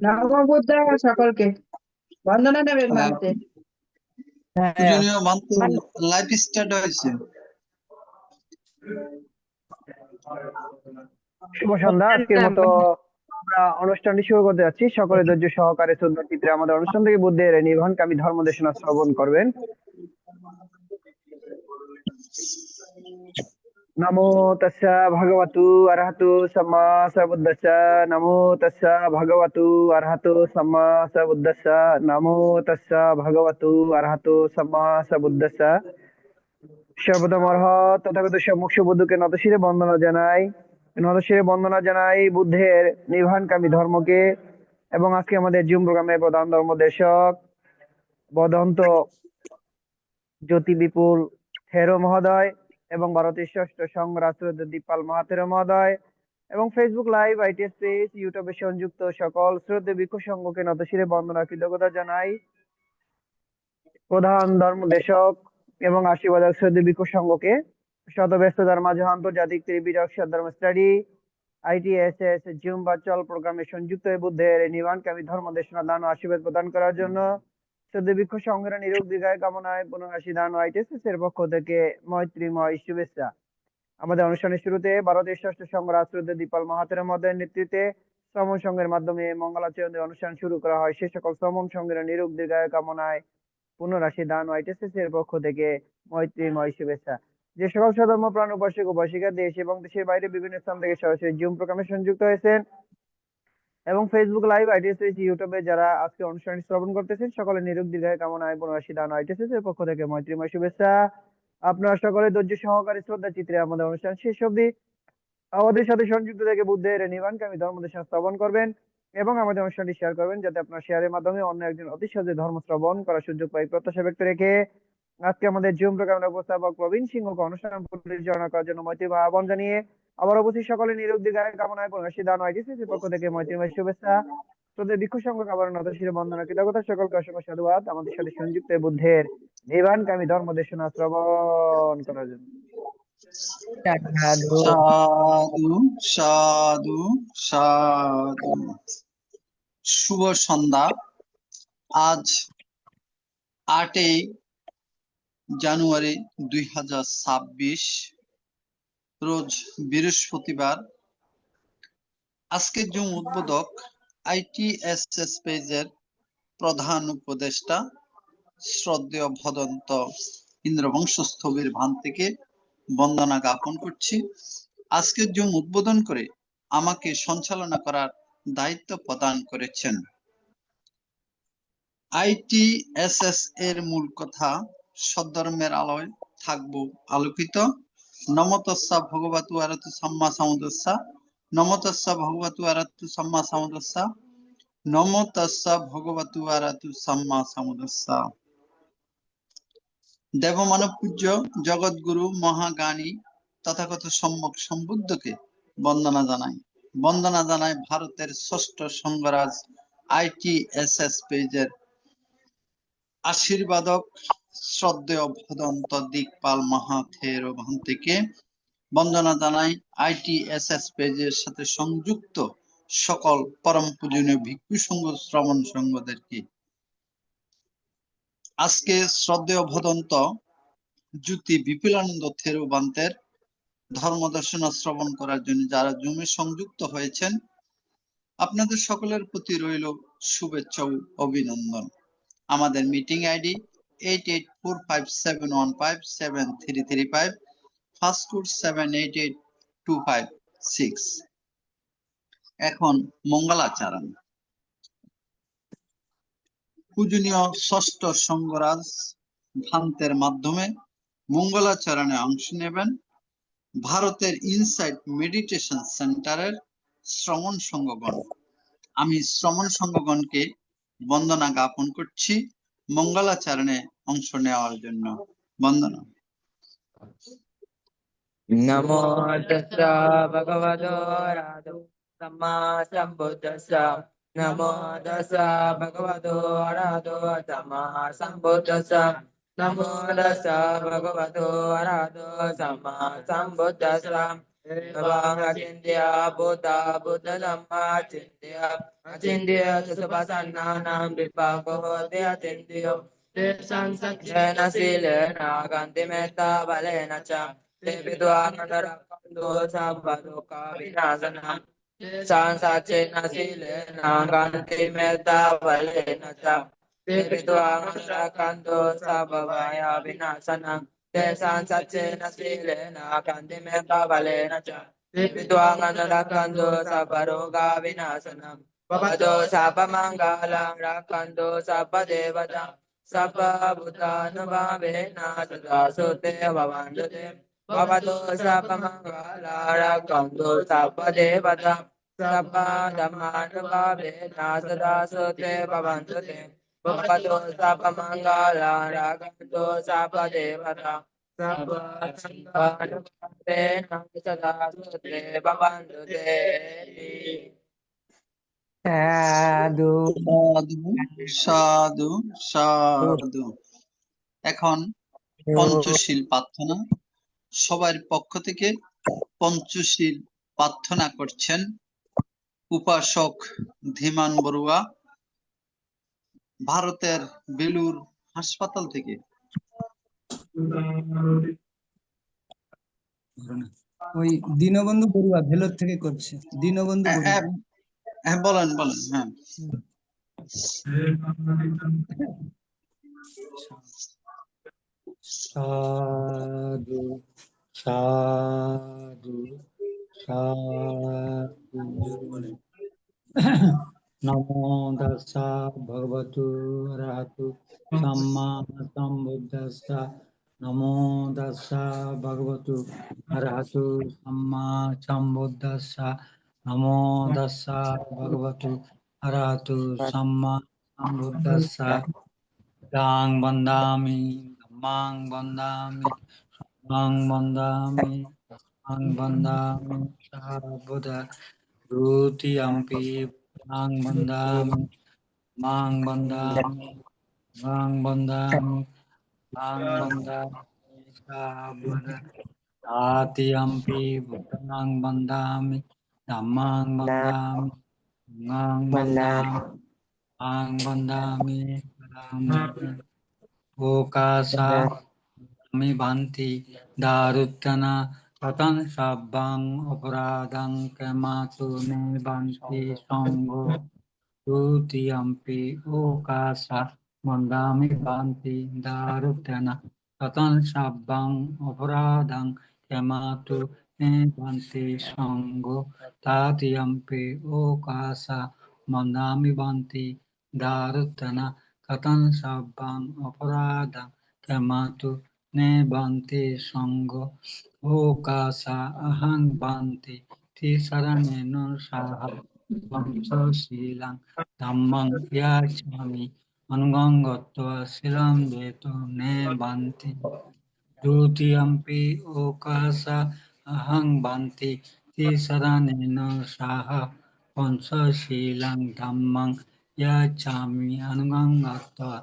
নমো বুদ্ধায় সকলকে বন্দনা নেবেন মানতে। পূজনীয় মানতে লাইভ স্টার্ট হয়েছে। শুভ সন্ধ্যা। আজকের মতো আমরা অনুষ্ঠানটি শুরু করতে যাচ্ছি। সকলে ধৈর্য সহকারে সুন্দর চিত্রে আমাদের অনুষ্ঠান থেকে বুদ্ধের নির্বাণকামী ধর্ম দেশনা শ্রবণ করবেন। নমো তস্যা ভগবতু অরহতু সম্মা সম্বুদ্ধস্যা। নমো তস্যা ভগবতু অরহতু সম্মা সম্বুদ্ধস্যা। নমো তস্যা ভগবতু অরহতু সম্মা সম্বুদ্ধস্যা। সর্বপ্রথম অর্হৎ তথাগত সম্মুখ বুদ্ধকে নতশিরে বন্দনা জানাই বুদ্ধের নির্বাণকামী ধর্মকে। এবং আজকে আমাদের জুম প্রোগ্রামের প্রধান ধর্মদেশক বদন্ত জ্যোতি বিপুল থেরো মহোদয় এবং ভারতের ষষ্ঠ সংঘ রাষ্ট্রদূত দীপাল মহাথেরো মহোদয় এবং ফেসবুক লাইভ, আইটিএস পেজ, ইউটিউবে সংযুক্ত সকল শ্রদ্ধেয় ভিক্ষু সংঘকে নতশিরে বন্দনা কৃতজ্ঞতা জানাই। প্রধান ধর্মদেশক এবং আশীর্বাদক শ্রদ্ধেয় ভিক্ষু সংঘকে শত ব্যস্ততার মাঝে আন্তর্জাতিক ত্রিবিধক ধর্ম স্টাডি আইটিএসএস জুম ভার্চুয়াল প্রোগ্রামে সংযুক্ত হয়ে বুদ্ধের নির্বাণকামী ধর্ম দেশনা দান ও আশীর্বাদ প্রদান করার জন্য শ্রদ্ধেয় ভিক্ষু সংঘের নিরোগ দীর্ঘায় কামনায় পুনরাশি দান ও আইটিএসএস এর পক্ষ থেকে মৈত্রীময় শুভেচ্ছা। আমাদের অনুষ্ঠানের শুরুতে ভারতের ষষ্ঠ সংঘ রাষ্ট্রদূত দীপাল মহাথেরো মহোদয়ের নেতৃত্বে শ্রমণ সংঘের মাধ্যমে মঙ্গলাচরণের অনুষ্ঠান শুরু করা হয়। সে সকল শ্রমণ সংঘের নিরোগ দীর্ঘায় কামনায় পুনরাশি দান ও আইটিএসএস এর পক্ষ থেকে মৈত্রীময় শুভেচ্ছা। যে সকল সধর্ম প্রাণ উপাসক উপাসিকা দেশ এবং দেশের বাইরে বিভিন্ন স্থান থেকে সরাসরি জুম প্রোগ্রামে সংযুক্ত হয়েছেন এবং ফেসবুক লাইভ, আইটিএস, ইউটিউবে যারা আজকে অনুষ্ঠানটি শ্রবণ করতেছেন সকলে নিরোগ দীর্ঘায় কামনায় পুনরাশি দান ও আইটিএস এর পক্ষ থেকে মৈত্রীময় শুভেচ্ছা। আপনারা সকলে ধৈর্য সহকারে শ্রদ্ধা চিত্রে আমাদের অনুষ্ঠান শেষ অবধি আমাদের সাথে সংযুক্ত থেকে বুদ্ধের নির্বাণকামী ধর্ম দেশনা শ্রবণ করবেন এবং আমাদের অনুষ্ঠানটি শেয়ার করবেন, যাতে আপনার শেয়ারের মাধ্যমে অন্য একজন অতি সহজে ধর্ম শ্রবণ করার সুযোগ পাই। প্রত্যাশা ব্যক্ত রেখে আজকে আমাদের জুম প্রোগ্রামের উপস্থাপক প্রবীণ সিংহকে অনুষ্ঠান পরিচালনা করার জন্য মৈত্রীময় আহ্বান জানিয়ে আবার উপস্থিত সকলে নিরোগ দীর্ঘায় কামনায় পুনরাশি দান ও আইটিএস এর পক্ষ থেকে মৈত্রীময় শুভেচ্ছা। তোদের ভিক্ষু সংঘকে আবার নতশিরে বন্দনা কৃতজ্ঞতা। সকলকে অসংখ্য সাধুবাদ আমাদের সাথে সংযুক্ত বুদ্ধের নির্বাণকামী ধর্ম দেশনা শ্রবণ করার জন্য। সাধু সাধু সাধু। শুভ সন্ধ্যা। আজ 8 জানুয়ারি 2026 রোজ বৃহস্পতিবার। আজকের জুম উদ্বোধক আইটিএসএস পেজের প্রধান উপদেষ্টা শ্রদ্ধেয় ভদন্ত ইন্দ্রবংশ স্থবির ভান থেকে বন্দনা জ্ঞাপন করছি। আজকের জুম উদ্বোধন করে আমাকে সঞ্চালনা করার দায়িত্ব প্রদান করেছেন। আইটিএসএস এর মূল কথা সদ্ধর্মের আলোয় থাকবো আলোকিত। নমো তস্যা ভগবতু অরহতু সম্মা সম্বুদ্ধস্যা। নমো তস্যা ভগবতু অরহতু সম্মা সম্বুদ্ধস্যা। নমো তস্যা ভগবতু অরহতু সম্মা সম্বুদ্ধস্যা। দেবমানব পূজ্য জগৎগুরু মহাজ্ঞানী তথাগত সম্যক সম্বুদ্ধকে বন্দনা জানাই ভারতের ষষ্ঠ সংঘরাজ আইটিএসএস পেজের আশীর্বাদক শ্রদ্ধেয় ভদন্ত দিকপাল মহাথেরো ভান থেকে বন্দনা জানাই আইটিএসএস পেজের সাথে সংযুক্ত সকল পরম পূজনীয় ভিক্ষু সংঘ শ্রমণ সংঘদেরকে। আজকে শ্রদ্ধেয় ভদন্ত জ্যোতি বিপুলানন্দ থেরো বান্তের ধর্ম দর্শন শ্রবণ করার জন্য যারা জুমে সংযুক্ত হয়েছেন, আপনাদের সকলের প্রতি রইল শুভেচ্ছা ও অভিনন্দন। আমাদের মিটিং আইডি 884571573335, ফার্স্ট কোড 788256। এখন মঙ্গলাচরণ। পূজনীয় ষষ্ঠ সংঘরাজ ভান্তের মাধ্যমে মঙ্গলাচরণে অংশ নেবেন ভারতের ইনসাইট মেডিটেশন সেন্টারের শ্রমণ সংঘগণ। আমি শ্রমণ সংঘগণকে বন্দনা জ্ঞাপন করছি মঙ্গলাচরণে অংশ নেওয়ার জন্য। বন্দনা। নমো তস্যা ভগবতো অরহতো সম্মা সম্বুদ্ধস্যা। নমো তস্যা ভগবতো অরহতো সম্মা সম্বুদ্ধস্যা। Namo tassa bhagavato arahato samma sambuddhassa. Navang acindya buddha buddha dhamma acindya. Acindya susabasannanam vipako hoti acindyo. Tesan saccena silena kanti metta balena ca. Te vidwanandarakanto sabbaduka vinasanam. Tesan saccena silena kanti metta balena ca. Devituangarakanto sabhavaya vinasanam. Tesan saccena silena kanti metta balena ca. Devituangarakanto sabbaroga vinasanam. Vavado sabbamangalam rakanto sabbadevatam. Sabba bhutanubhavena sada sute bhavandute. Vavado sabbamangalam rakanto sabbadevatam. Sabba dhammanubhavena sada sute bhavandute. Bhavato sabba mangala rakanto sabba devata sabba sangha sada sute bhavantu devi. সাধু সাধু সাধু সাধু। এখন পঞ্চশীল প্রার্থনা। সবার পক্ষ থেকে পঞ্চশীল প্রার্থনা করছেন উপাসক ধীমান বড়ুয়া, ভারতের বেলুর হাসপাতাল থেকে। ওই দীনবন্ধু বড়ুয়া ভেলোর থেকে করছে। দীনবন্ধু বড়ুয়া। হ্যাঁ বলেন বলেন। হ্যাঁ সাধু সাধু সাধু। নমো দাসা ভগবতু রাতু সাম্মা সম্বুদ্ধাস্সা। নমো দাসা ভগবতু রাতু সাম্মা সম্বুদ্ধাস্সা। নমো দাসা ভগবতু Ratu Samaa সম্বুদ্ধাস্সা। Dang bandami, mang bandami, mang bandami, mang bandami, Buddha, Ruti ampi, mang bandami, mang bandami, mang bandami, mang bandami, Buddha, Ati ampi, mang bandami, mang bandami, mang bandami, mang bandami, Okasa mi banti daruttana katan sabbang aparadang kematu ne banti sangho tuti ampi okasa mandami banti daruttana katan sabbang aparadang kematu ne banti sangho tati ampi okasa mandami banti daruttana katan sabbang aparadang kematu ne banti sangho okasa ahang banti tisaraneno saha vamsa silang dhammang yachami anugangatva silam veto ne banti dutiyampi okasa ahang banti tisaraneno saha vamsa silang dhammang yachami anugangatva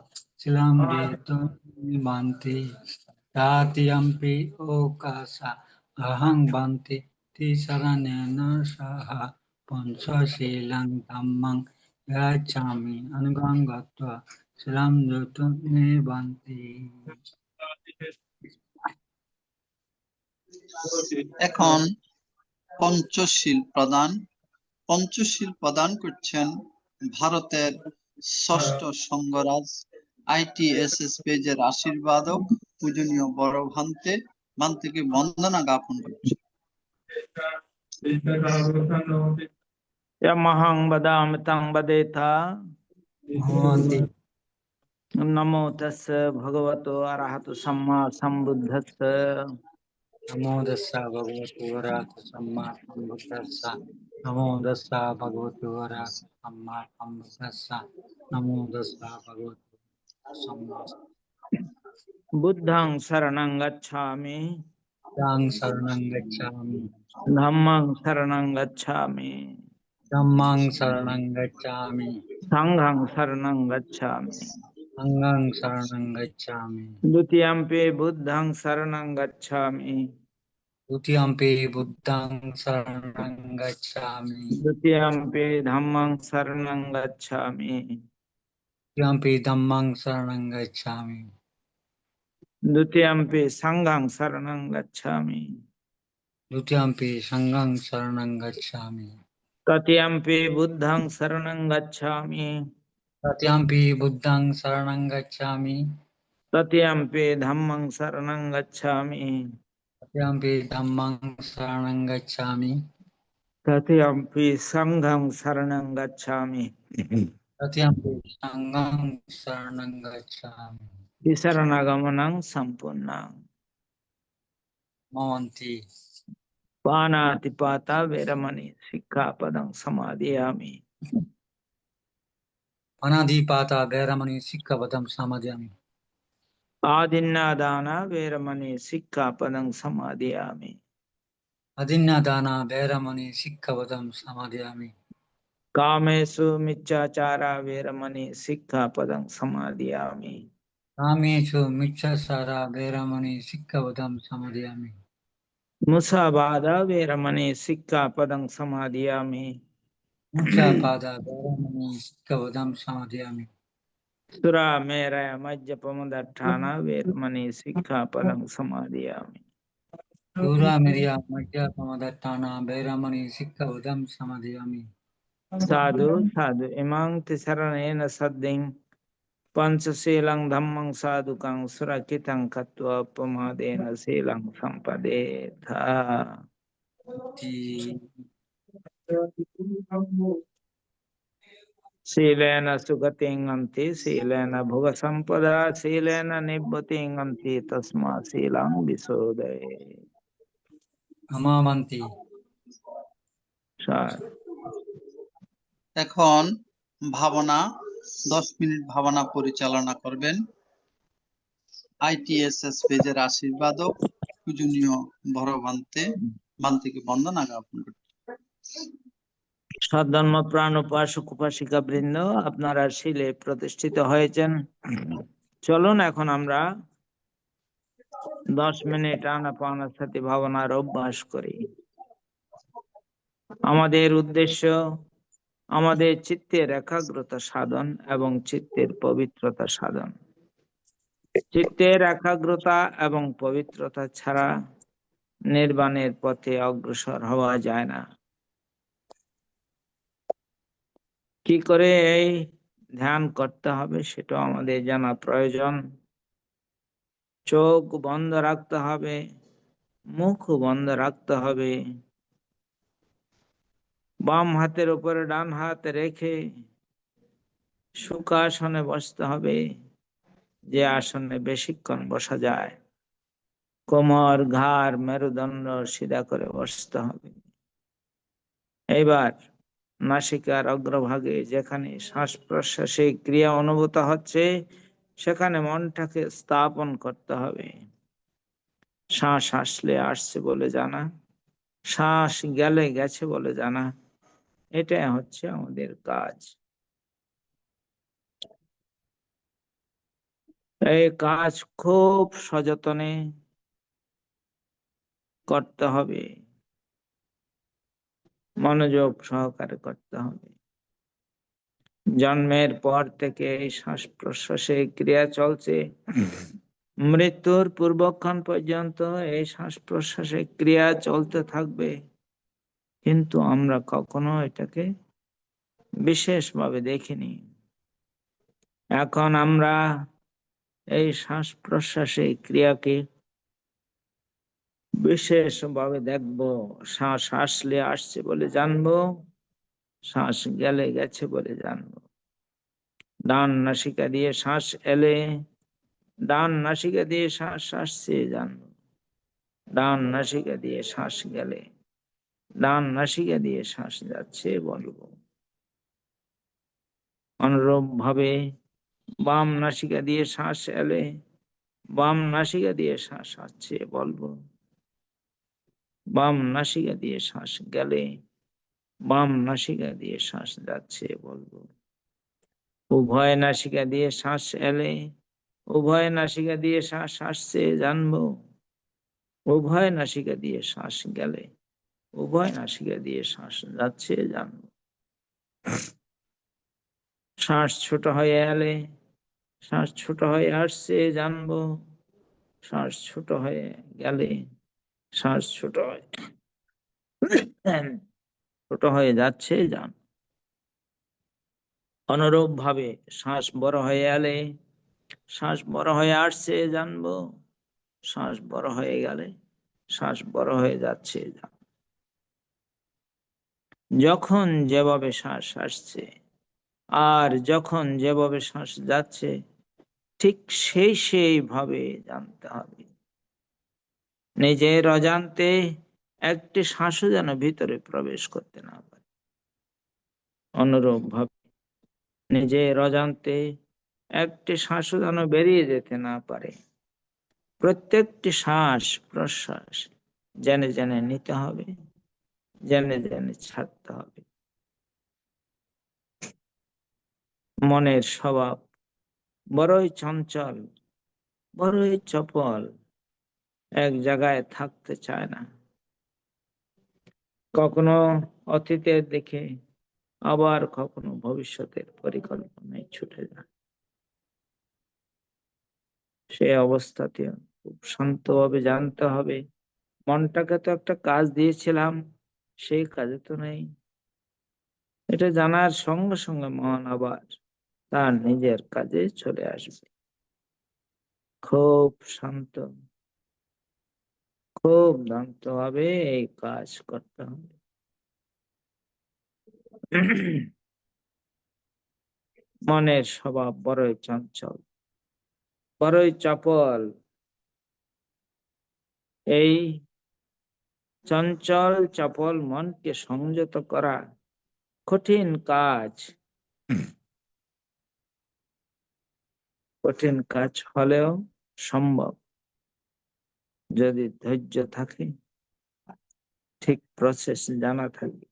silam veto ne banti Tatiyampi okasa ahang banti tisaranena saha pancha silang dhammang yachami anugangatva silam veto ne banti। এখন পঞ্চশীল প্রদান। পঞ্চশীল প্রদান করছেন ভারতের ষষ্ঠ সংঘরাজ ITSS পেজের আশীর্বাদক পূজনীয় বড় ভান্তেকে বন্দনা জ্ঞাপন করছে। Yamahang badam tang badeta. Namo tassa bhagavato arahato samma sambuddhassa. Namo tassa bhagavato arahato samma sambuddhassa. Namo tassa bhagavato arahato samma sambuddhassa. Namo tassa bhagavato samma Buddhang saranang gacchami. Buddhang saranang gacchami. Dhammang saranang gacchami. Dhammang saranang gacchami. Sanghang saranang gacchami. Sanghang Saranang Gacchami. Dutiyampi buddhaṃ saranam gacchāmi. Dutiyampi Buddhaṃ Saranang Gacchami. Dutiyampi dhammaṃ saranam gacchāmi. Dutiyampi Dhammang Saranang Gacchami. Dutiyampi saṅgham saranam gacchāmi. Dutiyampi Sanghang Saranang Gacchami. Tatiyampi buddhaṃ saranam gacchāmi. Tatyampi Buddhaṃ Saranang Gacchami. Tatiyampi dhammaṃ saranam gacchāmi. Tatyampi Dhammang Saranang Gacchami. Tatiyampi saṅgham saranam gacchāmi. Tatyampi Sanghang Saranang Gacchami. Tisaranagamanaṃ sampurnaṃ. Mamanti. Pānātipātā veramani sikkhapadam samadhiyāmi. Anadipata Veramani Sikkhavadam Samadhyami. Ādinādāna veramani sikkhapadam samadhiyāmi. Adinnadana Veramani Sikkhavadam Samadhyami. Kāmesu miccāchārā veramani sikkhapadam samadhiyāmi. Kamechu Michasara Veramani Sikkhavadam Samadhyami. Musāvādā veramani sikkhapadam samadhiyāmi. Muchapada Veramani Sikkhavadam Samadhyami. Surā mēraya majjapamadatthāna veramani sikkhapadam samadhiyāmi. Sura Miriya Madhya Pamadattana Veramani Sikkhavadam Samadhyami. Sadhu sadhu imam tisaranena saddhim panchasīlaṃ dhammaṃ sadhukam surakitam katva pamadena sīlaṃ sampadetha. Sīlena sugatiṃ anti sīlena bhuga sampada sīlena nibbatiṃ anti tasmā sīlaṃ visodhaye. Amavanti. এখন ভাবনা 10 minute ভাবনা পরিচালনা করবেন ITSS পেজের আশীর্বাদক পূজনীয় বড় বান্তিকে বন্দনা জ্ঞাপন করতে। সদ্ধর্ম প্রাণ উপাসক উপাসিকা বৃন্দ, আপনারা শিলে প্রতিষ্ঠিত হয়েছেন। চলুন এখন আমরা 10 মিনিট আনাপানাসতি ভাবনার অভ্যাস করি। আমাদের উদ্দেশ্য আমাদের চিত্তের একাগ্রতা সাধন এবং চিত্তের পবিত্রতা সাধন। চিত্তের একাগ্রতা এবং পবিত্রতা ছাড়া নির্বাণের পথে অগ্রসর হওয়া যায় না। কি করে এই ধ্যান করতে হবে সেটা আমাদের জানা প্রয়োজন। চোখ বন্ধ রাখতে হবে, মুখ বন্ধ রাখতে হবে, বাম হাতের উপরে ডান হাত রেখে সুখাসনে বসতে হবে, যে আসনে বেশিক্ষণ বসা যায়। কোমর ঘাড় মেরুদণ্ড সিধা করে বসতে হবে। এবার নাসিকার অগ্রভাগে যেখানে শ্বাস প্রশ্বাসে ক্রিয়া অনুভূত হচ্ছে সেখানে মনটাকে স্থাপন করতে হবে। শ্বাস আসলে আসছে বলে জানা, শ্বাস গেলে গেছে বলে জানা, এটাই হচ্ছে আমাদের কাজ। এই কাজ খুব সযত্নে করতে হবে, মনোযোগ সহকারে করতে হবে। জন্মের পর থেকে এই শ্বাস প্রশ্বাসে ক্রিয়া চলছে, মৃত্যুর পূর্বক্ষণ পর্যন্ত এই শ্বাস প্রশ্বাসে ক্রিয়া চলতে থাকবে, কিন্তু আমরা কখনো এটাকে বিশেষভাবে দেখিনি। এখন আমরা এই শ্বাস প্রশ্বাসে ক্রিয়াকে বিশেষভাবে দেখব। শ্বাস আসলে আসছে বলে জানবো, শ্বাস গেলে গেছে বলে জানবো। ডান নাসিকা দিয়ে শ্বাস এলে ডান নাসিকা দিয়ে শ্বাস আসছে জানবো, ডান নাসিকা দিয়ে শ্বাস গেলে ডান নাসিকা দিয়ে শ্বাস যাচ্ছে বলবো। অনুরূপ ভাবে বাম নাসিকা দিয়ে শ্বাস এলে বাম নাসিকা দিয়ে শ্বাস আসছে বলবো, বাম নাসিকা দিয়ে শ্বাস গেলে বাম নাসিকা দিয়ে শ্বাস যাচ্ছে বলবো। উভয় নাসিকা দিয়ে শ্বাস এলে উভয় নাসিকা দিয়ে শ্বাস আসছে জানবো, উভয় নাসিকা দিয়ে শ্বাস গেলে উভয় নাসিকা দিয়ে শ্বাস যাচ্ছে জানবো। শ্বাস ছোট হয়ে এলে শ্বাস ছোট হয়ে আসছে জানবো, শ্বাস ছোট হয়ে গেলে শ্বাস ছোট হয়ে যাচ্ছে জানবো। অনুরূপ ভাবে শ্বাস বড় হয়ে এলে শ্বাস বড় হয়ে আসছে জানবো, শ্বাস বড় হয়ে গেলে শ্বাস বড় হয়ে যাচ্ছে জানবো। যখন যেভাবে শ্বাস আসছে আর যখন যেভাবে শ্বাস যাচ্ছে ঠিক সেই ভাবে জানতে হবে। নিজের অজান্তে একটি শ্বাসও যেন ভিতরে প্রবেশ করতে না পারে। অনুরূপ ভাবে নিজের অজান্তে একটি শ্বাসও যেন বেরিয়ে যেতে না পারে। প্রত্যেকটি শ্বাস প্রশ্বাস জেনে জেনে নিতে হবে, জেনে জেনে ছাড়তে হবে। মনের স্বভাব বড়ই চঞ্চল, বড়ই চপল, এক জায়গায় থাকতে চায় না। কখনো অতীতের দিকে আবার কখনো ভবিষ্যতের পরিকল্পনায় ছুটে যায়। সে অবস্থাতে খুব শান্তভাবে জানতে হবে মনটাকে তো একটা কাজ দিয়েছিলাম, সেই কাজে তো নেই। এটা জানার সঙ্গে সঙ্গে মন আবার তার নিজের কাজে চলে আসবে। খুব শান্ত, খুব শান্ত ভাবে এই কাজ করতে হবে। মনের স্বভাব বড়ই চঞ্চল, বড়ই চপল। এই চঞ্চল চপল মনকে সংযত করা কঠিন কাজ। কঠিন কাজ হলেও সম্ভব যদি ধৈর্য থাকে, ঠিক প্রসেস জানা থাকে।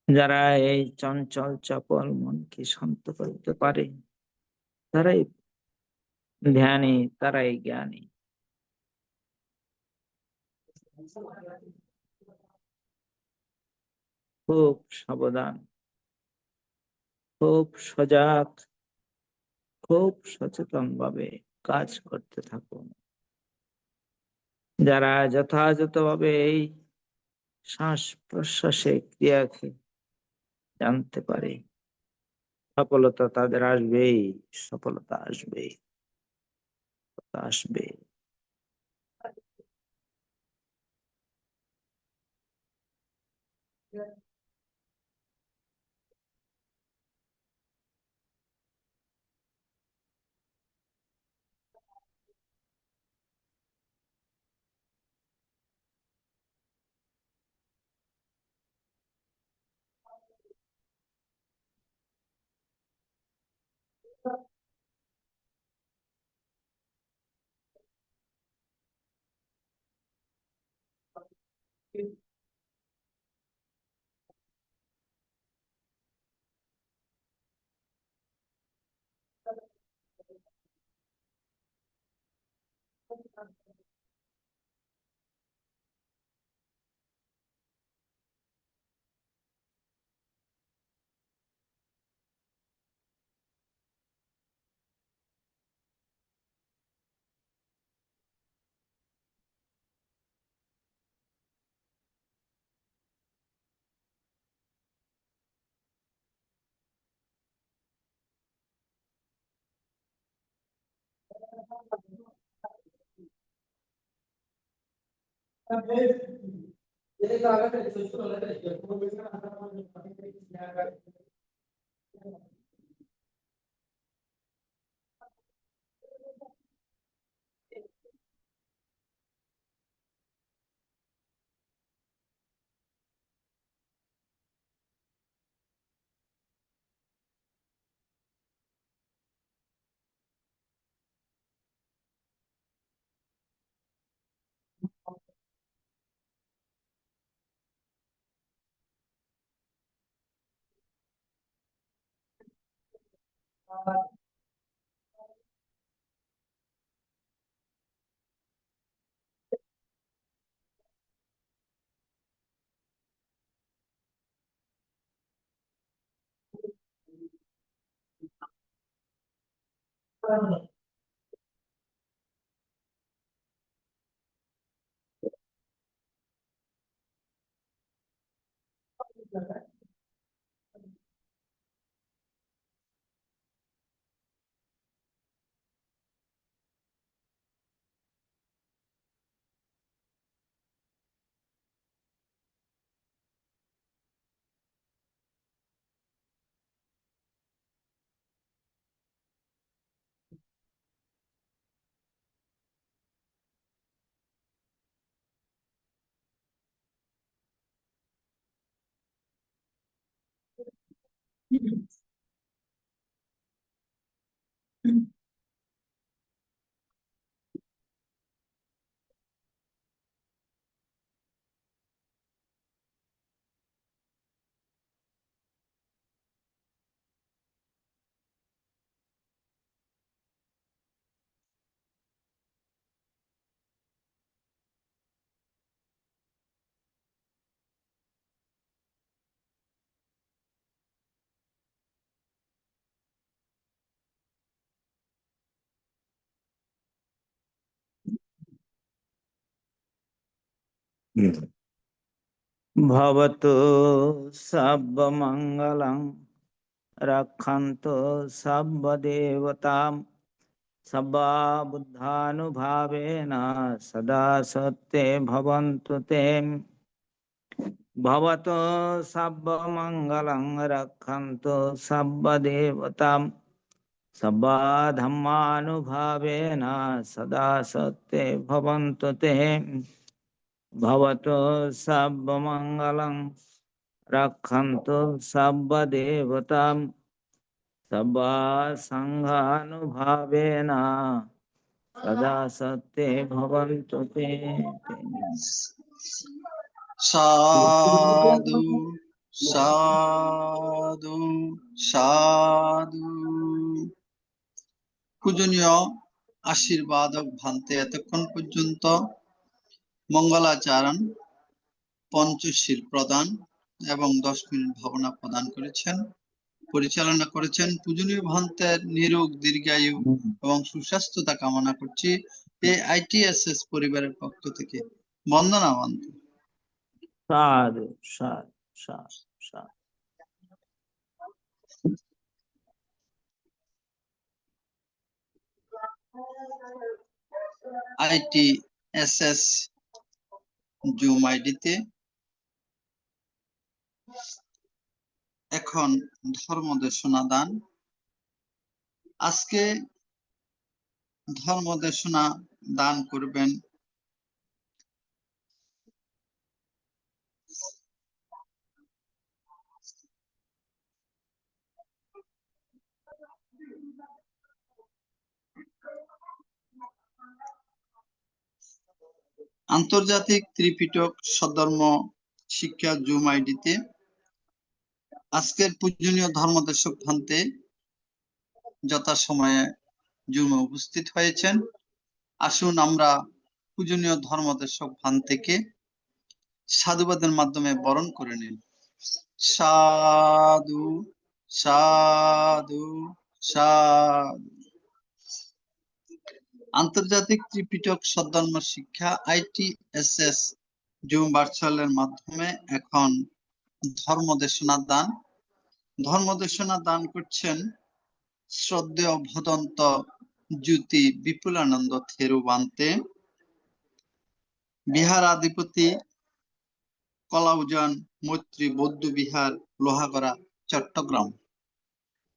যারা এই চঞ্চল চপল মনকে শান্ত করতে পারে তারাই ধ্যানী, তারাই জ্ঞানী। খুব সাবধান, খুব সজাগ, খুব সচেতন ভাবে কাজ করতে থাকুন। যারা যথাযথভাবে এই শ্বাস প্রশ্বাসে ক্রিয়াকে জানতে পারে সফলতা তাদের আসবেই, সফলতা আসবেই, আসবে। भवतु सर्वमङ्गलं रक्षन्तु सर्वदेवतां सर्वा बुद्धानुभावेन सदा सत्ये भवन्तु ते भवतु सर्वमङ्गलं रक्षन्तु सर्वदेवतां सर्वा धर्मानुभावेन सदा सत्ये भवन्तु ते भवतु सर्वमङ्गलं रक्षन्तु सर्वदेवतां सर्वा सङ्घानुभावेन सदा सत्ये भवन्तु ते। সাধু সাধু সাধু। পূজনীয় আশীর্বাদক ভান্তে এতক্ষণ পর্যন্ত মঙ্গলাচরণ, পঞ্চশীল প্রদান এবং 10 মিনিট ভাবনা প্রদান করেছেন, পরিচালনা করেছেন। পূজনীয় ভান্তের নিরোগ দীর্ঘায়ু এবং সুস্বাস্থ্যতা কামনা করছি এই ITSS পরিবারের পক্ষ থেকে। বন্দনা ভান্ত। সাধু সাধু সাধু সাধু। ITSS জুম আইডিতে এখন ধর্ম দেশনা দান। আজকে ধর্ম দেশনা দান করবেন আন্তর্জাতিক ত্রিপিটক সদ্ধর্ম শিক্ষা জুম আইডিতে আজকের পূজনীয় ধর্মদেশক ভান্তে যথাসময়ে জুমে উপস্থিত হয়েছেন। আসুন আমরা পূজনীয় ধর্মদেশক ভান্তেকে সাধুবাদের মাধ্যমে বরণ করে নিন। সাধু সাধু সাধু। আন্তর্জাতিক ত্রিপিটক সদ্ধর্ম শিক্ষা ITSS জুম ভার্চুয়ালের মাধ্যমে এখন ধর্মদেশনা দান করছেন শ্রদ্ধেয় ভদন্ত জ্যোতি বিপুলানন্দ থেরু বান্তে, বিহারাধিপতি কলাউজান মৈত্রী বৌদ্ধ বিহার, লোহাগড়া, চট্টগ্রাম।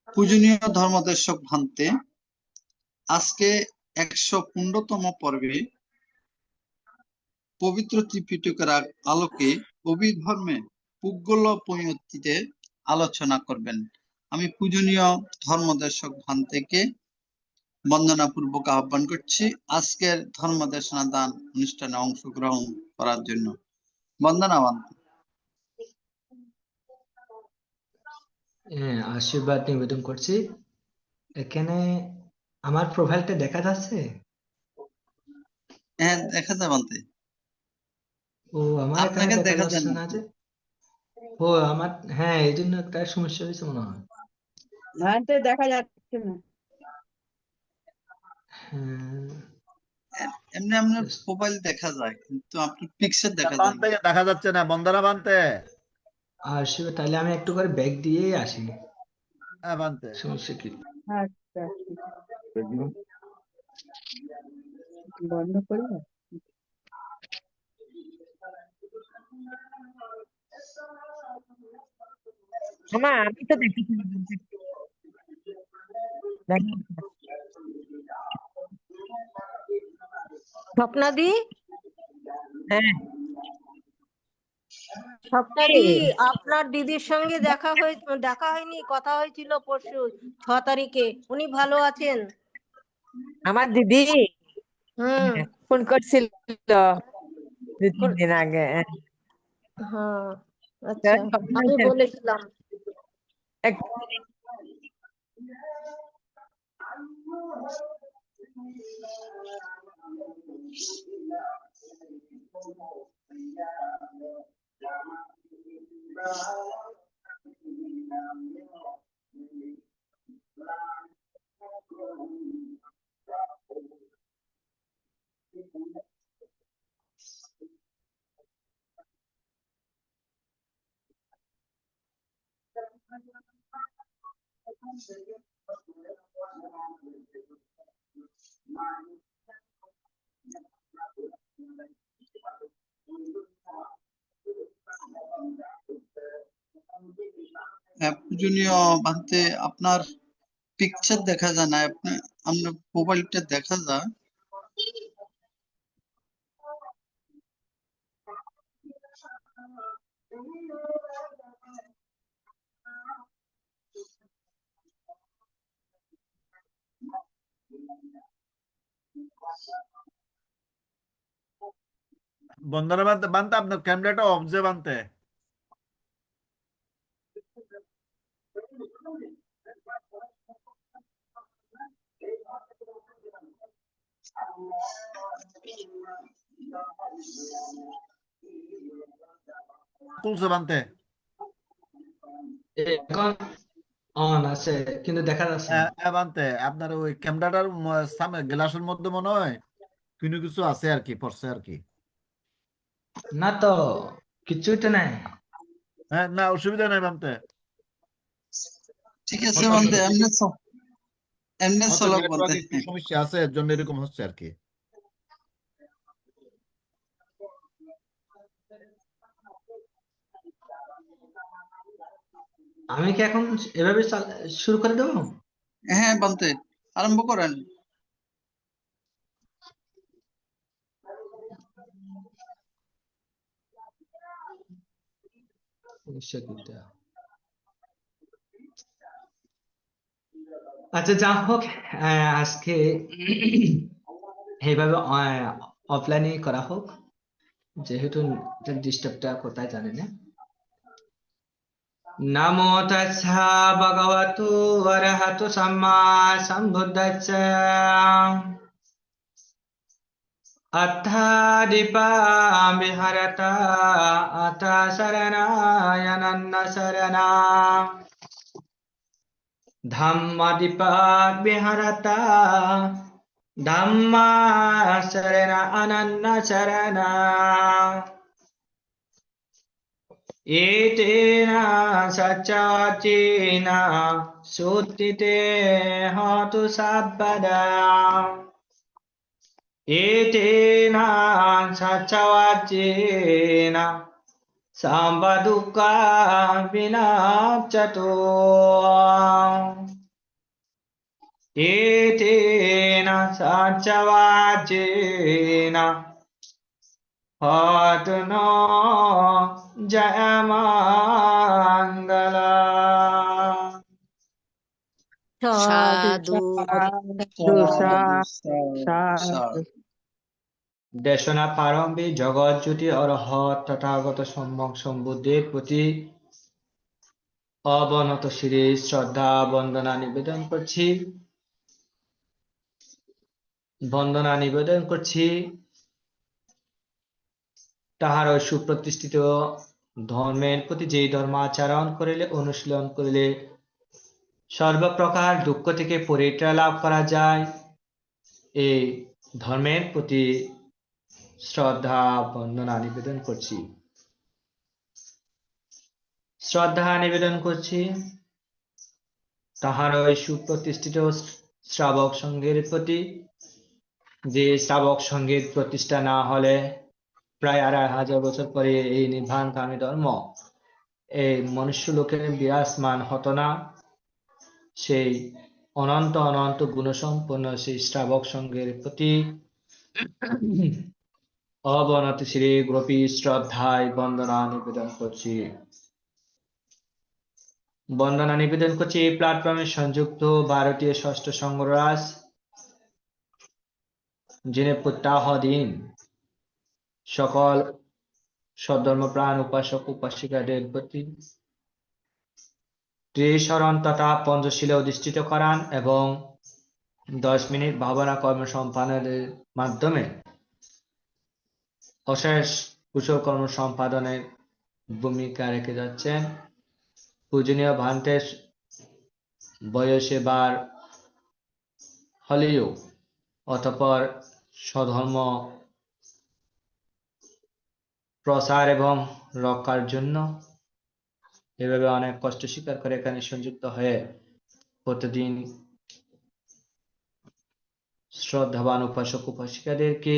পূজনীয় ধর্মদেশক ভান্তে আজকে 115তম পর্বে পবিত্র ত্রিপিটকের আলোকে অভিধর্মে পুগ্গল পরিণতিতে আলোচনা করবেন। আমি পূজনীয় ধর্মদেশক ভান্তেকে বন্দনাপূর্বক আহ্বান করছি আজকের ধর্মদেশনা দান অনুষ্ঠানে অংশগ্রহণ করার জন্য। বন্দনা ভান্ত। আশীর্বাদ নিবেদন করছি। এখানে আমার প্রোফাইলটা দেখা যাচ্ছে? হ্যাঁ, দেখা যায় বান্তে। ও, আমার এখানে আপনাকে দেখা দেখা যায় যাচ্ছে না। না যে। ও, আমার, হ্যাঁ, এই জন্য একটা সমস্যা হয়েছে মনে হয়। ভাইতে দেখা যাচ্ছে না। হ্যাঁ, এমনি আপনার just- প্রোফাইল দেখা যায়, কিন্তু আপনার পিকচার দেখা যায় না। বানতে দেখা যাচ্ছে না, বন্দনা বানতে। আর শিবে, তাহলে আমি একটু করে ব্যাগ দিয়ে আসি, হ্যাঁ বানতে। সমস্যা কি? আচ্ছা ঠিক আছে। বন্ধ করি না? মামা আমি তো দেখেছি স্বপ্নাদি, হ্যাঁ স্বপ্নাদি, আপনার দিদির সঙ্গে দেখা হয়নি, কথা হয়েছিল পরশু 6 তারিখে। উনি ভালো আছেন? আমার দিদি হুম। ফোন করছিল 2-3 কোন- দিন আগে। হ্যাঁ, আচ্ছা, স্বপ্ন আমি হয়েছে, বলেছিলাম। এক- পূজনীয় বান্তে, আপনার পিকচার দেখা যায় না, আপনার প্রোফাইলটা দেখা যায়। বন্দনা বানতে বানতে আপনার ক্যামেরাটা অফ যে বানতে। খুলছে বানতে। এখন অন আছে, কিন্তু দেখা যাচ্ছে না। বানতে আপনার ওই ক্যামেরাটার সামনে গ্লাসের মধ্যে মনে হয় কোনো কিছু আছে আর কি, পড়ছে আর কি। না তো, কিছুই তো নাই। হ্যাঁ না, অসুবিধা নাই বানতে। ঠিক আছে হয়তো বান্তে, এমনি হয়তো চলক বান্তে। নেটওয়ার্কে একটু সমস্যা আছে, এর জন্য এরকম হচ্ছে আর কি। আমি কি এখন এভাবে শুরু করে দেবো? হ্যাঁ বান্তে, আরম্ভ করেন। আচ্ছা, যা হোক, আজকে এইভাবে অফলাইনে করা হোক, যেহেতু ডিস্টার্বটা কোথায় জানি না। নমো তাস্সা ভগবতু অরহতু সাম্মা সম্বুদ্ধাস্সা। अथा दीपा विहरता अथा शरणायनन्न शरणा। धम्म दीपा विहरता धम्मा शरण अनन्न शरणा। एतेन सच्चाचेन सुत्थिते हतु सर्वदा। एतेन सच्चवाच्येन सर्वदुःखा विनाशतो। एतेन सच्चवाच्येन हतु नो जयमङ्गला। সাধু। দেশনা প্রারম্ভে জগৎজ্যোতি অরহৎ তথাগত সম্যক সম্বুদ্ধের প্রতি অবনত শিরে শ্রদ্ধা বন্দনা নিবেদন করছি। বন্দনা নিবেদন করছি তাহার ওই সুপ্রতিষ্ঠিত ধর্মের প্রতি যেই ধর্মাচরণ করিলে অনুশীলন করিলে সর্বপ্রকার দুঃখ থেকে পরিত্রাণ লাভ করা যায়, এই ধর্মের প্রতি শ্রদ্ধা বন্দনা নিবেদন করছি। শ্রদ্ধা নিবেদন করছি তাহার ওই সুপ্রতিষ্ঠিত শ্রাবক সংঘের প্রতি, যে শ্রাবক সংঘের প্রতিষ্ঠা না হলে প্রায় 2500 বছর পরে এই নির্বাণকামী ধর্ম এই মনুষ্য লোকের বিরাজমান হতো না। সেই অনন্ত অনন্ত গুণসম্পন্ন সেই শ্রাবক সংঘের প্রতি অবনত শ্রী গোপী শ্রদ্ধায় বন্দনা নিবেদন করছি। বন্দনা নিবেদন করছি এই প্ল্যাটফর্মে সংযুক্ত ভারতীয় ষষ্ঠ সংঘরাজ, যিনি প্রত্যাহ দিন সকল সধর্মপ্রাণ উপাসক উপাসিকাদের প্রতি ত্রিশরণ তথা পঞ্চশীলে অধিষ্ঠিত করান এবং 10 মিনিট ভাবনা কর্ম সম্পাদনের মাধ্যমে অশেষ কুশল কর্ম সম্পাদনের ভূমিকা রেখে যাচ্ছেন। পূজনীয় ভান্তের বয়সে বার হলেও অতঃপর স্বধর্ম প্রসার এবং রক্ষার জন্য এভাবে অনেক কষ্ট স্বীকার করে এখানে সংযুক্ত হয়ে প্রতিদিন শ্রদ্ধাবান উপাসক উপাসিকাদেরকে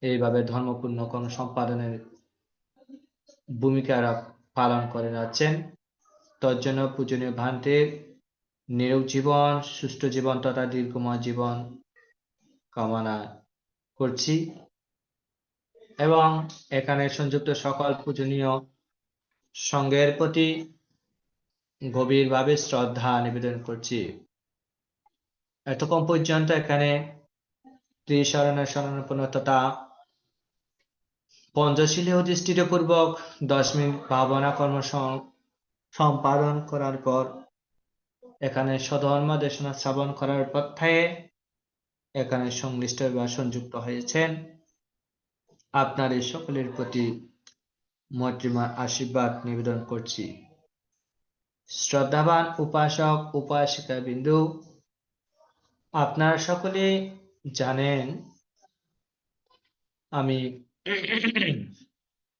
এইভাবে ধর্মপূর্ণ কর্ম সম্পাদনের ভূমিকা পালন করে যাচ্ছেন। তার জন্য পূজনীয় ভান্তের নিরোগ জীবন, সুষ্ঠু জীবন তথা দীর্ঘময় জীবন কামনা করছি এবং এখানে সংযুক্ত সকল পূজনীয় সংঘের প্রতি গভীরভাবে শ্রদ্ধা নিবেদন করছি। এতক্ষণ পর্যন্ত এখানে ত্রিশরণের শরণাপন্ন তথা পঞ্চশীলে অধিষ্ঠিত পূর্বক 10 মিনিট ভাবনা কর্ম সম্পাদন করার পর এখানে স্বধর্ম দেশনা শ্রবণ করার প্রত্যয়ে এখানে সংশ্লিষ্ট বা সংযুক্ত হয়েছেন। আপনার এই সকলের প্রতি মৈত্রীময় আশীর্বাদ নিবেদন করছি। শ্রদ্ধাবান উপাসক উপাসিকা বিন্দু, আপনারা সকলে জানেন আমি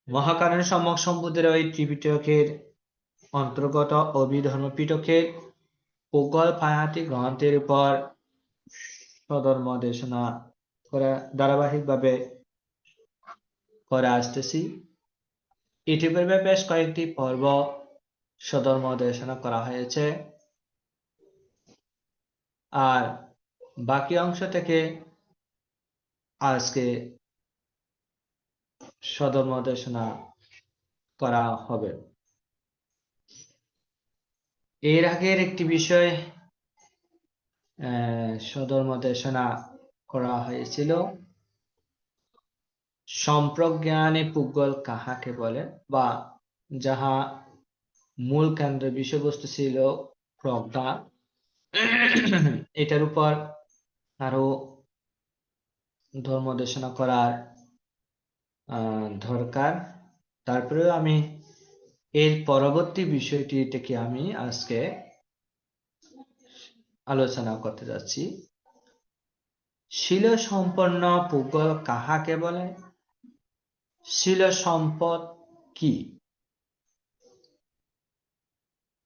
মহাকারণ সম্যক সম্বুদ্ধের ওই ত্রিপিটকের অন্তর্গত অভিধর্ম পিটকের পুগল পায়াতি গ্রন্থের উপর স্বধর্ম দেশনা করা ধারাবাহিকভাবে করে আসতেছি। ইতিপূর্বে বেশ কয়েকটি পর্ব স্বধর্ম দেশনা করা হয়েছে, আর বাকি অংশ থেকে আজকে স্বধর্ম দেশনা করা হবে। এর আগের একটি বিষয় স্বধর্ম দেশনা করা হয়েছিল, সম্প্রজ্ঞানে পুগল কাহাকে বলে, বা যাহা মূল কেন্দ্র বিষয়বস্তু ছিল প্রজ্ঞা। এটার উপর আরো ধর্ম দেশনা করার দরকার। তারপরে আমি এর পরবর্তী বিষয়টি থেকে আমি আজকে আলোচনা করতে যাচ্ছি। শীল সম্পন্ন পুগল কাহাকে বলে, শীল সম্পদ কি?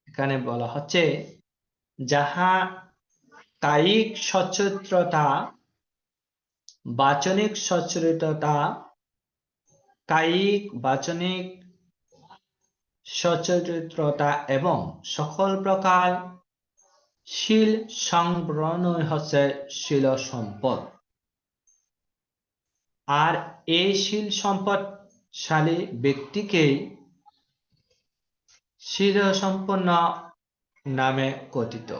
এখানে বলা হচ্ছে যাহা কায়িক সচ্চরিত্রতা, বাচনিক সচ্চরিত্রতা, কায়িক বাচনিক সচ্চরিত্রতা এবং সকল প্রকার শীল সংবরণই হচ্ছে শীল সম্পদ। আর এই শীল সম্পদশালী ব্যক্তিকেই শীল সম্পন্ন নামে কথিত।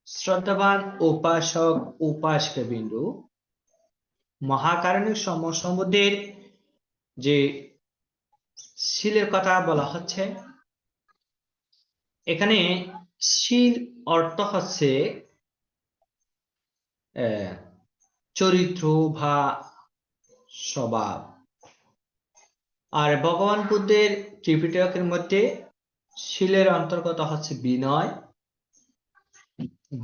শ্রদ্ধাবান উপাসক উপাসিকা বিন্দু, মহাকারণিক সম্বন্ধের যে শীলের কথা বলা হচ্ছে, এখানে শীল অর্থ হচ্ছে চরিত্র বা স্বভাব। আর ভগবান বুদ্ধের ত্রিপিটকের মধ্যে শীলের অন্তর্গত হচ্ছে বিনয়।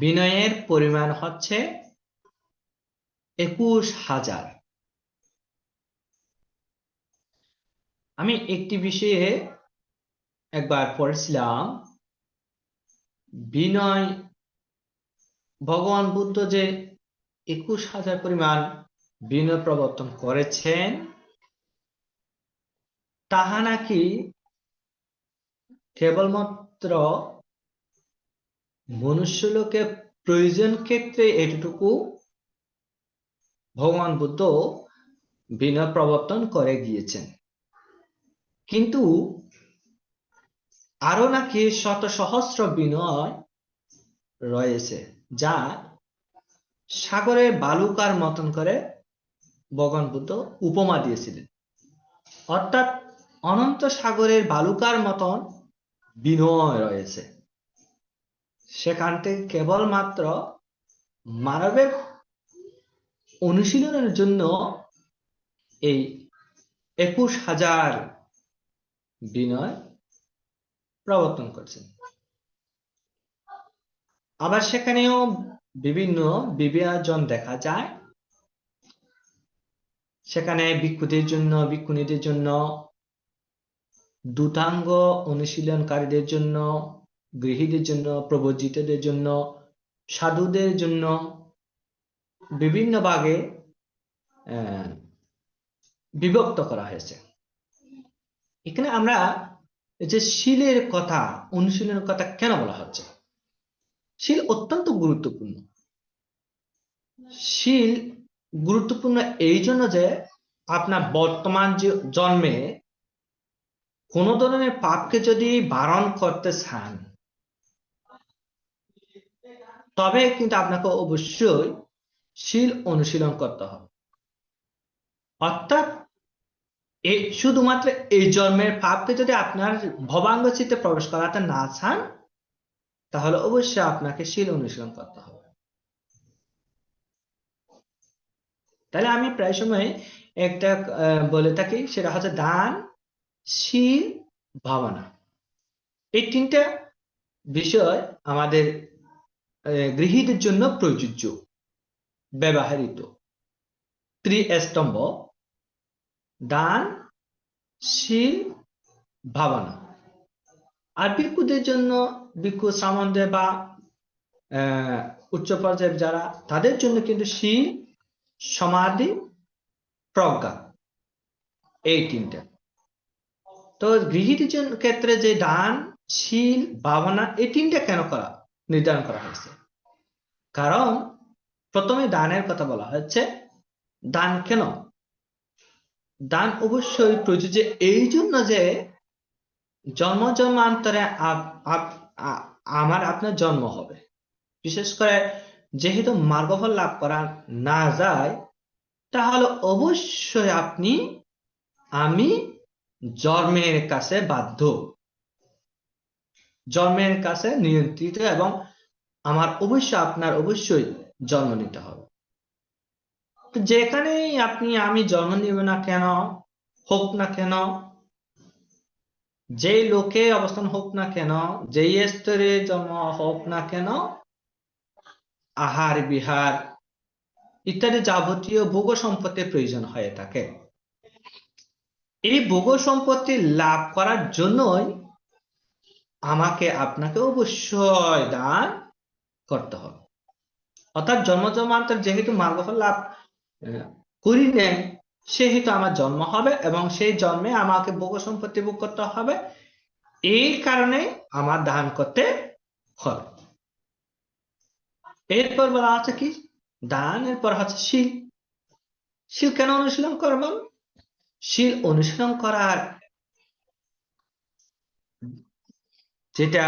বিনয়ের পরিমাণ হচ্ছে 21,000। আমি একটি বিষয়ে একবার পড়েছিলাম, বিনয় ভগবান বুদ্ধ যে 21,000 পরিমাণ বিনয় প্রবর্তন করেছেন, তাহা নাকি কেবলমাত্র মনুষ্যলোকে প্রয়োজন ক্ষেত্রে এটুকু ভগবান বুদ্ধ বিনয় প্রবর্তন করে গিয়েছেন, কিন্তু আরো নাকি শত সহস্র বিনয় রয়েছে, যা সাগরের বালুকার মতন করে ভগবান বুদ্ধ উপমা দিয়েছিলেন। অর্থাৎ অনন্ত সাগরের বালুকার মতন বিনয় রয়েছে। সেখান থেকে কেবলমাত্র মানবের অনুশীলনের জন্য এই 21,000 বিনয় প্রবর্তন করছেন। আবার সেখানেও বিভিন্ন বিভাজন দেখা যায়। সেখানে ভিক্ষুদের জন্য, ভিক্ষুণীদের জন্য, দুতাঙ্গ অনুশীলনকারীদের জন্য, গৃহীদের জন্য, প্রব্রজিতদের জন্য, সাধুদের জন্য বিভিন্ন ভাগে বিভক্ত করা হয়েছে। এখানে আমরা যে শীলের কথা, অনুশীলনের কথা কেন বলা হচ্ছে? শীল অত্যন্ত গুরুত্বপূর্ণ। শীল গুরুত্বপূর্ণ এই জন্য যে আপনার বর্তমান জন্মে কোন ধরনের পাপকে যদি বারণ করতে চান, তবে কিন্তু আপনাকে অবশ্যই শীল অনুশীলন করতে হবে। অর্থাৎ শুধুমাত্র এই জন্মের পাপকে যদি আপনার ভবাঙ্গ চিত্তে প্রবেশ করাতে না চান, তাহলে অবশ্যই আপনাকে শীল অনুশীলন করতে হবে। তাহলে আমি প্রায় সময় একটা বলে থাকি, সেটা হচ্ছে দান, শীল, ভাবনা। এই তিনটা বিষয় আমাদের গৃহীদের জন্য প্রযোজ্য, ব্যবহৃত ত্রিস্তম্ভ: দান, শীল, ভাবনা। আর ভিক্ষুদের জন্য, ভিক্ষু শ্রামণদের বা উচ্চ পর্যায়ের যারা, তাদের জন্য কিন্তু শীল, সমাধি, প্রজ্ঞা, এই তিনটা। তো গৃহীদের ক্ষেত্রে যে দান, শীল, ভাবনা, এই তিনটা কেন নির্ধারণ করা হয়েছে? কারণ প্রথমে দানের কথা বলা হচ্ছে। দান কেন? দান অবশ্যই প্রযোজ্য এই জন্য যে জন্ম জন্মান্তরে আপনার জন্ম হবে। বিশেষ করে যেহেতু মার্গফল লাভ করা না যায়, তাহলে অবশ্যই আমি জন্মের কাছে বাধ্য, জন্মের কাছে নিয়ন্ত্রিত, এবং আপনার অবশ্যই জন্ম নিতে হবে। তো যেখানেই আমি জন্ম নিব না কেন, হোক না কেন, যে লোকে অবস্থান হোক না কেন, যেই স্তরে জন্ম হোক না কেন, আহার বিহার ইত্যাদি যাবতীয় ভোগ সম্পত্তির প্রয়োজন হয়ে থাকে। এই ভোগ সম্পত্তি লাভ করার জন্যই আপনাকে অবশ্যই দান করতে হবে। অর্থাৎ জন্ম জন্মান্তর যেহেতু মার্গফল লাভ করি নেই, সেহেতু আমার জন্ম হবে, এবং সেই জন্মে আমাকে ভোগ সম্পত্তি ভোগ করতে হবে। এই কারণে আমার দান করতে হবে। এরপর বলা হচ্ছে কি? দান, এরপর হচ্ছে শীল। শীল কেন অনুশীলন করবেন? শীল অনুশীলন করার যেটা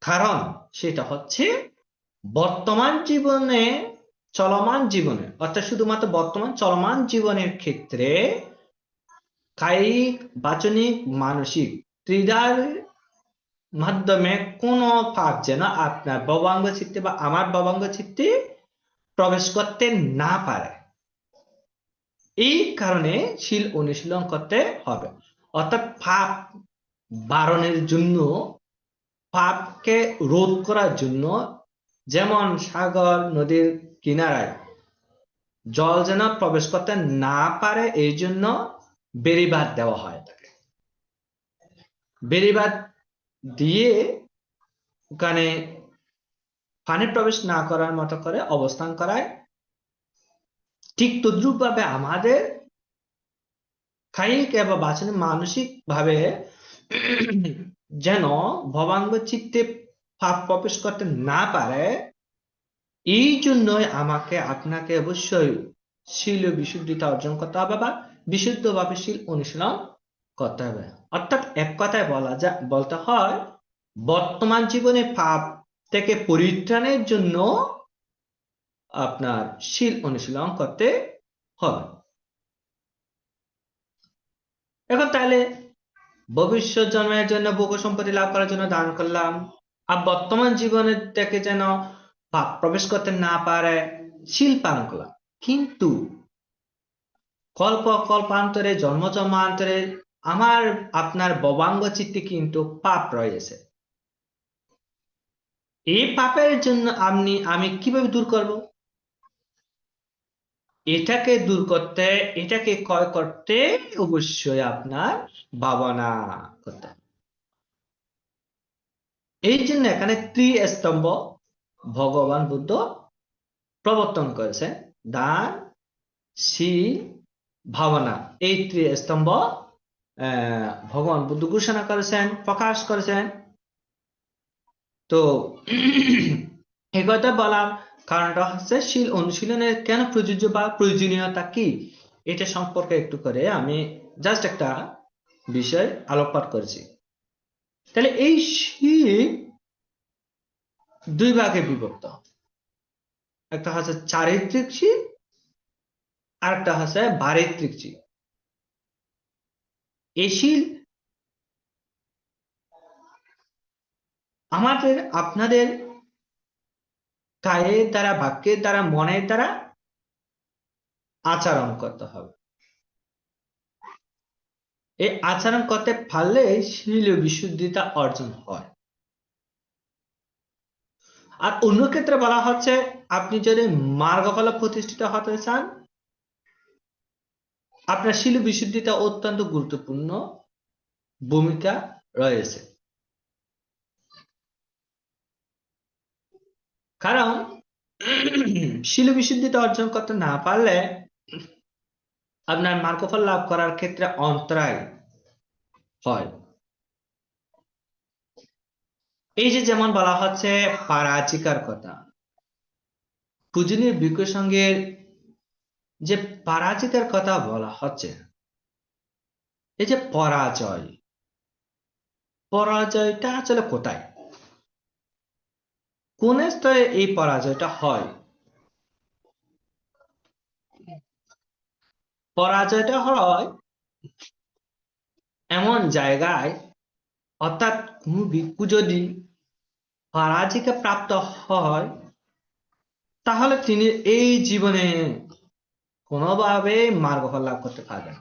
কারণ, সেটা হচ্ছে বর্তমান জীবনে, চলমান জীবনে, অর্থাৎ শুধুমাত্র বর্তমান চলমান জীবনের ক্ষেত্রে কায়িক, বাচনিক, মানসিক ত্রিধার মাধ্যমে কোনো পাপ যেন আপনার ভবাঙ্গ চিত্তে বা আমার ভবাঙ্গ চিত্তে প্রবেশ করতে না পারে। এই কারণে শীল অনুশীলন করতে হবে। অর্থাৎ পাপ বারণের জন্য, পাপকে রোধ করার জন্য, যেমন সাগর নদীর কিনারায় জল যেন প্রবেশ করতে না পারে এই জন্য বেড়িবাঁধ দেওয়া হয় তাকে। বেড়িবাঁধ দিয়ে ওখানে পানি প্রবেশ না করার মতো করে অবস্থান করায়। ঠিক তদ্রুপ ভাবে আমাদের কায়িক এবং বাচনিক মানসিক ভাবে যেন ভবাঙ্গ চিত্তে পাপ প্রবেশ করতে না পারে, এই জন্যই আমাকে আপনাকে অবশ্যই শীল ও বিশুদ্ধিতা অর্জন করতে হবে বা বিশুদ্ধভাবে শীল অনুশীলন করতে হবে। অর্থাৎ এক কথায় বলতে হয়, বর্তমান জীবনে পাপ থেকে পরিত্রাণের জন্য আপনার শীল অনুশীলন করতে হবে। এখন তাহলে ভবিষ্যৎ জন্মের জন্য ভোগ সম্পত্তি লাভ করার জন্য দান করলাম, আর বর্তমান জীবনের থেকে যেন পাপ প্রবেশ করতে না পারে শীল পালন করলাম। কিন্তু কল্পান্তরে, জন্ম জন্মান্তরে আমার আপনার ভবাঙ্গ চিত্তে কিন্তু পাপ রয়েছে। এই পাপের জন্য আমি কিভাবে দূর করব? এটাকে দূর করতে, এটাকে ক্ষয় করতে অবশ্যই আপনার ভাবনা করতে হবে। এই জন্য এখানে ত্রিস্তম্ভ ভগবান বুদ্ধ প্রবর্তন করেছে। দান, শীল, ভাবনা, এই ত্রিস্তম্ভ ভগবান বুদ্ধ ঘোষণা করেছেন, প্রকাশ করেছেন। তো এই কথা বলার কারণটা হচ্ছে শীল অনুশীলনের কেন প্রযোজ্য বা প্রয়োজনীয়তা কি, এটা সম্পর্কে একটু করে আমি জাস্ট একটা বিষয় আলোকপাত করেছি। তাহলে এই শীল দুই ভাগে বিভক্ত। একটা হচ্ছে চারিত্রিক শীল, আর একটা হচ্ছে বারিত্রিক শীল। এই শীল আমাদের আপনাদের কায়ের দ্বারা, বাক্যের দ্বারা, মনের দ্বারা আচরণ করতে হবে। এই আচরণ করতে পারলে শীল বিশুদ্ধিতা অর্জন হয়। আর অন্য ক্ষেত্রে বলা হচ্ছে, আপনি যদি মার্গফলে প্রতিষ্ঠিত হতে চান, আপনার শীল বিশুদ্ধিতা অত্যন্ত গুরুত্বপূর্ণ ভূমিকা রয়েছে। কারণ শীল বিশুদ্ধিতা অর্জন করতে না পারলে আপনার মার্গফল লাভ করার ক্ষেত্রে অন্তরায় হয়। এই যে যেমন বলা হচ্ছে পরাজিকার কথা, পূজনীয় ভিক্ষু সংঘের যে পরাজিকার কথা বলা হচ্ছে, এই যে পরাজয়টা আসলে কোথায়, কোন স্তরে এই পরাজয়টা হয়? পরাজয়টা হয় এমন জায়গায়, অর্থাৎ কোন ভিক্ষু যদি পরাজিকা প্রাপ্ত হয়, তাহলে তিনি এই জীবনে কোনোভাবে মার্গফল লাভ করতে পারবেন।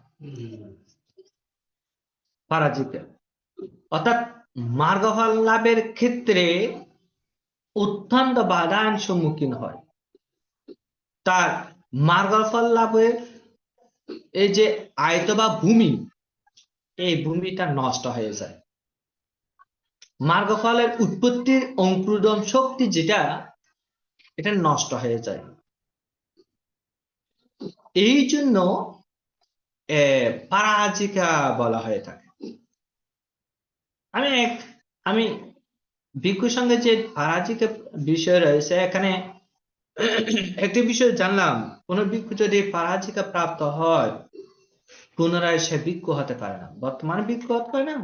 পরাজিকা অর্থাৎ মার্গফল লাভের ক্ষেত্রে অত্যন্ত বাধার সম্মুখীন হয়। তার মার্গফল লাভের এই যে আয়ত বা ভূমি, এই ভূমিটা নষ্ট হয়ে যায়। মার্গফলের উৎপত্তির অঙ্কুরোদ্গম শক্তি যেটা, এটা নষ্ট হয়ে যায়। এই জন্য পরাজিকা বলা হয়ে থাকে। আমি ভিক্ষুর সঙ্গে যে পরাজিকা বিষয় রয়েছে, এখানে একটি বিষয় জানলাম, কোন ভিক্ষু যদি পরাজিকা প্রাপ্ত হয়, পুনরায় সে ভিক্ষু হতে পারে না। বর্তমানে ভিক্ষু হতে পারে না,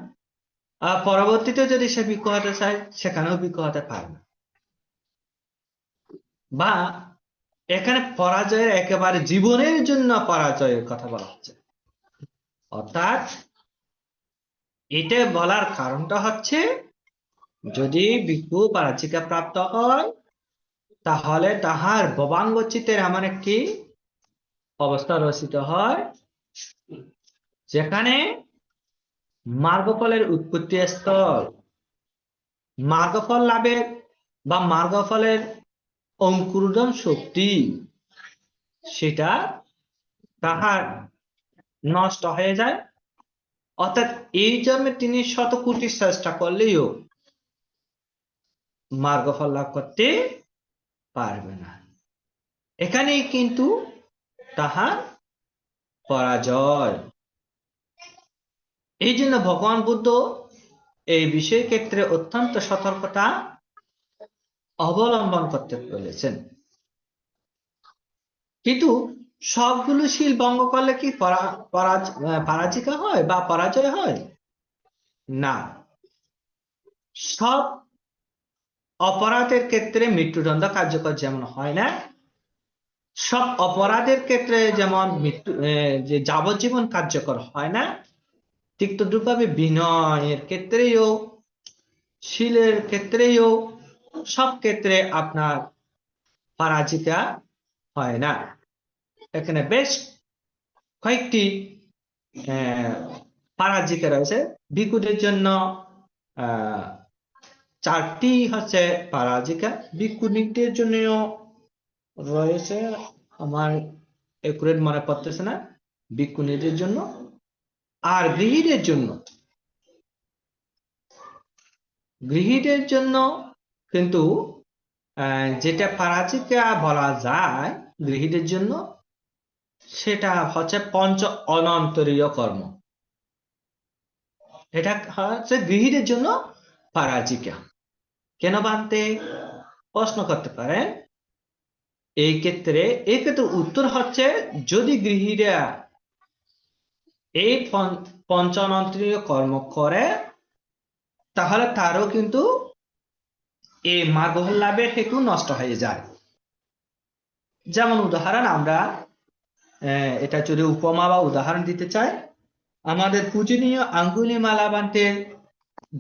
আর পরবর্তীতে যদি সে ভিক্ষু হতে চায়, সেখানেও ভিক্ষু হতে পারে না। বা এখানে পরাজয়ের একেবারে জীবনের জন্য পরাজয়ের কথা বলা হচ্ছে। অর্থাৎ এটা বলার কারণটা হচ্ছে, যদি ভিক্ষু পরাজিকা প্রাপ্ত হয়, তাহলে তাহার ভবাঙ্গ চিত্তের এমন একটি অবস্থা রচিত হয় যেখানে মার্গফলের উৎপত্তি স্থল, মার্গফল লাভের বা মার্গফলের অঙ্কুরোদ্গম শক্তি সেটা তাহার নষ্ট হয়ে যায়। অর্থাৎ এই জন্মে তিনি শত কোটি চেষ্টা করলেও মার্গফল লাভ করতে পারবে না। এখানেই কিন্তু তাহার পরাজয়। এই জন্য ভগবান বুদ্ধ এই বিষয় ক্ষেত্রে অত্যন্ত সতর্কতা অবলম্বন করতে বলেছেন। কিন্তু সবগুলো শীল ভঙ্গ করলে কি পরাজিকা হয় বা পরাজয় হয়? না। সব অপরাধের ক্ষেত্রে মৃত্যুদণ্ড কার্যকর যেমন হয় না, সব অপরাধের ক্ষেত্রে যেমন যে যাবজ্জীবন কার্যকর হয় না, ঠিক তদ্রূপভাবে বিনয়ের ক্ষেত্রেও, শীলের ক্ষেত্রেও, সব ক্ষেত্রে আপনার পরাজিকা হয় না। এখানে বেশ কয়েকটি পরাজিকা রয়েছে। ভিক্ষুদের জন্য 4টি হচ্ছে পরাজিকা, ভিক্ষুণীদের জন্য রয়েছে, আমার একুরেট মনে পড়তেছে না, ভিক্ষুণীদের জন্য আর গৃহীদের জন্য কিন্তু যেটা পরাজিকা বলা যায় গৃহীদের জন্য, সেটা হচ্ছে পঞ্চ অনন্তরীয় কর্ম। এটা হচ্ছে গৃহীদের জন্য পরাজিকা। কেন বানতে প্রশ্ন করতে পারেন। এই ক্ষেত্রে উত্তর হচ্ছে, যদি গৃহীরা এই পঞ্চ অনন্তরীয় কর্ম করে তাহলে তারও কিন্তু এই মার্গফল লাভের হেতু নষ্ট হয়ে যায়। যেমন উদাহরণ আমরা এটা যদি উপমা বা উদাহরণ দিতে চাই, আমাদের পূজনীয় আঙ্গুলিমালা বান্তের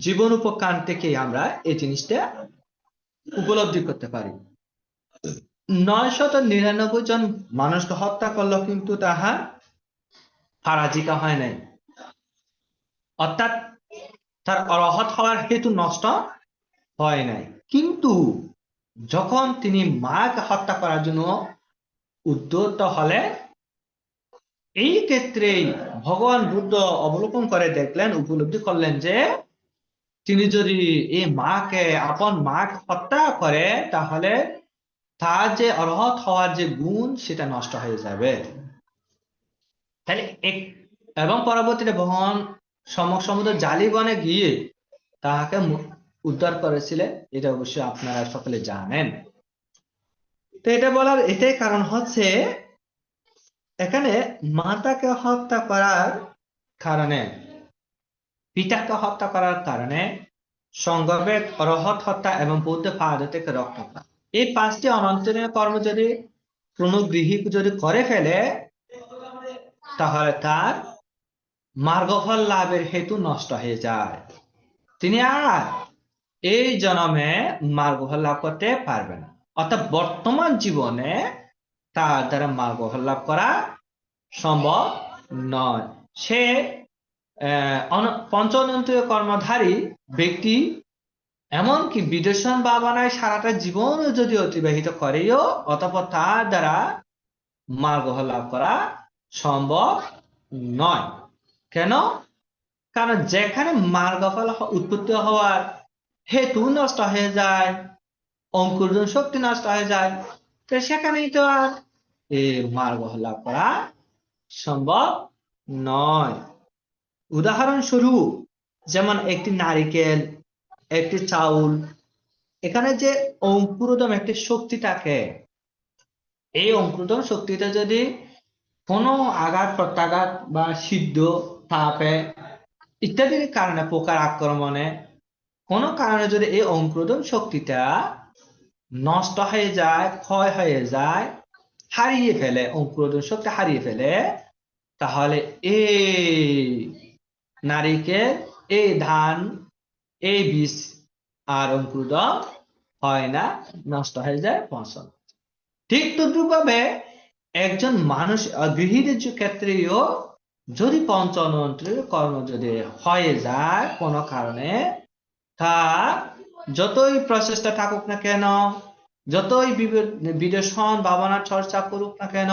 জীবন উপকান থেকে আমরা এই জিনিসটা উপলব্ধি করতে পারি। 999 জন মানুষকে হত্যা করলো কিন্তু তাহার পরাজিকা হয় নাই, অর্থাৎ তার অরহৎ হওয়ার হেতু নষ্ট হয় নাই। কিন্তু যখন তিনি মাকে হত্যা করার জন্য উদ্যত হলে, এই ক্ষেত্রেই ভগবান বুদ্ধ অবলোকন করে দেখলেন, উপলব্ধি করলেন যে তিনি যদি এই মাকে, আপন মাকে হত্যা করে তাহলে তার যে অরহৎ হওয়ার যে গুণ সেটা নষ্ট হয়ে যাবে। তাহলে এবং পরবর্তীতে ভগবান সম্যক সমুদ্র জালিবনে গিয়ে তাহাকে উদ্ধার করেছিলেন, এটা অবশ্যই আপনারা সকলে জানেন। তো এটা বলার এটাই কারণ হচ্ছে, এখানে মাতাকে হত্যা করার কারণে, পিতাকে হত্যা করার কারণে, সংগবেগ, অরহৎ হত্যা এবং বৌদ্ধ পাদ থেকে রক্ষা, এই 5টি অনন্তরীয় কর্ম যদি কোন গৃহী যদি করে ফেলে তাহলে তার মার্গফল লাভের হেতু নষ্ট হয়ে যায়। তিনি আর এই জন্মে মার্গফল লাভ করতে পারবে না। অর্থাৎ বর্তমান জীবনে তার দ্বারা মার্গফল লাভ করা সম্ভব নয়। সে পঞ্চ অনন্তরীয় কর্মধারী ব্যক্তি এমনকি বিদর্শন ভাবনায় সারাটা জীবন যদি অতিবাহিত করেও অতঃপর তার দ্বারা মার্গফল লাভ করা সম্ভব নয়। কেন? কারণ যেখানে মার্গফল উৎপত্তি হওয়ার হেতু নষ্ট হয়ে যায়, অঙ্কুরোদ্গম শক্তি নষ্ট হয়ে যায়, তো সেখানেই তো আর এই মার্গফল লাভ করা সম্ভব নয়। উদাহরণস্বরূপ যেমন একটি নারিকেল, একটি চাউল, এখানে যে অঙ্কুরোদ্গম একটি শক্তি থাকে, এই অঙ্কুরোদ্গম শক্তিটা যদি কোনো আঘাত প্রত্যাঘাত বা সিদ্ধ, তাপে ইত্যাদির কারণে, পোকার আক্রমণে কোনো কারণে যদি এই অঙ্কুরোদ্গম শক্তিটা নষ্ট হয়ে যায়, ক্ষয় হয়ে যায়, হারিয়ে ফেলে, অঙ্কুরোদ্গম শক্তি হারিয়ে ফেলে, তাহলে এই নারিকেল, এই ধান, এই বীজ আর অঙ্কুরোদ্গম হয় না, নষ্ট হয়ে যায় ফসল। ঠিক তদ্রুপভাবে একজন মানুষ গৃহীদের ক্ষেত্রেও যদি পঞ্চতন্ত্রের কর্ম যদি হয়ে যায় কোনো কারণে, তা যতই প্রচেষ্টা থাকুক না কেন, যতই বিদর্শন ভাবনা চর্চা করুক না কেন,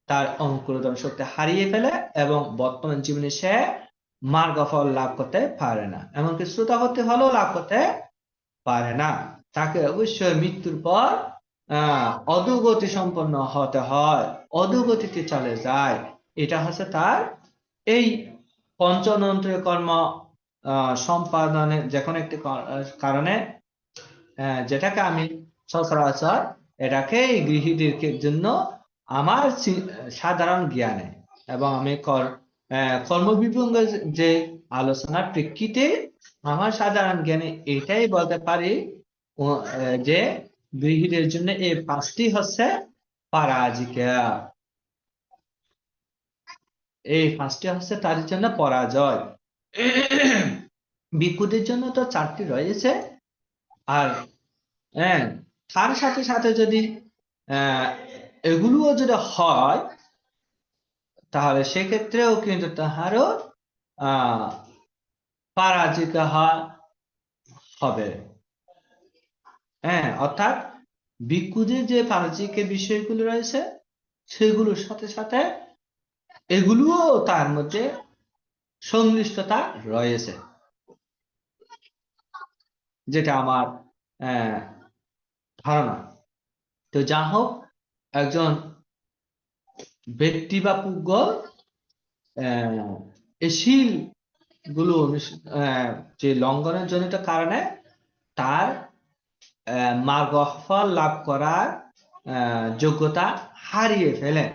তার অনুকূলতম শক্তি হারিয়ে ফেলে এবং বর্তমান জীবনে সে মার্গফল লাভ করতে পারে না, এমনকি শ্রোতাপত্তি ফলও লাভ করতে পারে না। তাকে অবশ্যই মৃত্যুর পর অধোগতি সম্পন্ন হতে হয়, অধোগতিতে চলে যায়। এটা হচ্ছে তার এই পঞ্চতন্ত্রের কর্ম সম্পাদনের যে কোনো একটি কারণে, যেটাকে আমি সচরাচর এটাকে গৃহীদের জন্য আমার সাধারণ জ্ঞানে এবং আমি কর্মবিভঙ্গ যে আলোচনার প্রেক্ষিতে আমার সাধারণ জ্ঞানে এটাই বলতে পারি যে গৃহীদের জন্য এই 5টি হচ্ছে পরাজিকা। এই 5টি হচ্ছে তাদের জন্য পরাজয়। ভিক্ষুদের জন্য তো 4টি রয়েছে। আর তার সাথে সাথে যদি এগুলোও যদি হয়, তাহলে সেক্ষেত্রেও কিন্তু তাহারও পরাজিকা হবে। অর্থাৎ ভিক্ষুদের যে পরাজিকের বিষয়গুলো রয়েছে সেগুলোর সাথে সাথে এগুলোও তার মধ্যে সংশ্লিষ্টতা রয়েছে, যেটা আমার ধারণা। তো যা হোক, একজন ব্যক্তি বা পুগল এই শীল গুলো যে লঙ্ঘনের জনিত কারণে তার মার্গফল লাভ করার যোগ্যতা হারিয়ে ফেলে,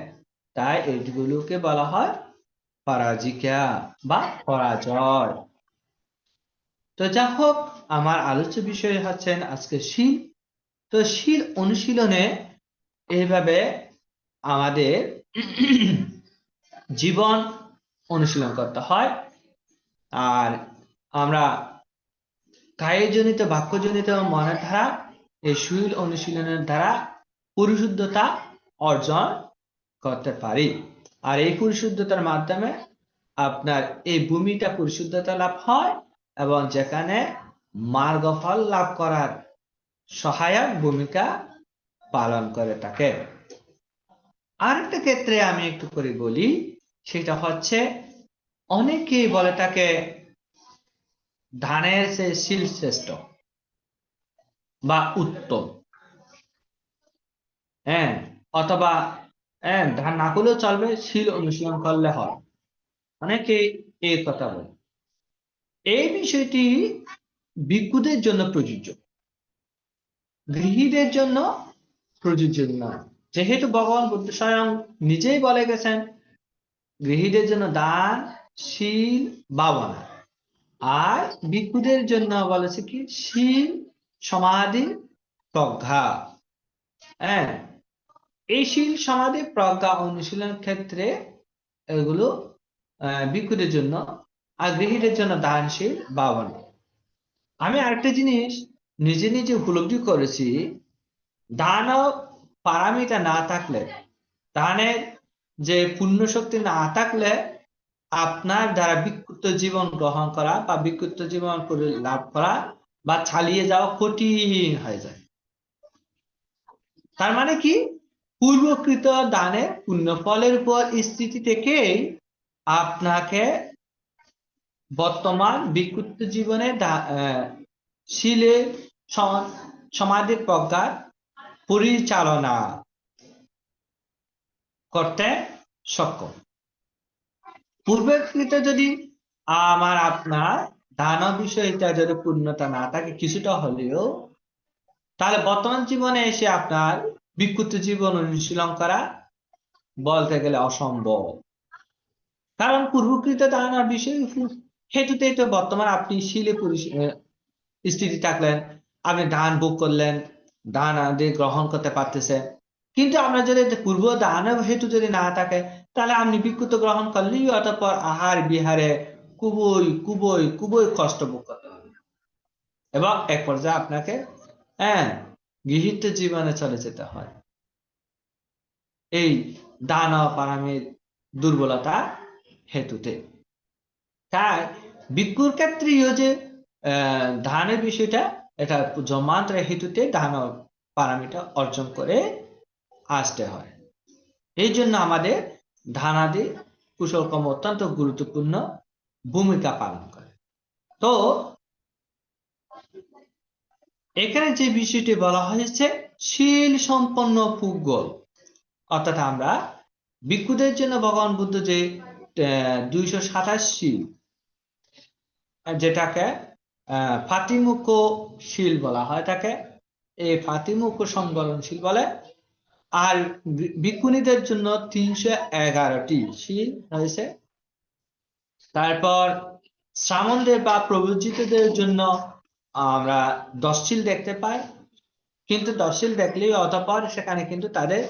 তাই এইগুলোকে বলা হয় পরাজিকা বা পরাজয়। তো যা হোক, আমার আলোচ্য বিষয় হচ্ছেন আজকে শীল। তো শীল অনুশীলনে এইভাবে আমাদের জীবন অনুশীলন করতে হয়। আর আমরা কায়জনিত, বাক্যজনিত, মনের ধারা এই শীল অনুশীলনের দ্বারা পরিশুদ্ধতা অর্জন করতে পারি। আর এই পরিশুদ্ধতার মাধ্যমে আপনার এই ভূমিটা পরিশুদ্ধতা লাভ হয় এবং যেখানে মার্গফল লাভ করার সহায়ক ভূমিকা পালন করে থাকে। আরেকটা ক্ষেত্রে আমি একটু করে বলি, সেটা হচ্ছে অনেকেই বলে থাকে ধানের সে শীল শ্রেষ্ঠ বা উত্তম, অথবা ধান না করলেও চলবে, শীল অনুশীলন করলে হয়। অনেকে এই কথা বলে। এই বিষয়টি ভিক্ষুদের জন্য প্রযোজ্য, গৃহীদের জন্য প্রযোজ্য নয়। যেহেতু ভগবান বুদ্ধ স্বয়ং নিজেই বলে গেছেন গৃহীদের জন্য দান, শীল, ভাবনা, আর ভিক্ষুদের জন্য বলেছে কি শীল, সমাধি, প্রজ্ঞা। এই শীল, সমাধি, প্রজ্ঞা অনুশীলনের ক্ষেত্রে এগুলো ভিক্ষুদের জন্য, আর গৃহীদের জন্য দান, শীল, ভাবনা। আমি আরেকটা জিনিস নিজে নিজে উপলব্ধি করেছি, দান পারামিতা না থাকলে, দানের যে পুণ্য শক্তি না থাকলে আপনার দ্বারা বিক্ষুব্ধ জীবন গ্রহণ করা বা বিক্ষুব্ধ জীবন করে লাভ করা বা চালিয়ে যাওয়া কঠিন হয়ে যায়। তার মানে কি, পূর্বকৃত দানের পুণ্য ফলের উপর স্থিতি থেকেই আপনাকে বর্তমান বিক্ষুব্ধ জীবনে শীলে, সমাধি, প্রজ্ঞার পরিচালনা করতে সক্ষম। পূর্বকৃত যদি আমার আপনার দান বিষয়টা যদি পূর্ণতা না থাকে কিছুটা হলেও, তাহলে বর্তমান জীবনে এসে আপনার বিক্ষুব্ধ জীবন অনুশীলন করা বলতে গেলে অসম্ভব। কারণ পূর্বকৃত দান বিষয় হেতুতেই তো বর্তমান আপনি শীলে স্থিতি থাকলেন, আপনি দান ভোগ করলেন, দান আদি গ্রহণ করতে পারতেছেন। কিন্তু আমরা যদি পূর্ব দান হেতু যদি না থাকে, তাহলে আপনি বিক্ষুব্ধ গ্রহণ করলেই অতঃপর আহার বিহারে খুবই খুবই খুবই কষ্ট ভোগ করতে হবে এবং এক পর্যায়ে আপনাকে হ্যাঁ, গৃহীত জীবনে চলে যেতে হয় এই দান ও পারামির দুর্বলতা হেতুতে। তাই ভিক্ষুর ক্ষেত্রেও যে দানের বিষয়টা, এটা জন্মান্তর হেতুতে দান ও পারামিটা অর্জন করে আসতে হয়। এই জন্য আমাদের দানাদি কুশল কর্ম অত্যন্ত গুরুত্বপূর্ণ ভূমিকা পালন করে। তো এখানে যে বিষয়টি বলা হয়েছে শীল সম্পন্ন পুগল, অর্থাৎ আমরা ভিক্ষুদের জন্য ভগবান বুদ্ধ যে 227 শীল, যেটাকে ফাতিমুখ শীল বলা হয় তাকে, এই ফাতিমুখ সংবরণশীল বলে। আর ভিক্ষুণীদের জন্য 311টি শীল রয়েছে। তারপর শ্রামণদের বা প্রবৃত্তিদের জন্য আমরা 10 শীল দেখতে পাই, কিন্তু 10 শীল দেখলেই অতঃপর সেখানে কিন্তু তাদের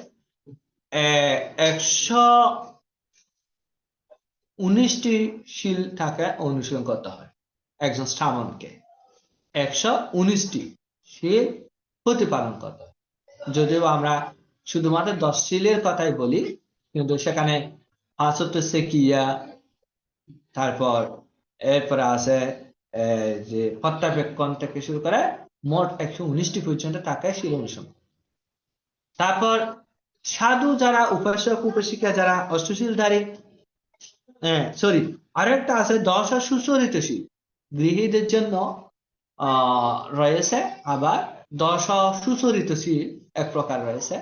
119টি শীল থাকে অনুশীলন করতে হয় একজন শ্রামণকে, 119টি শীল প্রতিপালন করতে হয়। যদিও আমরা শুধুমাত্র 10 শীলের কথাই বলি, কিন্তু সেখানে 5 সেকিয়া, তারপর এরপরে আছে যে প্রত্যাবেক্ষণ থেকে শুরু করে মোট 119টি পর্যন্ত থাকে শীল অনুশীলন। তারপর সাধু যারা, উপাসক উপাসিকা যারা অষ্টশীলধারী, আরো একটা আছে 10 সুচরিত শীল, গৃহীদের জন্য রয়েছে। আবার 10 সুচরিত শীল এক প্রকার রয়েছে,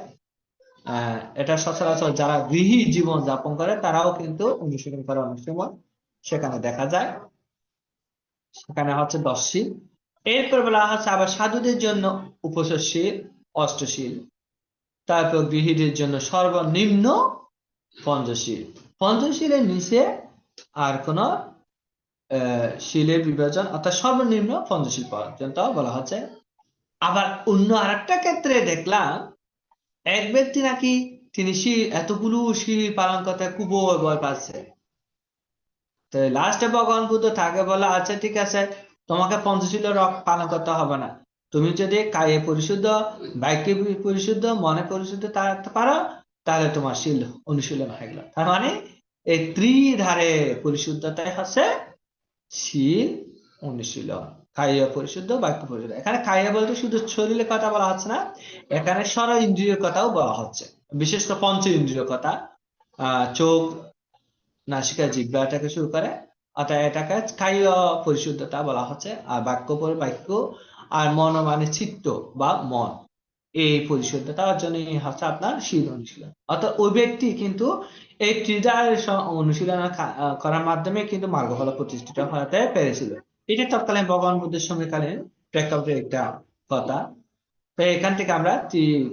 এটা সচরাচর যারা গৃহী জীবন যাপন করে তারাও কিন্তু অনুশীলন করে অনেক সময় সেখানে দেখা যায়। সেখানে হচ্ছে 10 শীল। এরপর বলা হচ্ছে আবার সাধুদের জন্য উপশীল, অষ্টশীল। তারপর গৃহীদের জন্য সর্বনিম্ন পঞ্চশীল। পঞ্চশীলের নিচে আর কোন শীলের বিভাজন, অর্থাৎ সর্বনিম্ন পঞ্চশীল পর্যন্ত বলা হচ্ছে। আবার অন্য আরেকটা ক্ষেত্রে দেখলাম এক ব্যক্তি নাকি তিনি এতগুলো শীল পালন করতে খুব ভয় পাচ্ছে। তো লাস্টে ভগবান বুদ্ধ তাকে বলা, আচ্ছা ঠিক আছে, তোমাকে পঞ্চশীল পালন করতে হবে না, তুমি যদি কায়ে পরিশুদ্ধ, বাক্যে পরিশুদ্ধ, মনে পরিশুদ্ধ থাকতে পারো, তাহলে তোমার শীল অনুশীলন হয়ে গেল। তার মানে এই ত্রিধারে পরিশুদ্ধতাই হচ্ছে শীল অনুশীলন। কায়া পরিশুদ্ধ, বাক্য পরিশুদ্ধ। এখানে কায়া বলতে শুধু শরীরের কথা বলা হচ্ছে না, এখানে সর ইন্দ্রিয়ের কথাও বলা হচ্ছে, বিশেষ করে পঞ্চ ইন্দ্রিয় কথা, চোখ, নাসিকা, জিহ্বা থেকে শুরু করে, অর্থাৎ এটাকে কায়া পরিশুদ্ধতা বলা হচ্ছে। আর বাক্য আর মন মানে চিত্ত বা মন, এই পরিশুদ্ধতা অর্জনই হচ্ছে আপনার শীল অনুশীলন। অর্থাৎ ওই ব্যক্তি কিন্তু এই ত্রিধার অনুশীলন করার মাধ্যমে কিন্তু মার্গফল প্রতিষ্ঠিত হতে পেরেছিল। এটা তৎকালীন ভগবান বুদ্ধের সময়কালীন প্রেক্ষাপটের একটা কথা। তো এখান থেকে আমরা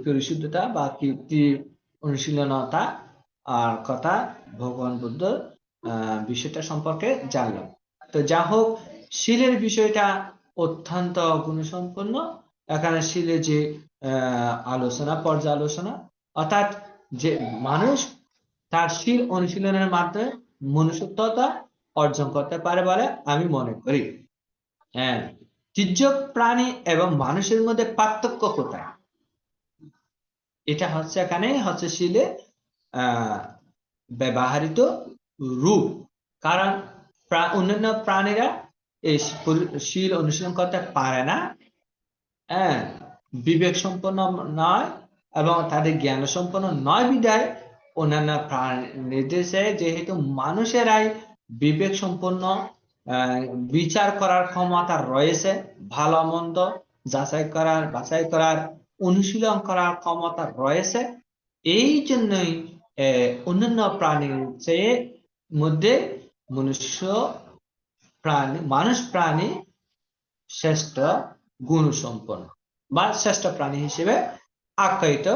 পরিশুদ্ধতা বা অনুশীলনতা আর কথা ভগবান বুদ্ধ বিষয়টা সম্পর্কে জানলাম। তো যা হোক, শীলের বিষয়টা অত্যন্ত গুণসম্পন্ন। এখানে শীলের যে আলোচনা, পর্যালোচনা, অর্থাৎ যে মানুষ তার শীল অনুশীলনের মাধ্যমে মনুষ্যত্বতা অর্জন করতে পারে বলে আমি মনে করি। হ্যাঁ, তির্যক প্রাণী এবং মানুষের মধ্যে পার্থক্য কোথায়, এটা হচ্ছে এখানে হচ্ছে শীলে ব্যবহৃত রূপ। কারণ অন্যান্য প্রাণীরা এই শীল অনুশীলন করতে পারে না, বিবেক সম্পন্ন নয় এবং তাদের জ্ঞান সম্পন্ন নয় বিধায় অন্যান্য নির্দেশে যেহেতু মানুষেরাই বিবেক সম্পন্ন, বিচার করার ক্ষমতা রয়েছে, ভালো মন্দ যাচাই করার, বাছাই করার, অনুশীলন করার ক্ষমতা রয়েছে, এই জন্যই অন্যান্য প্রাণীর চেয়ে মধ্যে মানুষ প্রাণী শ্রেষ্ঠ গুণ সম্পন্ন বা শ্রেষ্ঠ প্রাণী হিসেবে আখ্যায়িত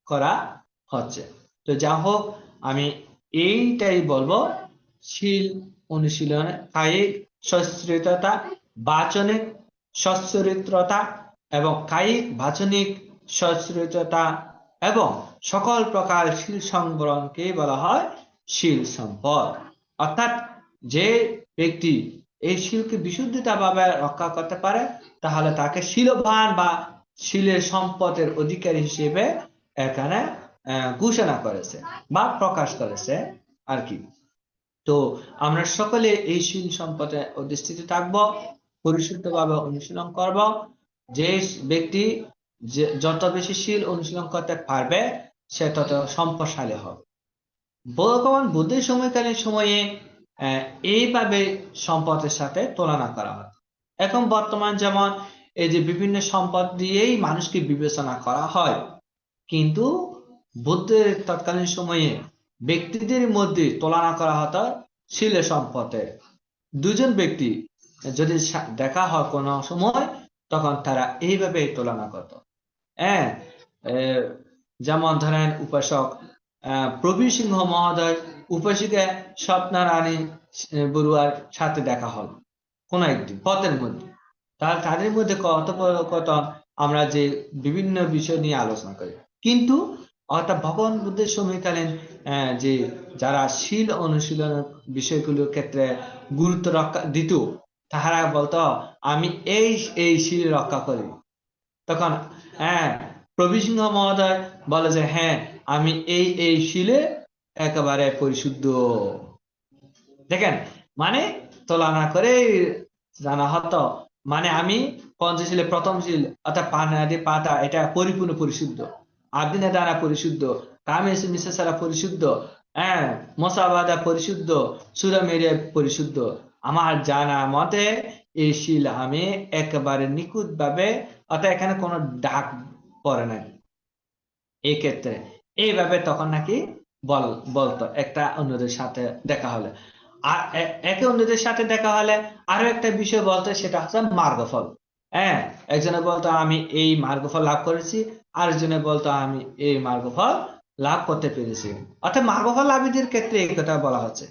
করা হচ্ছে। তো যা হোক, আমি এইটাই বলবো, শীল অনুশীলনে কায়িক সচ্চরিত্রতা, বাচনিক সচ্চরিত্রতা এবং কায়িক বাচনিক সচ্চরিত্রতা এবং সকল প্রকার শীল সংবরণকে বলা হয় শীল সম্পদ। অর্থাৎ যে ব্যক্তি এই শীলকে বিশুদ্ধতা ভাবে রক্ষা করতে পারে তাহলে তাকে শীলবান বা শিলের সম্পদের অধিকারী হিসেবে এখানে ঘোষণা করেছে বা প্রকাশ করেছে আর কি। তো আমরা সকলে এই শিল সম্পদে অধিষ্ঠিত থাকব, পরিশুদ্ধভাবে অনুশীলন করব। যে ব্যক্তি যত বেশি শিল অনুশীলন করতে পারবে সে তত সম্পদশালী হবে। ভগবান বুদ্ধের সময়কালীন সময়ে এইভাবে সম্পদের সাথে তুলনা করা হয়। এখন বর্তমান যেমন এই যে বিভিন্ন সম্পদ দিয়েই মানুষকে বিবেচনা করা হয়, কিন্তু বুদ্ধের তৎকালীন সময়ে ব্যক্তিদের মধ্যে তুলনা করা হতো শিলের সম্পদে। দুজন ব্যক্তি যদি দেখা হয় কোনো সময়, তখন তারা এইভাবে তুলনা করত। হ্যাঁ, যেমন ধরেন উপাসক প্রবীর সিংহ মহোদয় উপাসিকা স্বপ্নারানী বড়ুয়ার সাথে দেখা হল কোন একদিন পথের মধ্যে। তাহলে তাদের মধ্যে কথোপকথন আমরা যে বিভিন্ন বিষয় নিয়ে আলোচনা করি, কিন্তু অর্থাৎ ভগবান বুদ্ধের সময়কালীন যে যারা শীল অনুশীলনের বিষয়গুলোর ক্ষেত্রে গুরুত্ব রক্ষা দিত, তাহারা বলতো আমি এই শীল রক্ষা করি। তখন প্রবীর সিংহ মহোদয় বলে যে হ্যাঁ আমি এই শীলে একেবারে পরিশুদ্ধ। দেখেন, মানে তুলনা করে জানা হতো, মানে আমি পঞ্চশীলে প্রথম শীল অর্থাৎ পানাদি পাতা এটা পরিপূর্ণ পরিশুদ্ধ, আদিনা দানা পরিশুদ্ধ, কামেশ মিশাসারা পরিশুদ্ধ, মশাবাদা পরিশুদ্ধ, সুরামেরিয়া পরিশুদ্ধ। আমার জানা মতে এই শীল আমি একেবারে নিখুঁত ভাবে, অর্থাৎ এখানে কোনো দাগ পড়ে নাই। এই ক্ষেত্রে এইভাবে তখন নাকি বলতো একটা অন্যদের সাথে দেখা হলে। আর একে অন্যদের সাথে দেখা হলে আরো একটা বিষয় বলতো, সেটা হচ্ছে মার্গফল। একজনে বলতো আমি এই মার্গফল লাভ করেছি, আরেকজনে বলতো আমি এই মার্গফল লাভ করতে পেরেছি। অর্থাৎ মার্গফল লাভীদের ক্ষেত্রে এই কথা বলা হচ্ছে।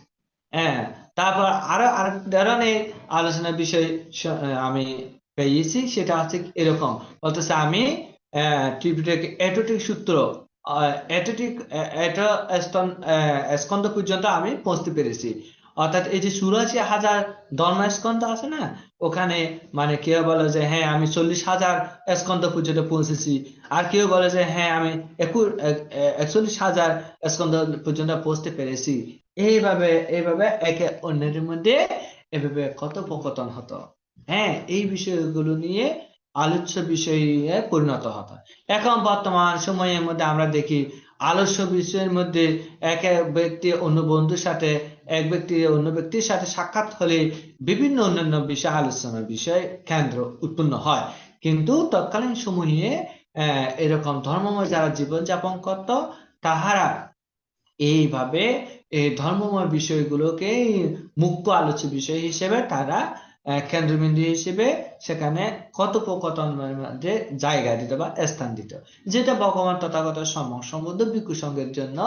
তারপর আরো আরেক ধরনের আলোচনার বিষয় আমি পেয়েছি, সেটা হচ্ছে এরকম বলতেছে আমি এটোটিক সূত্র স্কন্ধ পর্যন্ত আমি পৌঁছতে পেরেছি। অর্থাৎ এই যে ৮৪,০০০ ধর্মস্কন্ধ আছে না, ওখানে মানে কেউ বলে যে হ্যাঁ আমি ৪০,০০০ স্কন্ধ পর্যন্ত পৌঁছেছি, আর কেউ বলে যে হ্যাঁ আমি ৪১,০০০ স্কন্ধ পর্যন্ত পৌঁছতে পেরেছি। এইভাবে একে অন্যের মধ্যে এভাবে কথোপকথন হতো। এই বিষয়গুলো নিয়ে আলোচ্য বিষয়ে পরিণত হতো। এখন বর্তমান সময়ের মধ্যে আমরা দেখি আলোচ্য বিষয়ের মধ্যে এক ব্যক্তি অন্য বন্ধুর সাথে, এক ব্যক্তি অন্য ব্যক্তির সাথে সাক্ষাৎ হলে বিভিন্ন অন্যান্য বিষয় আলোচনার বিষয় কেন্দ্র উৎপন্ন হয়। কিন্তু তৎকালীন সময়ে এরকম ধর্মময় যারা জীবনযাপন করত, তাহারা এইভাবে এই ধর্মময় বিষয়গুলোকে মুক্ত আলোচ্য বিষয় হিসেবে তারা কেন্দ্রবিন্দু হিসেবে সেখানে কথোপকথনের মধ্যে জায়গা দিত বা স্থান দিত, যেটা ভগবান তথাগত সম্বন্ধ ভিক্ষু সংঘের জন্য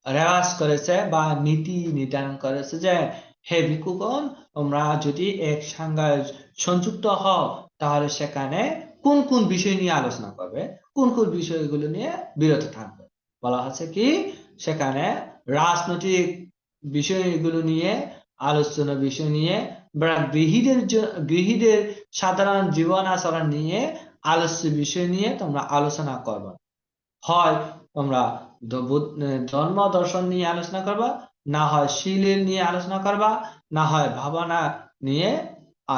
রেওয়াজ করেছে বা নীতি নির্ধারণ করেছে যে হে ভিক্ষুগণ, তোমরা যদি এক সংঘায় সংযুক্ত হও তাহলে সেখানে কোন কোন বিষয় নিয়ে আলোচনা করবে, কোন কোন বিষয়গুলো নিয়ে বিরত থাকবে। বলা হচ্ছে কি সেখানে রাজনৈতিক বিষয়গুলো নিয়ে আলোচনা বিষয় নিয়ে বা গৃহীদের সাধারণ জীবন আচরণ নিয়ে আলোচ্য বিষয় নিয়ে তোমরা আলোচনা করবা। হয় তোমরা ধর্ম দর্শন নিয়ে আলোচনা করবা, না হয় শীলের নিয়ে আলোচনা করবা, না হয় ভাবনা নিয়ে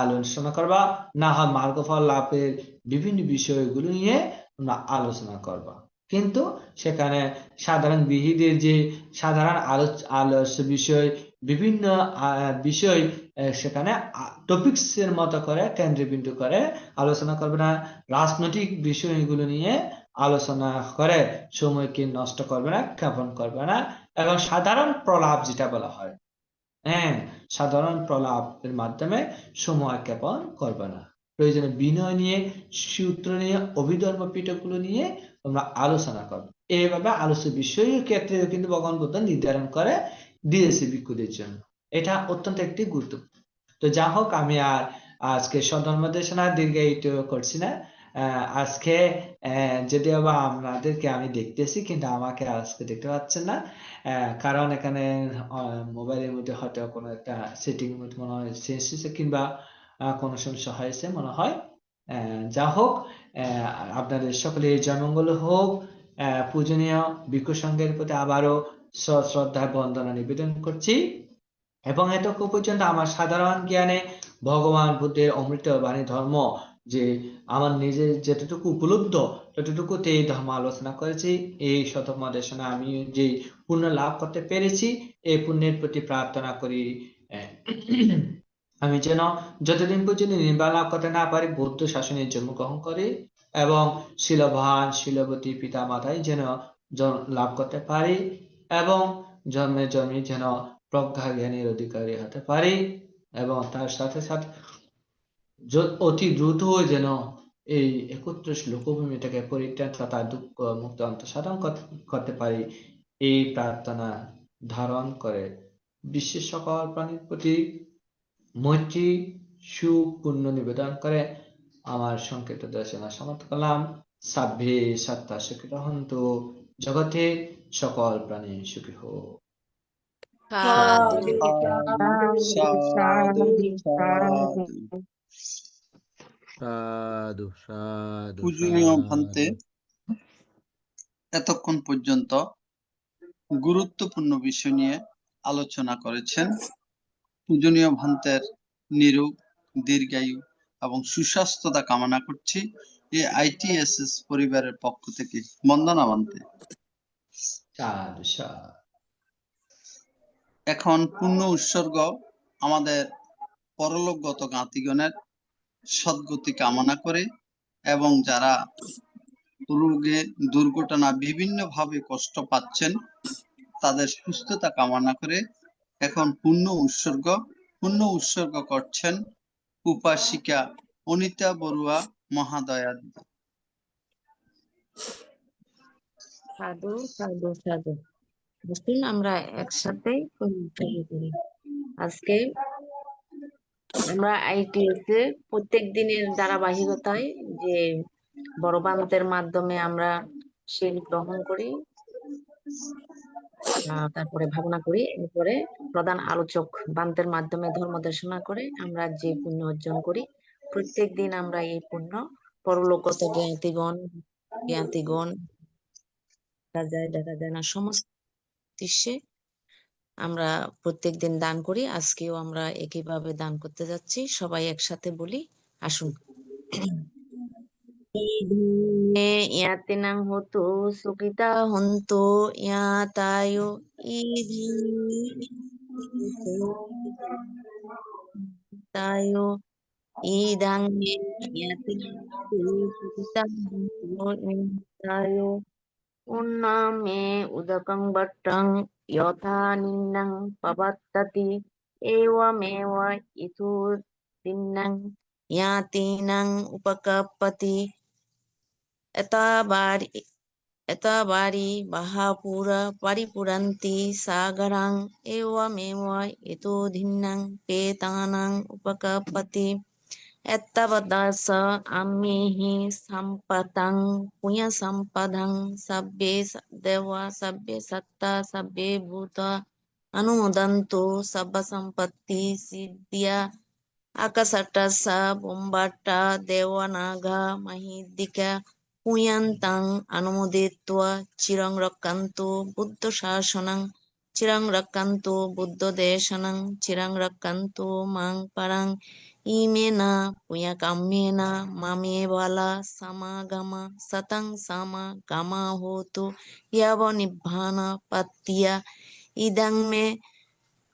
আলোচনা করবা, না হয় মার্গফল লাভের বিভিন্ন বিষয়গুলো নিয়ে তোমরা আলোচনা করবা। কিন্তু সেখানে সাধারণ গৃহীদের যে সাধারণ আলোচ্য বিষয়, বিভিন্ন বিষয় সেখানে টপিকস এর মতো করে কেন্দ্রবিন্দু করে আলোচনা করবে না। রাজনৈতিক বিষয়গুলো নিয়ে আলোচনা করে সময়কে নষ্ট করবে না, ক্ষেপণ করবে না, এবং সাধারণ প্রলাপ যেটা বলা হয়, সাধারণ প্রলাপের মাধ্যমে সময় ক্ষেপণ করবে না। প্রয়োজনে বিনয় নিয়ে, সূত্র নিয়ে, অভিধর্ম পিটকগুলো নিয়ে তোমরা আলোচনা করবে। এইভাবে আলোচ্য বিষয়ের ক্ষেত্রে কিন্তু ভগবান বুদ্ধ নির্ধারণ করে দিয়েছে ভিক্ষুদের জন্য। এটা অত্যন্ত একটি গুরুত্বপূর্ণ। তো যা হোক, আমি আর আজকে স্বধর্ম দেশনা দীর্ঘায়িত করছি না। আজকে যদিও বা আপনাদেরকে আমি দেখতেছি, কিন্তু আমাকে আজকে দেখতে পাচ্ছেন না, কারণ এখানে মোবাইলের মধ্যে হয়তো কোনো একটা সেটিং মনে হয় চেঞ্জ হয়েছে, কিংবা কোনো সমস্যা হয়েছে মনে হয়। যা হোক, আপনাদের সকলের জয়মঙ্গল হোক। পূজনীয় ভিক্ষু সংঘের প্রতি আবারও সশ্রদ্ধা বন্দনা নিবেদন করছি। এবং এতক্ষণ পর্যন্ত আমার সাধারণ জ্ঞানে ভগবান বুদ্ধের অমৃত বাণী ধর্ম যে আমার নিজের যেতটুকু উপলব্ধ ততটুকুতে এই ধর্ম আলোচনা করেছি। এই শতক দেশনা আমি যে পুণ্য লাভ করতে পেরেছি, এই পুণ্যের প্রতি প্রার্থনা করি আমি যেন যতদিন পর্যন্ত নির্বাণ লাভ করতে না পারি বৌদ্ধ শাসনের জন্মগ্রহণ করি, এবং শিলভান শিলবতী পিতা মাতাই যেন লাভ করতে পারি, এবং জন্মে জন্মে যেন প্রজ্ঞা জ্ঞানের অধিকারী হতে পারি, এবং তার সাথে সাথে অতি দ্রুত যেন এই 31 লোকভূমিটাকে পরিত্যাগ তথা দুঃখ মুক্ত সাধন করতে পারি, এই প্রার্থনা ধারণ করে বিশ্বের সকল প্রাণীর প্রতি মৈত্রী সুখ পুণ্য নিবেদন করে আমার সংক্ষিপ্ত দেশনা সমাপ্ত করলাম। সাভ্যে সত্তা সুখিত হন্তু, জগতে সকল প্রাণী সুখী হোক। সাধু সাধু সাধু সাধু সাধু পূজনীয় সাধু। ভান্তে এতক্ষণ পর্যন্ত গুরুত্বপূর্ণ বিষয় নিয়ে আলোচনা করেছেন। পূজনীয় ভান্তের নিরোগ দীর্ঘায়ু এবং সুস্বাস্থ্যতা কামনা করছি এই ITSS পরিবারের পক্ষ থেকে। বন্দনা ভান্তে। সাধু সাধু। এখন পূর্ণ উৎসর্গ আমাদের পরলোকগত জ্ঞাতিগণের সদ্গতি কামনা করে এবং যারা রোগে দুর্ঘটনা বিভিন্ন ভাবে কষ্ট পাচ্ছেন তাদের সুস্থতা কামনা করে এখন পূর্ণ উৎসর্গ করছেন উপাসিকা অনিতা বড়ুয়া মহাদয়া। সাধু সাধু সাধু। বুঝলেন, আমরা একসাথে করি। আজকে আমরা ITS এ প্রত্যেক দিনের ধারাবাহিকতায় যে বড় বান্তের মাধ্যমে আমরা শীল গ্রহণ করি, তারপরে ভাবনা করি, এরপরে প্রধান আলোচক বান্তের মাধ্যমে ধর্ম দেশনা করে আমরা যে পুণ্য অর্জন করি, প্রত্যেক দিন আমরা এই পুণ্য পরলোকগত জ্ঞাতিগণ দেখা যায় না সমস্ত দৃশ্যে আমরা প্রত্যেকদিন দান করি। আজকেও আমরা একইভাবে দান করতে যাচ্ছি। সবাই একসাথে বলি, আসুন। ইয়াতিনাং হতো সুকিতা হন্তু ইয়াতায়ো ইদায়ো ইদাং মে ইয়াতিনাং হতো সুকিতা হন্তু ইয়াতায়ো উন্নামে উদকং বট্টং যথা নিন্নং পবত্ততি এওমেবা ইতু তিন্নং ইয়াতিনাং উপকাপতি এতাবারি বাহাপুরা পরিপুরন্তি সাগরাং এওমেবা ইতু ধিন্নং পেতানাং উপকাপতি এত্তাবদাস আম্মেহি সম্পতং পুণ্য সম্পদং সব্বে দেবা সব্বে সত্তা সব্বে ভূত অনুমোদন্তু সব্ব সম্পত্তি সিদ্ধিয়া আকাশাট্টাস বোম্বাট্টা দেওয়ানাগা মহিদ্দিকা পুয়ান্তাং অনুমোদিত্বা চিরং রক্ষন্তু বুদ্ধ শাসনং চিরং রক্ষন্তু বুদ্ধ দেশনং চিরং রক্ষন্তু মাং পরং ইমেনা পুয়াকাম্যেনা মামে বালা সমাগমা সতং সামা গামা হোতু ইয়াব নিব্বান পত্তিয়া ইদং মে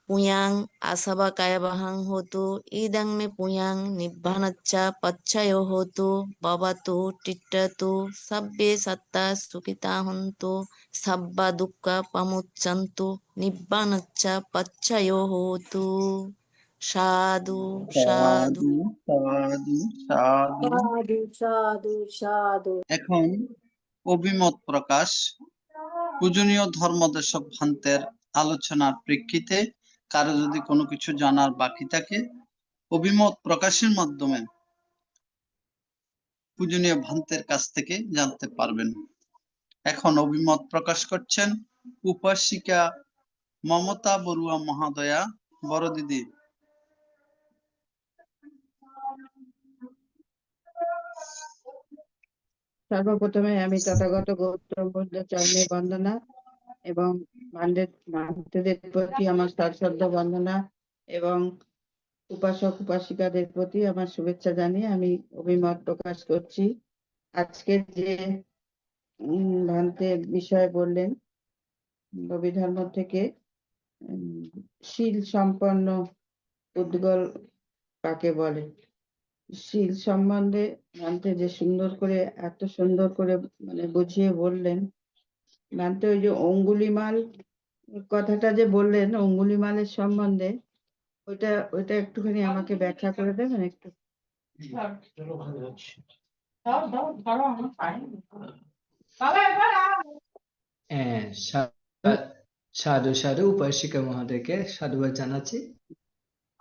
পুয়াং আসবা কায়বাহং হোতু ইদং মে পুয়াং নিব্বানচ্চা পচ্ছয়ো হোতু ভবতু টিট্টতু সব্বে সত্তা সুখিতা হন্তু সব্বা দুঃখ পমুচ্ছন্তু নিব্বানচ্চা পচ্ছয়ো হোতু। সাধু সাধু সাধু সাধু সাধু। সাধু সাধু সাধু। এখন অভিমত প্রকাশ। পূজনীয় ধর্মদেশক ভান্তের আলোচনার প্রেক্ষিতে কারো যদি কোনো কিছু জানার বাকি থাকে অভিমত প্রকাশের মাধ্যমে পূজনীয় ভান্তের কাছ থেকে জানতে পারবেন। এখন অভিমত প্রকাশ করছেন উপাসিকা মমতা বড়ুয়া মহাদয়া। বড় দিদি। সর্বপ্রথমে আমি তথাগত গৌতম বুদ্ধ চরণে বন্দনা এবং ভান্তেদের প্রতি আমার সশ্রদ্ধ বন্দনা এবং উপাসক উপাসিকাদের প্রতি আমার শুভেচ্ছা জানিয়ে আমি অভিমত প্রকাশ করছি। আজকের যে ভান্তে বিষয় বললেন, রবি ধর্ম থেকে শীল সম্পন্ন উদ্গল কাকে বলে, শীল সম্বন্ধে ভান্তে যে সুন্দর করে এত সুন্দর করে মানে বুঝিয়ে বললেন। ভান্তে ওই যে অঙ্গুলিমাল কথাটা যে বললেন অঙ্গুলিমালের সম্বন্ধে, ওইটা একটুখানি আমাকে ব্যাখ্যা করে দেবেন একটু? সাধু সাধু উপাসিকা মহোদয়কে সাধুবাদ জানাচ্ছি।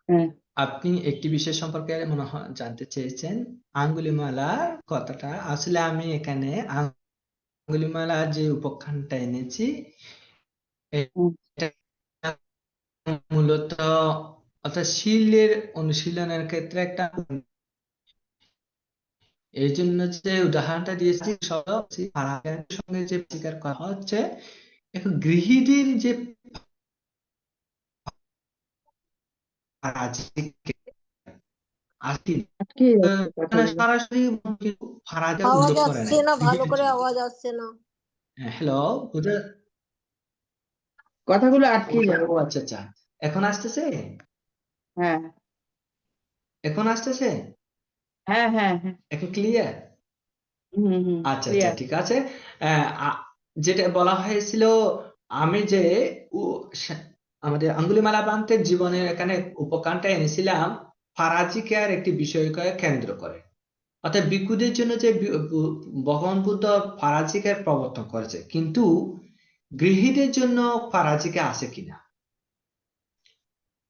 হ্যাঁ, আপনি একটি বিষয় সম্পর্কে মনে হয় জানতে চেয়েছেন, আঙ্গুলিমালা কথাটা। আসলে আমি এখানে আঙ্গুলিমালা যে উপাখ্যানটা এনেছি, এটা মূলত অর্থাৎ শীলের অনুশীলনের ক্ষেত্রে একটা, এই জন্য যে উদাহরণটা দিয়েছি সঙ্গে যে স্বীকার করা হচ্ছে, এখন গৃহীদের যে সরাসরি ফারাজে আওয়াজ উল্লেখ করে আসছে নাই। না, ভালো করে আওয়াজ আসছে না। হ্যালো, কথাগুলো আটকে যাবে। ও আচ্ছা আচ্ছা, এখন আসতেছে? হ্যাঁ এখন আসতেছে? হ্যাঁ হ্যাঁ হ্যাঁ, এখন ক্লিয়ার? আচ্ছা আচ্ছা, clear। ঠিক আছে। যেটা বলা হয়েছিল, আমি যে আমাদের আঙ্গুলিমালা বান্তের জীবনের এখানে উপকানটা এনেছিলাম ফারাজিকার একটি বিষয়কে কেন্দ্র করে। অর্থাৎ ভিক্ষুদের জন্য যে ভগবান বুদ্ধ ফারাজিকার প্রবর্তন করেছে, কিন্তু গৃহীদের জন্য ফারাজিকা আছে কিনা,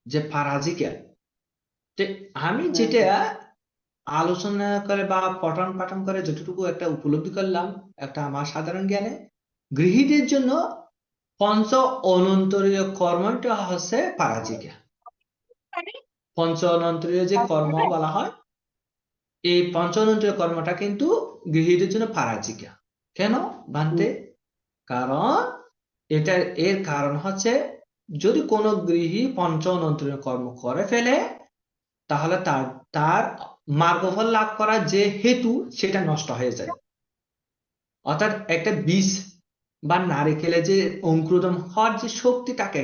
যে ফারাজিকা আমি যেটা আলোচনা করে বা পঠন পাঠন করে যতটুকু একটা উপলব্ধি করলাম, একটা আমার সাধারণ জ্ঞানে, গৃহীদের জন্য পঞ্চ অনন্তরীয় কর্মটা হচ্ছে ফারাজিকা। পঞ্চ অনন্তরীয় যে কর্ম বলা হয়, এই পঞ্চ অনন্তরীয় কর্মটা কিন্তু গৃহীদের জন্য ফারাজিকা। কেন বানতে? কারণ এর কারণ হচ্ছে, যদি কোনো গৃহী পঞ্চ অনন্তরীয় কর্ম করে ফেলে, তাহলে তার মার্গফল লাভ করার যে হেতু সেটা নষ্ট হয়ে যায়। অর্থাৎ একটা বীজ বা নারিকেলে যে অঙ্কুরোদ্গম হওয়ার যে শক্তিটাকে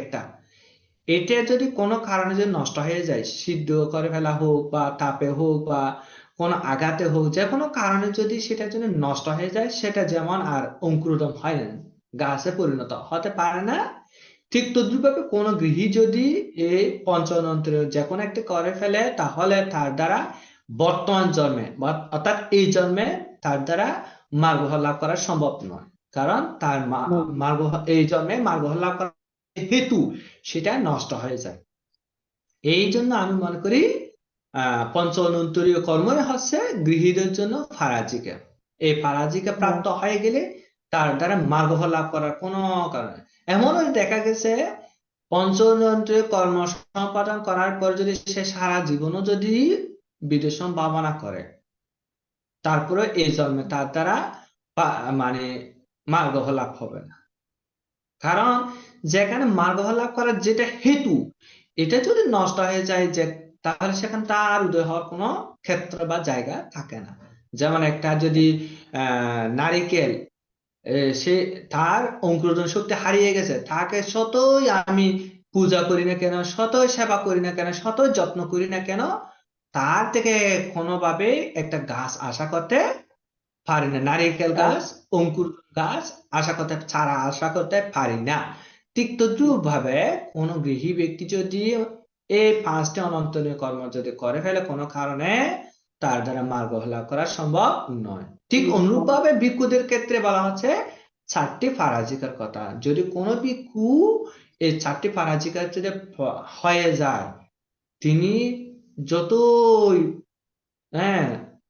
এটা যদি কোনো কারণে যদি নষ্ট হয়ে যায়, সিদ্ধ করে ফেলা হোক বা তাপে হোক বা কোনো আঘাতে হোক, যে কোনো কারণে যদি সেটা যদি নষ্ট হয়ে যায়, সেটা যেমন আর অঙ্কুরোদ্গম হয় না, গাছে পরিণত হতে পারে না। ঠিক তদ্রুপভাবে কোনো গৃহী যদি এই পঞ্চতন্ত্রের যে কোনো একটা করে ফেলে, তাহলে তার দ্বারা বর্তমান জন্মে অর্থাৎ এই জন্মে তার দ্বারা মার্গফল লাভ করা সম্ভব নয়। কারণ তার এই জন্মে মার্গফল লাভ করার হেতু সেটা নষ্ট হয়ে যায়। এই জন্য আমি মনে করি পঞ্চ অনন্তরীয় কর্মই হচ্ছে গৃহীদের জন্য ফারাজিকা। এই ফারাজিকা প্রাপ্ত হয়ে গেলে তার দ্বারা মার্গফল লাভ করার কোনো কারণে, এমনও দেখা গেছে পঞ্চতন্ত্রীয় কর্ম সম্পাদন করার পর যদি সে সারা জীবনও যদি বিদেশন ভাবনা করে, তারপরে এই জন্মে তার দ্বারা মানে মার্গফল লাভ হবে না। কারণ যেখানে মার্গফল লাভ করার যেটা হেতু, এটা যদি নষ্ট হয়ে যায়, যে তাহলে সেখানে তার উদয় হওয়ার কোনো ক্ষেত্র বা জায়গা থাকে না। যেমন একটা যদি নারিকেল, সে তার অঙ্কুরোদ্গম শক্তি হারিয়ে গেছে, তাকে শতই আমি পূজা করি না কেন, শতই সেবা করি না কেন, শতই যত্ন করি না কেন, তার থেকে কোনোভাবে একটা গাছ আশা করতে পারি না। নারিকেল গাছ, অঙ্কুর গাছ আশা করতে ছাড়া আশা করতে পারি না। ঠিক তদ্রুপ ভাবে কোন গৃহী ব্যক্তি যদি এই 5টি অনন্তরীয় কর্ম যদি করে ফেলে কোনো কারণে, তার দ্বারা মার্গফল লাভ করা সম্ভব নয়। ঠিক অনুরূপ ভাবে ভিক্ষুদের ক্ষেত্রে বলা হচ্ছে 4টি ফারাজিকার কথা। যদি কোনো ভিক্ষু এই 4টি ফারাজিকার যদি হয়ে যায়, তিনি যতই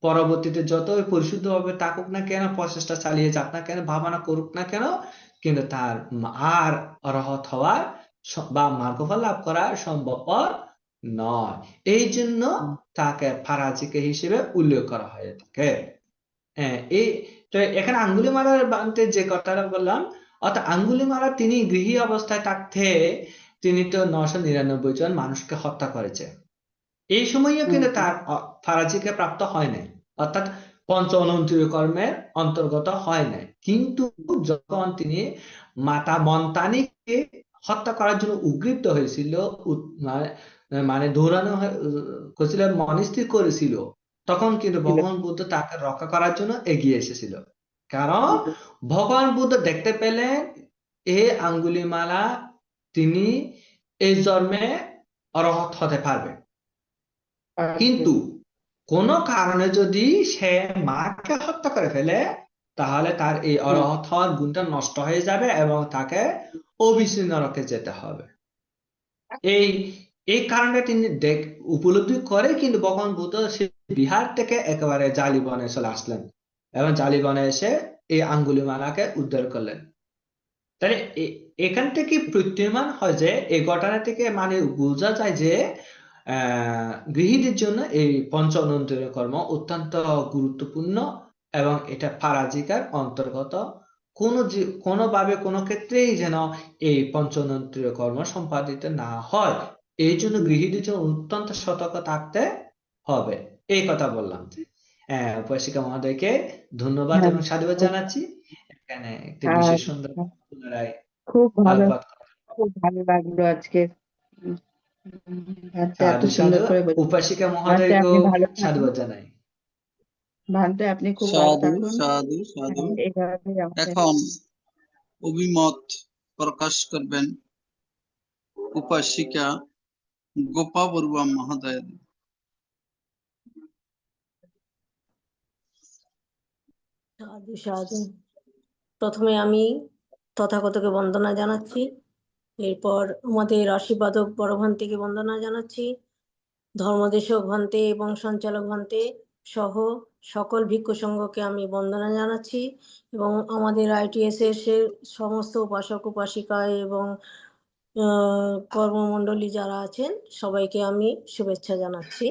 পরবর্তীতে যতই পরিশুদ্ধ ভাবে থাকুক না কেন, প্রচেষ্টা চালিয়ে যাক না কেন, ভাবনা করুক না কেন, কিন্তু তার আর অরহত হওয়ার বা মার্গফল লাভ করা সম্ভবপর নয়। এই জন্য তাকে ফারাজিকা হিসেবে উল্লেখ করা হয়ে থাকে। এই তো এখানে আঙ্গুলিমালার বান্তে যে কথাটা বললাম, অর্থাৎ আঙ্গুলিমালা তিনি গৃহী অবস্থায় থাকতে তিনি তো 999 জন মানুষকে হত্যা করেছে। এই সময়ও কিন্তু তার ফারাজিকে প্রাপ্ত হয় নাই, অর্থাৎ পঞ্চ অনন্তীয় কর্মের অন্তর্গত হয় নাই। কিন্তু যখন তিনি মাতা মন্তানিকে হত্যা করার জন্য উদ্বৃত্ত হয়েছিল, মানে দৌড়ানো করেছিল, মনস্থির করেছিল, তখন কিন্তু ভগবান বুদ্ধ তাকে রক্ষা করার জন্য এগিয়ে এসেছিল। কারণ ভগবান বুদ্ধ দেখতে পেলেন এ আঙ্গুলিমালা তিনি এই জন্মে অরহত হতে পারবে, কিন্তু কোন কারণে যদি সে মাকে হত্যা করে ফেলে তাহলে তার এই অরহত হওয়ার গুণটা নষ্ট হয়ে যাবে এবং তাকে অবিচ্ছি নরকে যেতে হবে। এই এই কারণে তিনি উপলব্ধি করে কিন্তু ভগবান বুদ্ধ সে বিহার থেকে একেবারে জালিবনে চলে আসলেন এবং জালিবনে এসে এই আঙ্গুলিমালাকে উদ্ধার করলেন। তাহলে এখান থেকে প্রতীয়মান হয় যে এই ঘটনা থেকে মানে বোঝা যায় যে গৃহীদের জন্য এই পঞ্চ অনন্তরীয় কর্ম অত্যন্ত গুরুত্বপূর্ণ এবং এটা ফারাজিকার অন্তর্গত। কোনোভাবে কোনো ক্ষেত্রেই যেন এই পঞ্চ অনন্তরীয় কর্ম সম্পাদিত না হয়, এই জন্য গৃহীদের জন্য অত্যন্ত সতর্ক থাকতে হবে। এই কথা বললাম। উপাসিকা মহোদয়কে ধন্যবাদ এবং সাধুবাদ জানাচ্ছি। এখানে একটি বিশেষ সুন্দর পুনরায় খুব ভালো, আলোকপাত করা। খুব ভালো লাগলো আজকে। ভান্তে এত সাধু সুন্দর সাধু করে বলেছেন। উপাসিকা ভান্তে মহোদয়কেও আপনি ভালো থাকুন। সাধুবাদ জানাই। ভান্তে আপনি খুব ভালো সাধু থাকুন। সাধু সাধু। এইভাবেই আমাদের এখন অভিমত প্রকাশ করবেন উপাসিকা গোপা বড়ুয়া মহোদয়। সাধু সাধু। প্রথমে আমি তথাগতকে বন্দনা জানাচ্ছি, এরপর আমাদের আশীর্বাদক বড় ভান্তিকে বন্দনা জানাচ্ছি, ধর্মদেশক ভান্তে এবং সঞ্চালক ভান্তে সহ সকল ভিক্ষু সংঘকে আমি বন্দনা জানাচ্ছি এবং আমাদের ITS এর সমস্ত উপাসক উপাসিকা এবং কর্মমণ্ডলী যারা আছেন সবাইকে আমি শুভেচ্ছা জানাচ্ছি।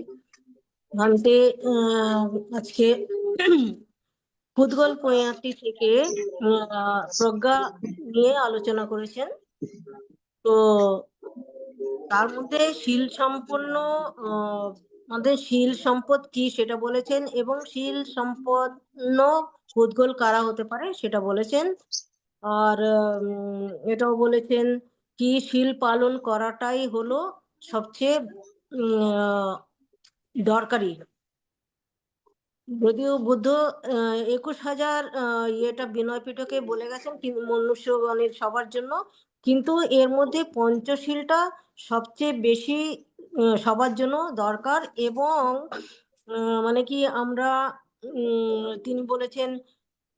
ভান্তে আজকে ফুটবল পয়েন্টটি থেকে প্রজ্ঞা নিয়ে আলোচনা করেছেন। তো তার মধ্যে শীল সম্পন্ন আমাদের শীল সম্পদ কি সেটা বলেছেন এবং শীল সম্পন্ন উদ্গোল কারা হতে পারে সেটা বলেছেন। আর এটাও বলেছেন কি শীল পালন করাটাই হলো সবচেয়ে দরকারি। যদিও বুদ্ধ 21,000 ইয়েটা বিনয় পিটকে বলে গেছেন মনুষ্যগণের সবার জন্য, কিন্তু এর মধ্যে পঞ্চশীলটা সবচেয়ে বেশি সবার জন্য দরকার। এবং মানে কি আমরা তিনি বলেছেন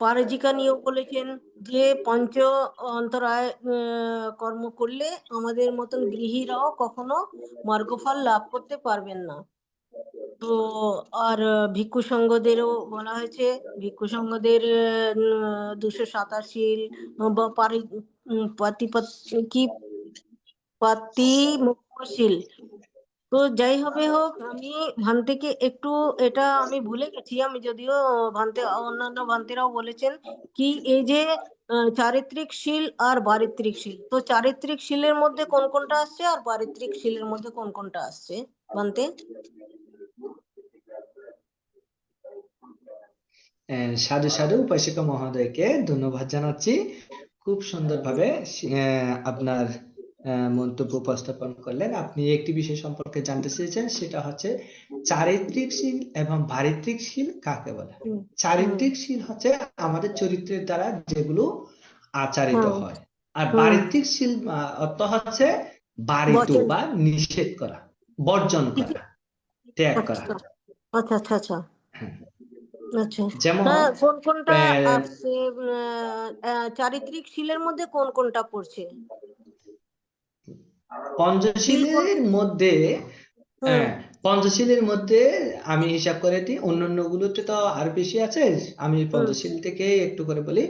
পারজিকা নিয়েও বলেছেন যে পঞ্চ অন্তরায় কর্ম করলে আমাদের মতন গৃহীরাও কখনো মার্গফল লাভ করতে পারবেন না। তো আর ভিক্ষু সংঘদেরও বলা হয়েছে, ভিক্ষু সংঘদের 287 বা পাতিমুখ্যশীল। তো যাই হবে হোক, আমি ভান্তেকে একটু এটা আমি ভুলে গেছি, আমি যদিও ভান্তে অন্যান্য ভান্তেরাও বলেছেন কি এই যে চারিত্রিক শীল আর বারিত্রিক শীল, তো চারিত্রিক শীলের মধ্যে কোন কোনটা আসছে আর বারিত্রিক শীলের মধ্যে কোন কোনটা আসছে ভান্তে? সাধু সাধু উপাসিকা মহোদয়কে ধন্যবাদ জানাচ্ছি। খুব সুন্দরভাবে আপনার মন্তব্য উপস্থাপন করলেন। আপনি একটি বিষয় সম্পর্কে জানতে চেয়েছেন, সেটা হচ্ছে চারিত্রিক শীল এবং বারিত্রিক শীল কাকে বলে। চারিত্রিক শীল হচ্ছে আমাদের চরিত্রের দ্বারা যেগুলো আচারিত হয়, আর বারিত্রিক শীল অর্থ হচ্ছে বারিত বা নিষেধ করা, বর্জন করা, ত্যাগ করা। আচ্ছা আচ্ছা আচ্ছা আচ্ছা। যেমন কোন কোনটা আসছে চারিত্রিক শীলের মধ্যে কোন কোনটা পড়ছে? পঞ্চশীলের মধ্যে পঞ্চশীলের মধ্যে আমি হিসাব করে দিই, অন্যান্য গুলোতে তো আর বেশি আছে, আমি পঞ্চশীল থেকে একটু করে বলি।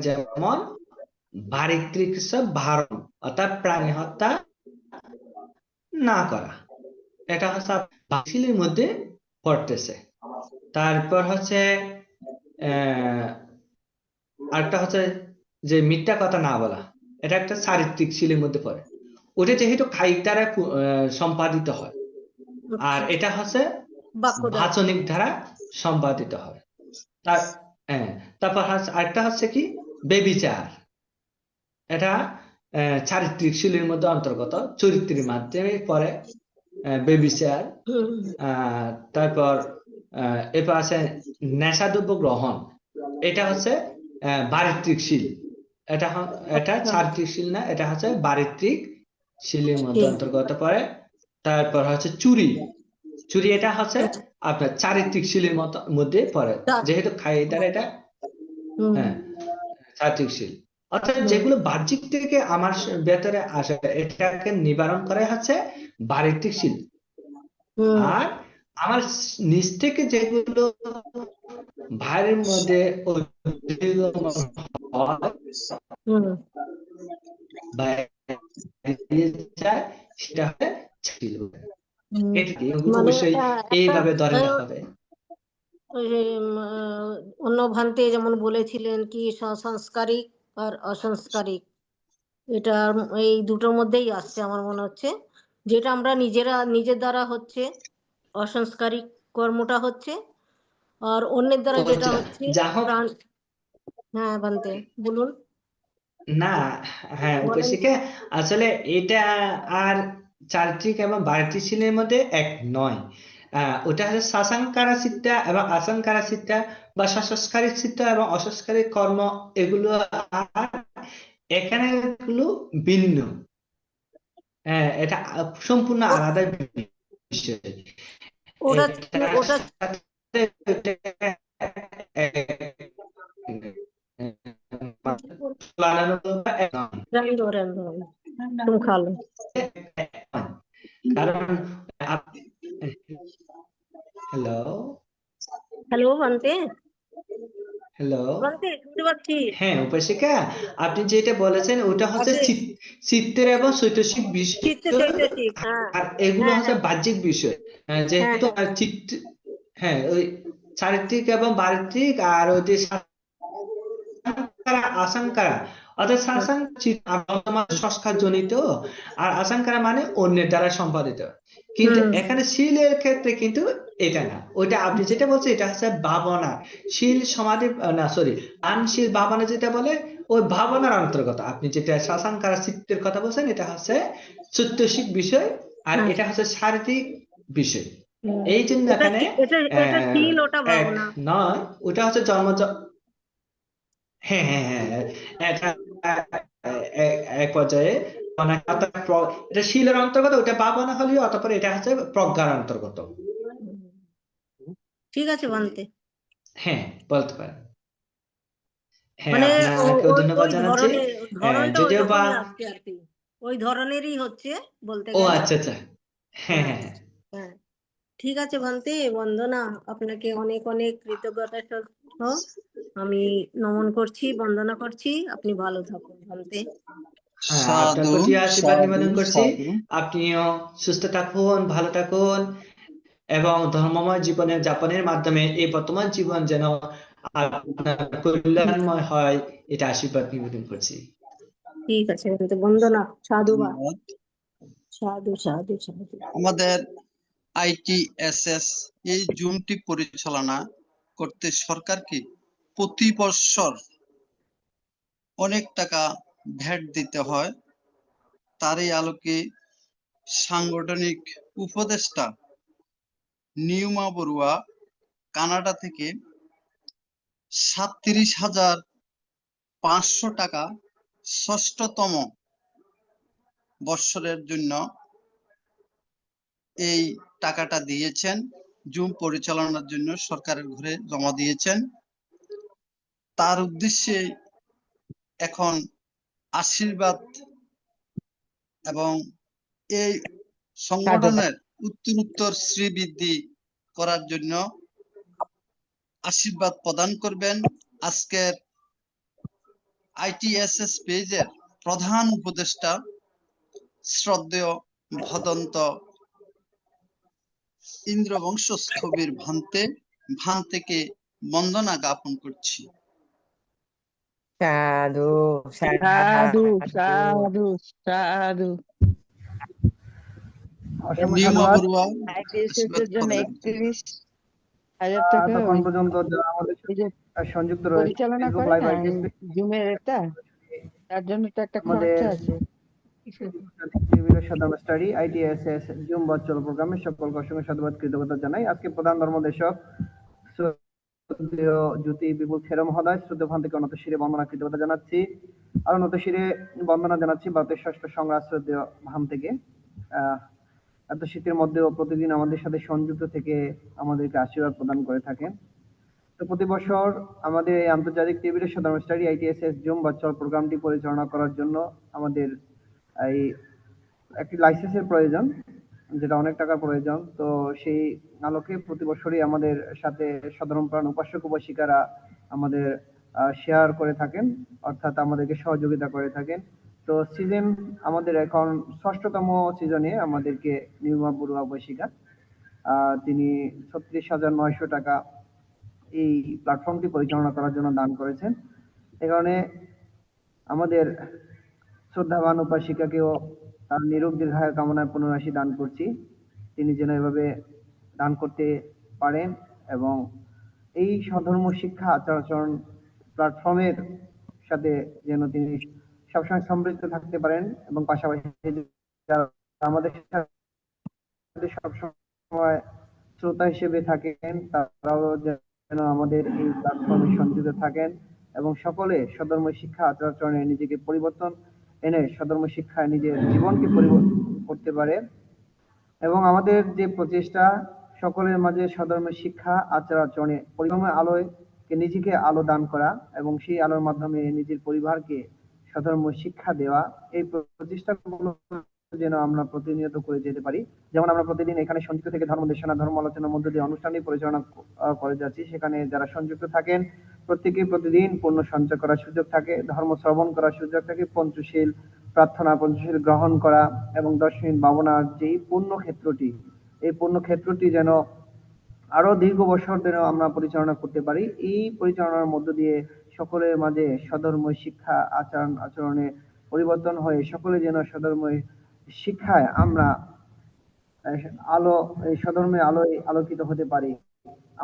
যেমন বারিত্রিক ভারণ, অর্থাৎ প্রাণী হত্যা না করা, এটা হচ্ছে শীলের মধ্যে পড়তেছে। তারপর হচ্ছে আরেকটা হচ্ছে যে মিথ্যা কথা না বলা, এটা একটা চারিত্রিক শীলের মধ্যে পড়ে। ওটা যেহেতু কায়িক দ্বারা সম্পাদিত হয়, আর এটা হচ্ছে বাক্য দ্বারা। বাচনিক দ্বারা সম্পাদিত হয়। তারপর আরেকটা হচ্ছে কি বেবিচার, এটা চারিত্রিক শীলের মধ্যে অন্তর্গত, চরিত্রের মাধ্যমে পড়ে বেবিচার। তারপর এরপর আছে নেশাদ্রব্য গ্রহণ, এটা হচ্ছে বারিত্রিক শীল। এটা চারিত্রিক শীল না, এটা হচ্ছে বারিত্রিক শীলের মধ্যে অন্তর্গত পড়ে। তারপর হচ্ছে চুরি, চুরি এটা হচ্ছে আপনার চারিত্রিক শীলের মধ্যে পড়ে, যেহেতু খাই দ্বারা এটা হ্যাঁ চারিত্রিক শীল। অর্থাৎ যেগুলো বাহ্যিক থেকে আমার ভেতরে আসে এটাকে নিবারণ করে হচ্ছে বারিত্রিক শীল। আর আমার নিজ থেকে যেগুলো ভাইয়ের মধ্যে সেটা হবে এইভাবে ধরে রাখা হবে। অন্য ভান্তে যেমন বলেছিলেন কি সংস্কারিক আর অসংস্কারিক, এটা এই দুটোর মধ্যেই আসছে আমার মনে হচ্ছে। যেটা আমরা নিজের দ্বারা হচ্ছে অসংস্কারিক কর্মটা হচ্ছে, আর অন্যের দ্বারা যেটা হচ্ছে প্রাণ। হ্যাঁ ভান্তে বলুন। না হ্যাঁ উপশিকা, আসলে এটা আর চারিত্রিক এবং বারিত্রিক শীলের মধ্যে এক নয়। ওটা হচ্ছে সাসাঙ্কারা চিত্তা এবং আসাঙ্কারা চিত্তা, বা সংস্কারিক চিত্তা এবং অসংস্কারিক কর্ম, এগুলো এখানে এগুলো ভিন্ন। এটা সম্পূর্ণ আলাদা বিষয়। কারণ হ্যালো ভান্তে, হ্যালো শুনতে পাচ্ছি। হ্যাঁ উপশিকা, আপনি যেটা বলেছেন ওটা হচ্ছে চিত্তের এবং চৈতসিক বিষয়, আর এগুলো হচ্ছে বাহ্যিক বিষয়। যেহেতু চিত্ত হ্যাঁ ওই চারিত্রিক এবং বারিত্রিক, আর ওই যে আশঙ্কারা, অর্থাৎ সংস্কার জনিত, আর আশঙ্কারা মানে অন্যের দ্বারা সম্পাদিত। কিন্তু এখানে শীলের ক্ষেত্রে কিন্তু এটা না, ওইটা আপনি যেটা বলছেন এটা হচ্ছে ভাবনা শীল সমাধি, না সরি আনশীল ভাবনা যেটা বলে ওই ভাবনার অন্তর্গত। আপনি যেটা সাসাঙ্কারা চিত্তের কথা বলছেন এটা হচ্ছে চৈতসিক বিষয়, আর এটা হচ্ছে শারীরিক বিষয়। এই জন্য এখানে নয়, ওটা হচ্ছে হ্যাঁ হ্যাঁ হ্যাঁ এটা এক পর্যায়ে এটা শীলের অন্তর্গত, ওটা ভাবনা হলেও অতঃপর এটা হচ্ছে প্রজ্ঞার অন্তর্গত। ঠিক আছে ভান্তে, হ্যাঁ বলতে পারেন। হ্যাঁ আপনাকে ধন্যবাদ জানাচ্ছি। যদিও বা ওই ধরনেরই হচ্ছে বলতে ও গেলে। আচ্ছা আচ্ছা হ্যাঁ হ্যাঁ হ্যাঁ ঠিক আছে ভান্তে, বন্দনা আপনাকে অনেক অনেক কৃতজ্ঞতা সহ আমি নমন করছি, বন্দনা করছি। আপনি ভালো থাকুন ভান্তে। আপনার প্রতি আশীর্বাদ নিবেদন করছি, আপনিও সুস্থ থাকুন, ভালো থাকুন, এবং ধর্মময় জীবনের যাপনের মাধ্যমে এই বর্তমান জীবন যেন আপনার কল্যাণময় হয়, এটা আশীর্বাদ নিবেদন করছি। ঠিক আছে বন্দনা, সাধুবাদ, সাধু সাধু সাধু। আমাদের ITSS এই জুমটি পরিচালনা করতে সরকারকে প্রতি বছর অনেক টাকা ভ্যাট দিতে হয়। তারই আলোকে সাংগঠনিক উপদেষ্টা নিউমা বড়ুয়া কানাডা থেকে 37,500 টাকা ষষ্ঠতম বৎসরের জন্য এই টাকাটা দিয়েছেন, জুম পরিচালনার জন্য সরকারের ঘরে জমা দিয়েছেন। তার উদ্দেশ্যে এখন আশীর্বাদ এবং এই সংগঠনের উত্তরোত্তর শ্রীবৃদ্ধি করার জন্য আশীর্বাদ প্রদান করবেন আজকের ITSS পেজের প্রধান উপদেষ্টা শ্রদ্ধেয় ভদন্ত ইন্দ্রবংশ স্থবির ভান্তে ভান থেকে বন্দনা জ্ঞাপন করছি। সাধু সাধু সাধু সাধু সাধু। অসংখ্য নিয়মা সাধুবাদ। বড়ুয়া ITSS আশীর্বাদ এর জন্য করবেন। 31,000 টাকা এতক্ষণ ওই পর্যন্ত যারা আমাদের এই যে সাথে সংযুক্ত রয়েছে পরিচালনা ফেসবুক করে লাইভ না আইটিএস জুমের এটা, তার জন্য তো একটা আমাদের খরচা আছে। স্টাডি আইটিএসএস জুম ভার্চুয়াল প্রোগ্রামে সকলকে অসংখ্য সাধুবাদ কৃতজ্ঞতা জানাই। আজকে প্রধান ধর্মদেশক শ্রদ্ধেয় জ্যোতি বিপুল খের মহোদয় শ্রদ্ধেয় ভান থেকে অনত শিরে বন্দনা কৃতজ্ঞতা জানাচ্ছি। আর অনত শিরে বন্দনা জানাচ্ছি ভারতের ষষ্ঠ সংগ্রাম শ্রদ্ধেয় ভান থেকে। এত শীতের মধ্যেও প্রতিদিন আমাদের সাথে সংযুক্ত থেকে আমাদেরকে আশীর্বাদ প্রদান করে থাকেন। তো প্রতি বছর আমাদের এই আন্তর্জাতিক টেবিলের সাধারণ স্টাডি আইটিএসএস জুম ভার্চুয়াল প্রোগ্রামটি পরিচালনা করার জন্য আমাদের এই একটি লাইসেন্সের প্রয়োজন, যেটা অনেক টাকার প্রয়োজন। তো সেই আলোকে প্রতি বছরই আমাদের সাথে সাধারণ প্রাণ উপাসক উপাসিকারা আমাদের শেয়ার করে থাকেন, অর্থাৎ আমাদেরকে সহযোগিতা করে থাকেন। তো সিজন আমাদের এখন 6তম সিজনে আমাদেরকে নির্মা বড়ুয়া উপাসিকা তিনি 36,900 টাকা এই প্ল্যাটফর্মটি পরিচালনা করার জন্য দান করেছেন। এ কারণে আমাদের শ্রদ্ধাবান উপাসিকাকেও তার নিরোগ দীর্ঘায়ু কামনায় পুনরাশি দান করছি, তিনি যেন এভাবে দান করতে পারেন এবং এই স্বধর্ম শিক্ষা আচার আচরণ প্ল্যাটফর্মের সাথে যেন তিনি সবসময় সমৃদ্ধ থাকতে পারেন এবং পাশাপাশি যারা আমাদের সাথে সবসময় শ্রোতা হিসেবে থাকেন তারাও যেন আমাদের এই প্ল্যাটফর্মে সংযুক্ত থাকেন এবং সকলে সধর্ম শিক্ষা আচার আচরণে নিজেকে পরিবর্তন এনে সধর্ম শিক্ষায় নিজের জীবনকে পরিবর্তন করতে পারে। এবং আমাদের যে প্রচেষ্টা সকলের মাঝে সধর্ম শিক্ষা আচার আচরণে পরিক্রমের আলোয় নিজেকে আলো দান করা এবং সেই আলোর মাধ্যমে নিজের পরিবারকে সধর্ম শিক্ষা দেওয়া, এই প্রচেষ্টাগুলো যেন আমরা প্রতিনিয়ত করে যেতে পারি। যেমন আমরা প্রতিদিন এখানে সংযুক্ত থেকে ধর্ম দেশনা ধর্ম আলোচনার মধ্য দিয়ে অনুষ্ঠানটি পরিচালনা করে যাচ্ছি, সেখানে যারা সংযুক্ত থাকেন প্রত্যেকেই প্রতিদিন পুণ্য সঞ্চয় করার সুযোগ থাকে, ধর্ম শ্রবণ করার সুযোগ থাকে, পঞ্চশীল প্রার্থনা পঞ্চশীল গ্রহণ করা এবং 10 মিনিট ভাবনার যে পুণ্য ক্ষেত্রটি, এই পুণ্য ক্ষেত্রটি যেন আরো দীর্ঘ বছর ধরে আমরা পরিচালনা করতে পারি। এই পরিচালনার মধ্য দিয়ে সকলের মাঝে সধর্ম শিক্ষা আচরণে পরিবর্তন হয়ে সকলে যেন সধর্ময় শিক্ষায় আমরা আলো, এই সধর্মে আলোয় আলোকিত হতে পারি।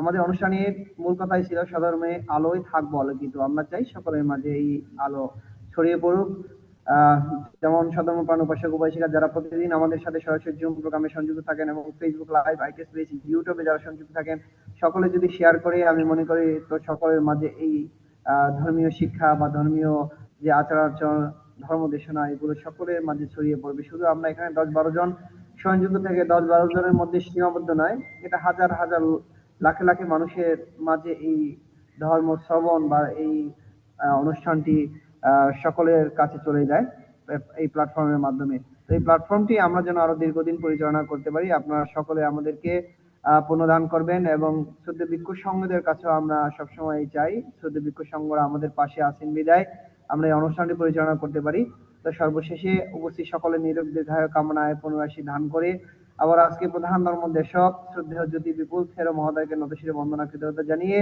আমাদের অনুষ্ঠানের মূল কথাই ছিল সধর্মে আলোয় থাকবো আলোকিত। আমরা চাই সকলের মাঝে এই আলো ছড়িয়ে পড়ুক। যেমন সধর্ম প্রাণ উপাসক উপাসিকা যারা প্রতিদিন আমাদের সাথে সরাসরি জুম প্রোগ্রামে সংযুক্ত থাকেন এবং ফেসবুক লাইভ আইটিএস পেজ ইউটিউবে যারা সংযুক্ত থাকেন সকলে যদি শেয়ার করে, আমি মনে করি তো সকলের মাঝে এই ধর্মীয় শিক্ষা বা ধর্মীয় যে আচার আচরণ ধর্ম দেশনা এগুলো সকলের মাঝে ছড়িয়ে পড়বে। শুধু আমরা এখানে 10-12 জন সংযুক্ত থেকে 10-12 জনের মধ্যে সীমাবদ্ধ নয়, এটা হাজার হাজার লাখে লাখে মানুষের মাঝে এই ধর্ম শ্রবণ বা এই অনুষ্ঠানটি সকলের কাছে চলে যায় এই প্ল্যাটফর্মের মাধ্যমে। তো এই প্ল্যাটফর্মটি আমরা যেন আরো দীর্ঘদিন পরিচালনা করতে পারি, আপনারা সকলে আমাদেরকে পুনদান করবেন এবং শ্রদ্ধেয় ভিক্ষু সংঘদের কাছেও আমরা সবসময় চাই শ্রদ্ধেয় ভিক্ষু সংঘরা আমাদের পাশে আছেন বিদায় আমরা এই অনুষ্ঠানটি পরিচালনা করতে পারি। তো সর্বশেষে উপস্থিত সকলের নিরোগ দীর্ঘায়ু কামনায় পুনরাশি দান করে আবার আজকে প্রধান ধর্মদেশক শ্রদ্ধেয় জ্যোতি বিপুল খের মহোদয়কে নতশিরে বন্দনা কৃতজ্ঞতা জানিয়ে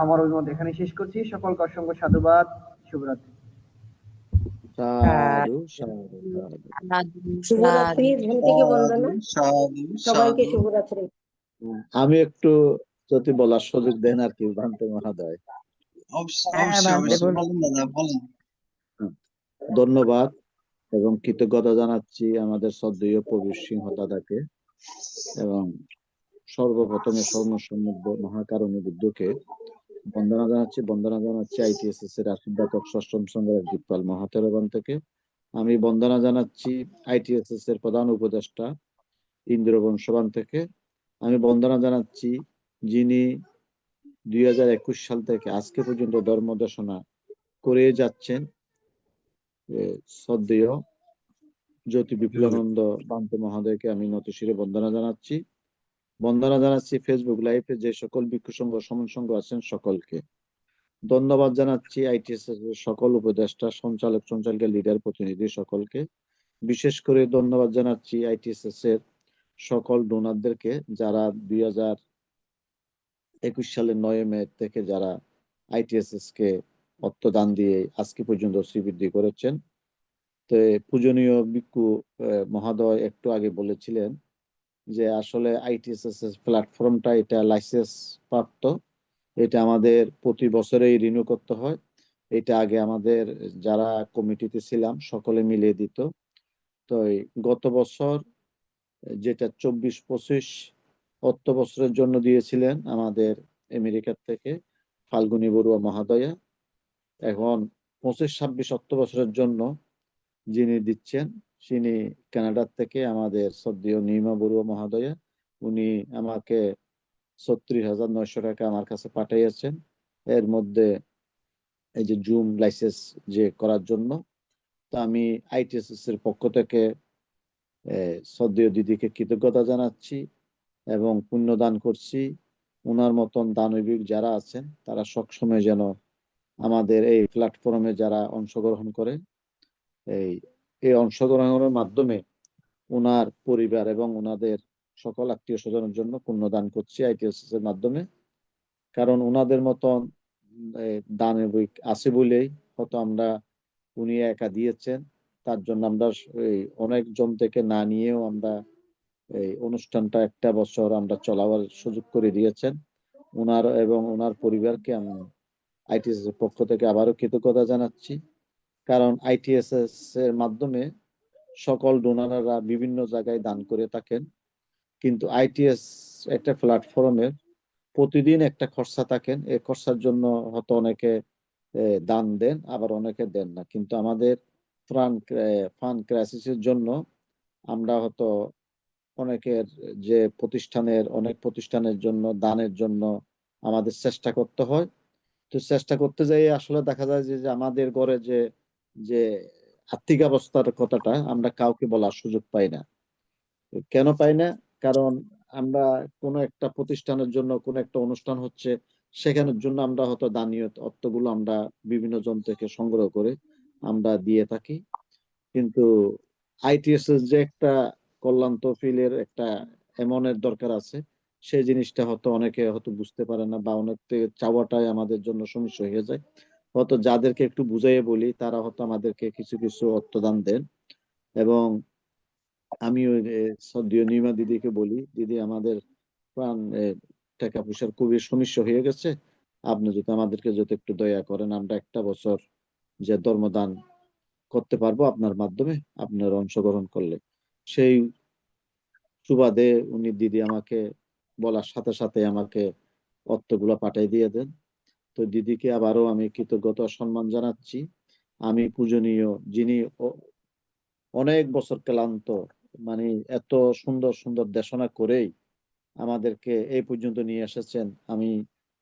আমার অভিমত এখানে শেষ করছি। সকলকে অসংখ্য সাধুবাদ, শুভরাত্রি। সাধু শুভরাত্রি, ধ্যান থেকে বন্দনা, সবাইকে শুভরাত্রি। আমি একটু যদি বলার সুযোগ দেন আর কি ভান্তে মহোদয়। ধন্যবাদ এবং কৃতজ্ঞতা জানাচ্ছি আমাদের শ্রদ্ধেয় প্রবীর সিংহ দাদাকে এবং সর্বপ্রথমে স্বর্ণসমৃদ্ধ মহাকারণী বুদ্ধকে বন্দনা জানাচ্ছি আইটিএসএস এর আশীর্বাদক 6ম সংগ্রাম দীপপাল মহাতেরবান থেকে। আমি বন্দনা জানাচ্ছি আইটিএসএস এর প্রধান উপদেষ্টা ইন্দ্রবংশবান থেকে। আমি বন্দনা জানাচ্ছি যিনি 2021 সাল থেকে আজকে পর্যন্ত ধর্ম দেশনা করে যাচ্ছেন শ্রদ্ধেয় জ্যোতি বিপুলানন্দ বান্তে মহোদয়কে আমি নতশিরে বন্দনা জানাচ্ছি ফেসবুক লাইভে যে সকল ভিক্ষু সংঘ সমন সংঘ আছেন সকলকে ধন্যবাদ জানাচ্ছি। আইটিএসএস এর সকল উপদেষ্টা সঞ্চালক লিডার প্রতিনিধি সকলকে বিশেষ করে ধন্যবাদ জানাচ্ছি আইটিএসএস এর সকল ডোনারদেরকে যারা 2021 সালের 9 মে থেকে যারা ITSS কে অর্থ দান দিয়ে আজকে পর্যন্ত শ্রীবৃদ্ধি করেছেন। তো পূজনীয় ভিক্ষু মহোদয় একটু আগে বলেছিলেন যে আসলে ITSS প্ল্যাটফর্মটা এটা লাইসেন্স প্রাপ্ত, এটা আমাদের প্রতি বছরেই রিনিউ করতে হয়। এটা আগে আমাদের যারা কমিটিতে ছিলাম সকলে মিলিয়ে দিত। তো গত বছর যেটা 24-25 অর্থ বছরের জন্য দিয়েছিলেন আমাদের আমেরিকা থেকে ফাল্গুনী বড়ুয়া মহোদয়া। এখন 25-26 অর্থ বছরের জন্য যিনি দিচ্ছেন তিনি কানাডার থেকে আমাদের শ্রদ্ধেয় নিমা বড়ুয়া মহোদয়া। উনি আমাকে 36,900 টাকা আমার কাছে পাঠিয়েছেন। এর মধ্যে এই যে জুম লাইসেন্স যে করার জন্য, তো আমি ITSS এর পক্ষ থেকে শ্রদ্ধেয় দিদিকে কৃতজ্ঞতা জানাচ্ছি এবং পুণ্যদান করছি। ওনার মতন দানবিক যারা আছেন তারা সবসময় যেন আমাদের এই প্ল্যাটফর্মে যারা অংশগ্রহণ করে এই অংশগ্রহণের মাধ্যমে ওনার পরিবার এবং ওনাদের সকল আত্মীয় স্বজনের জন্য পুণ্যদান করছি ITSS এর মাধ্যমে। কারণ ওনাদের মতন দানবিক আছে বলেই হয়তো আমরা, উনি একা দিয়েছেন তার জন্য আমরা অনেক জন থেকে না নিয়েও আমরা এই অনুষ্ঠানটা একটা বছর আমরা চলাবার সুযোগ করে দিয়েছেন। ওনার এবং ওনার পরিবারকে আমি ITSS এর পক্ষ থেকে আবারও কৃতজ্ঞতা জানাচ্ছি। কারণ ITSS এর মাধ্যমে সকল ডোনাররা বিভিন্ন জায়গায় দান করে থাকেন, কিন্তু ITS একটা প্ল্যাটফর্মের প্রতিদিন একটা খরচা থাকেন। এই খরচার জন্য হয়তো অনেকে দান দেন, আবার অনেকে দেন না। কিন্তু আমাদের ফান্ড ক্রাইসিসের জন্য আমরা হয়তো অনেকের যে অনেক প্রতিষ্ঠানের জন্য দানের জন্য আমাদের চেষ্টা করতে হয়। তো চেষ্টা করতে যাই আসলে দেখা যায় যে আমাদের ঘরে যে আর্থিক অবস্থার কথাটা আমরা কাউকে বলার সুযোগ পাই না। কেন পাই না? কারণ আমরা কোনো একটা প্রতিষ্ঠানের জন্য কোনো একটা অনুষ্ঠান হচ্ছে, সেখানের জন্য আমরা হয়তো দানীয় অর্থগুলো আমরা বিভিন্ন জন থেকে সংগ্রহ করে আমরা দিয়ে থাকি। কিন্তু ITSS যে একটা কল্যাণ তহবিলের একটা এমনের দরকার আছে, সেই জিনিসটা হয়তো অনেকে হয়তো বুঝতে পারে না, বা অনেক চাওয়াটাই আমাদের জন্য সমস্যা হয়ে যায়। হয়তো যাদেরকে একটু বুঝাইয়ে বলি তারা হয়তো আমাদেরকে কিছু কিছু অর্থদান দেন। এবং আমি ওই শ্রদ্ধেয় নিমা দিদিকে বলি, দিদি আমাদের প্রাণ টাকা পয়সার খুবই সমস্যা হয়ে গেছে, আপনি যদি আমাদেরকে যদি একটু দয়া করেন আমরা একটা বছর যে ধর্মদান করতে পারবো আপনার মাধ্যমে, আপনার অংশগ্রহণ করলে। সেই সুবাদে উনি দিদি আমাকে বলার সাথে সাথে আমাকে অর্থগুলো পাঠিয়ে দিয়ে দেন। তো দিদিকে আবারও আমি কৃতজ্ঞতা সম্মান জানাচ্ছি। আমি পূজনীয় যিনি অনেক বছর ক্লান্ত, মানে এত সুন্দর সুন্দর দেশনা করেই আমাদেরকে এই পর্যন্ত নিয়ে এসেছেন, আমি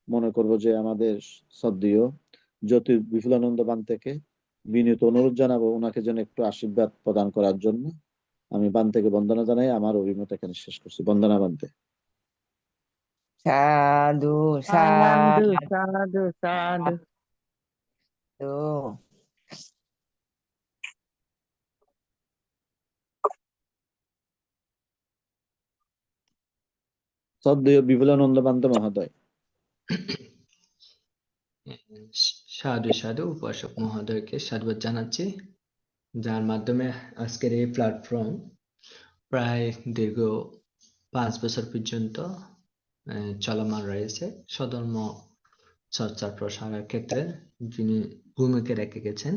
মনে করব যে আমাদের শ্রদ্ধেয় জ্যোতি বিপুলানন্দ বান থেকে বিনীত অনুরোধ জানাবো ওনাকে যেন একটু আশীর্বাদ প্রদান করার জন্য। আমি বান থেকে বন্দনা জানাই, আমার অভিমত এখানে শেষ করছি। বন্দনা বানতে। সাধু সাধু সাধু সাধু সাধু। শ্রদ্ধেয় বিপুলানন্দ বান্ত মহোদয়। সাধু সাধু উপাসক মহোদয়কে সাধুবাদ জানাচ্ছি, যার মাধ্যমে আজকের এই প্ল্যাটফর্ম প্রায় দীর্ঘ 5 বছর পর্যন্ত চলমান রয়েছে। স্বধর্ম চর্চার প্রসারের ক্ষেত্রে যিনি ভূমিকা রেখে গেছেন।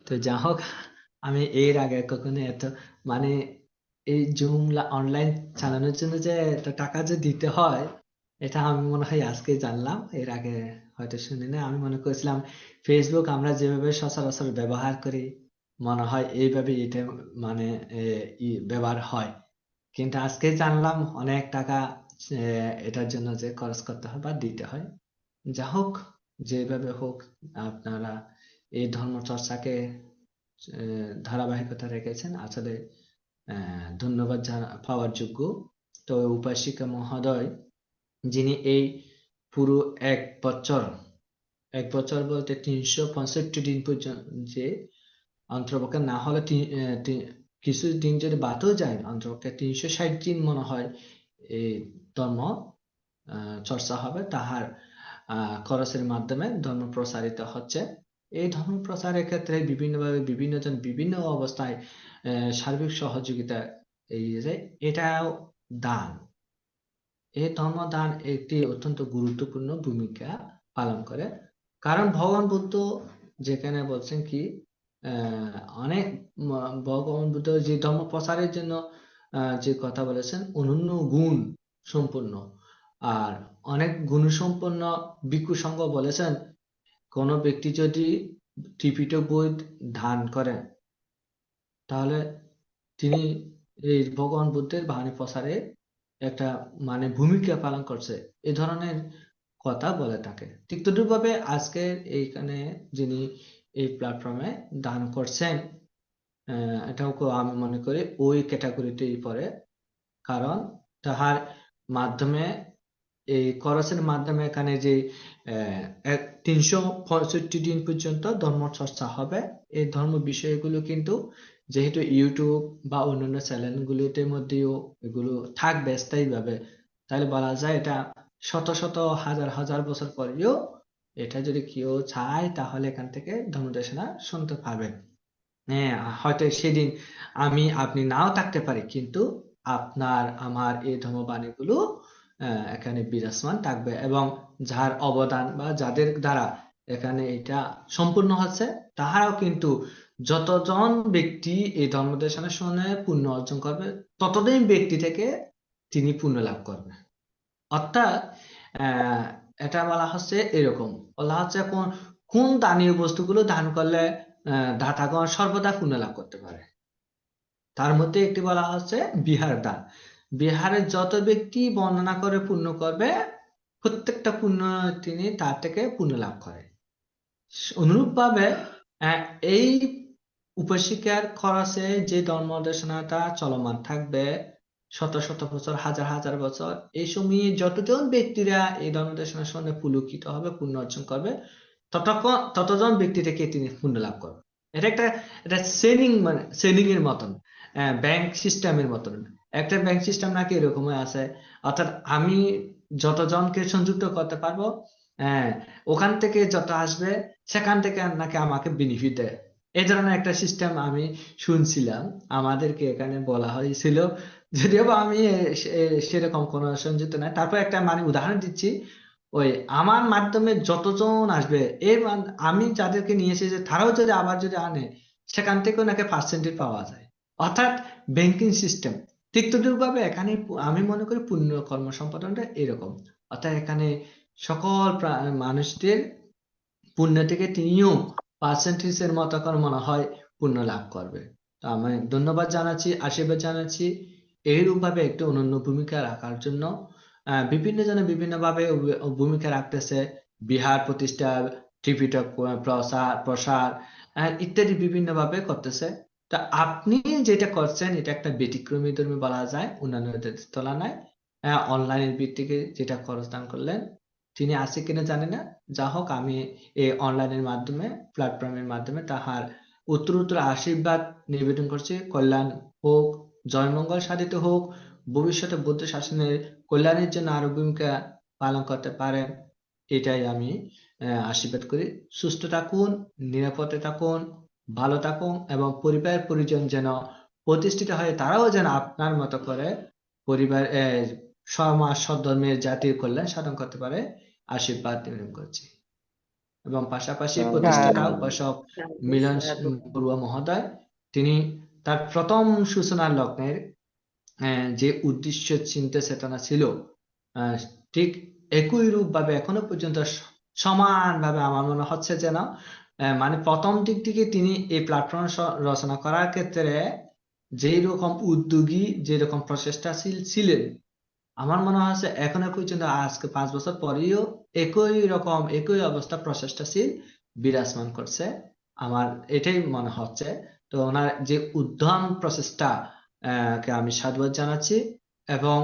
তো যা হোক, আমি এর আগে কখনো এত মানে এই জুম অনলাইন চালানোর জন্য যে এত টাকা যে দিতে হয়, এটা আমি মনে হয় আজকে জানলাম। এর আগে হয়তো শুনি না। আমি মনে করেছিলাম ফেসবুক আমরা যেভাবে সচরাচর ব্যবহার করি মনে হয় এইভাবে এটা মানে ব্যবহার হয়, কিন্তু আজকে জানলাম অনেক টাকা এটার জন্য যে খরচ করতে হয় বা দিতে হয়। যা হোক, যেভাবে হোক আপনারা এই ধর্ম চর্চাকে ধারাবাহিকতা রেখেছেন, আসলে ধন্যবাদ পাওয়ার যোগ্য। তো উপাসিকা মহোদয় যিনি এই পুরো এক বছর বলতে 365 দিন পর্যন্ত, যে অন্তর্পক্ষে না হলে কিছু দিন যদি বাদও যায়, অন্তর্পক্ষে 360 দিন মনে হয় এই ধর্ম চর্চা হবে, তাহার খরচের মাধ্যমে ধর্ম প্রসারিত হচ্ছে। এই ধর্ম প্রচারের ক্ষেত্রে বিভিন্নভাবে বিভিন্নজন বিভিন্ন অবস্থায় সার্বিক সহযোগিতা এগিয়ে যায়। এটাও দান। এই ধর্মদান একটি অত্যন্ত গুরুত্বপূর্ণ ভূমিকা পালন করে, কারণ ভগবান বুদ্ধ যেখানে বলছেন কি অনেক ভগবান বুদ্ধ যে ধর্ম প্রচারের জন্য যে কথা বলেছেন অনন্য গুণ সম্পূর্ণ, আর অনেক গুণ সম্পন্ন ভিক্ষু সংঘ বলেছেন কোন ব্যক্তি যদি ত্রিপিটক বই দান করেন তাহলে তিনি এই ভগবান বুদ্ধের বাণী প্রচারে একটা মানে ভূমিকা পালন করছে, এই ধরনের কথা বলে থাকে। ঠিক তদ্রুপভাবে আজকের এইখানে যিনি এই প্ল্যাটফর্মে দান করছেন এটাও আমি মনে করি ওই ক্যাটাগরিতেই পড়ে, কারণ তাহার মাধ্যমে এই খরচের মাধ্যমে এখানে যে 365 দিন পর্যন্ত ধর্ম চর্চা হবে। এই ধর্ম বিষয়গুলো কিন্তু যেহেতু ইউটিউব বা অন্যান্য চ্যানেলগুলোতে মধ্যেও এগুলো থাকবে স্থায়ীভাবে, তাহলে বলা যায় এটা শত শত হাজার হাজার বছর পরেও এটা যদি কেউ চায় তাহলে এখান থেকে ধর্মদেশনা শুনতে পাবেন। হ্যাঁ, হয়তো সেদিন আপনি নাও থাকতে পারি, কিন্তু আপনার আমার এই ধর্মবাণীগুলো এখানে বিরাজমান থাকবে, এবং যার অবদান বা যাদের দ্বারা এখানে এটা সম্পূর্ণ হচ্ছে তাহারাও কিন্তু যতজন ব্যক্তি এই ধর্মদেশনা শুনে পুণ্য অর্জন করবে ততদিন ব্যক্তি থেকে তিনি পুণ্য লাভ করবে। অর্থাৎ এটা বলা হচ্ছে এরকম বলা হচ্ছে কোন দানীয় বস্তুগুলো দান করলে দাতাগণ সর্বদা পুণ্য লাভ করতে পারে। তার মধ্যে একটি বলা হচ্ছে বিহার দান। বিহারের যত ব্যক্তি বর্ণনা করে পুণ্য করবে প্রত্যেকটা পুণ্য তিনি তার থেকে পুণ্য লাভ করে। অনুরূপভাবে এই উপাসিকার খরচে যে ধর্মদেশনাটা চলমান থাকবে শত শত বছর হাজার হাজার বছর, এই সময়ে যতজন ব্যক্তিরা এই ধর্মদেশনার সঙ্গে পুলকিত হবে পুণ্য অর্জন করবে ততজন ব্যক্তি থেকে তিনি পুণ্য লাভ করবে। এটা শ্রেণিং এর মতন, ব্যাংক সিস্টেমের মতন। একটা ব্যাংক সিস্টেম নাকি এরকম আছে, অর্থাৎ আমি যতজনকে সংযুক্ত করতে পারবো ওখান থেকে যত আসবে সেখান থেকে নাকি আমাকে বেনিফিট দেয়। এই ধরনের একটা সিস্টেম আমি শুনছিলাম, আমাদেরকে এখানে বলা হয়েছিল, যদিও আমি সেরকম কোনো সংযুক্ত নাই। তারপর একটা উদাহরণ দিচ্ছি, ওই আমার মাধ্যমে যতজন আসবে আমি যাদেরকে নিয়ে এসেছি তারাও যদি আবার যদি আনে সেখান থেকেও নাকি পার্সেন্টেজ পাওয়া যায়। অর্থাৎ ব্যাংকিং সিস্টেম। ঠিক তদ্রুপভাবে এখানে আমি মনে করি পুণ্য কর্ম সম্পাদনটা এরকম, অর্থাৎ এখানে সকল মানুষদের পুণ্য থেকে তিনিও পার্সেন্টেজের মতো করে মনে হয় পুণ্য লাভ করবে। তো আমি ধন্যবাদ জানাচ্ছি, আশীর্বাদ জানাচ্ছি এইরূপভাবে একটু অনন্য ভূমিকা রাখার জন্য। বিভিন্ন জনে বিভিন্ন ভাবে ভূমিকা রাখতেছে, বিহার প্রতিষ্ঠা, ত্রিপিটক প্রসার ইত্যাদি বিভিন্ন ভাবে করতেছে। তা আপনি যেটা করছেন এটা একটা ব্যতিক্রমী ধর্মী বলা যায় অন্যান্যদের তুলনায়। অনলাইনের ভিত্তিতে যেটা খরচ দান করলেন, তিনি আছে কিনা জানি না, যা হোক আমি এই অনলাইনের মাধ্যমে প্ল্যাটফর্মের মাধ্যমে তাহার উত্তর আশীর্বাদ নিবেদন করছি। কল্যাণ হোক, জয়মঙ্গল সাধিত হোক, ভবিষ্যতে বুদ্ধ শাসনের কল্যাণের জন্য আরো ভূমিকা পালন করতে পারেন, এটাই আমি আশীর্বাদ করি। সুস্থ থাকুন, নিরাপদে থাকুন, ভালো থাকুন, এবং পরিবার পরিজন যেন প্রতিষ্ঠিত হয়, তারাও যেন আপনার মতো করে পরিবার সমাজ সদ্ধর্মের জাতির কল্যাণ সাধন করতে পারে, আশীর্বাদ নিবেদন করছি। এবং পাশাপাশি প্রতিষ্ঠাতা উপাসক মিলন বড়ুয়া মহোদয়, তিনি তার প্রথম সূচনার লগ্নের যে উদ্দেশ্য চিন্তা চেতনা ছিল ঠিক একই রূপ ভাবে এখনো পর্যন্ত সমান ভাবে আমার মনে হচ্ছে যেন প্রথম দিক থেকে তিনি এই প্ল্যাটফর্ম রচনা করার ক্ষেত্রে যেই রকম উদ্যোগী যেরকম প্রচেষ্টাশীল ছিলেন, আমার মনে হচ্ছে এখনো পর্যন্ত আজকে 5 বছর পরেও একই অবস্থা প্রচেষ্টাশীল বিরাজমান করছে, আমার এটাই মনে হচ্ছে। তো ওনার যে উদ্যম প্রচেষ্টা কে আমি সাধুবাদ জানাচ্ছি, এবং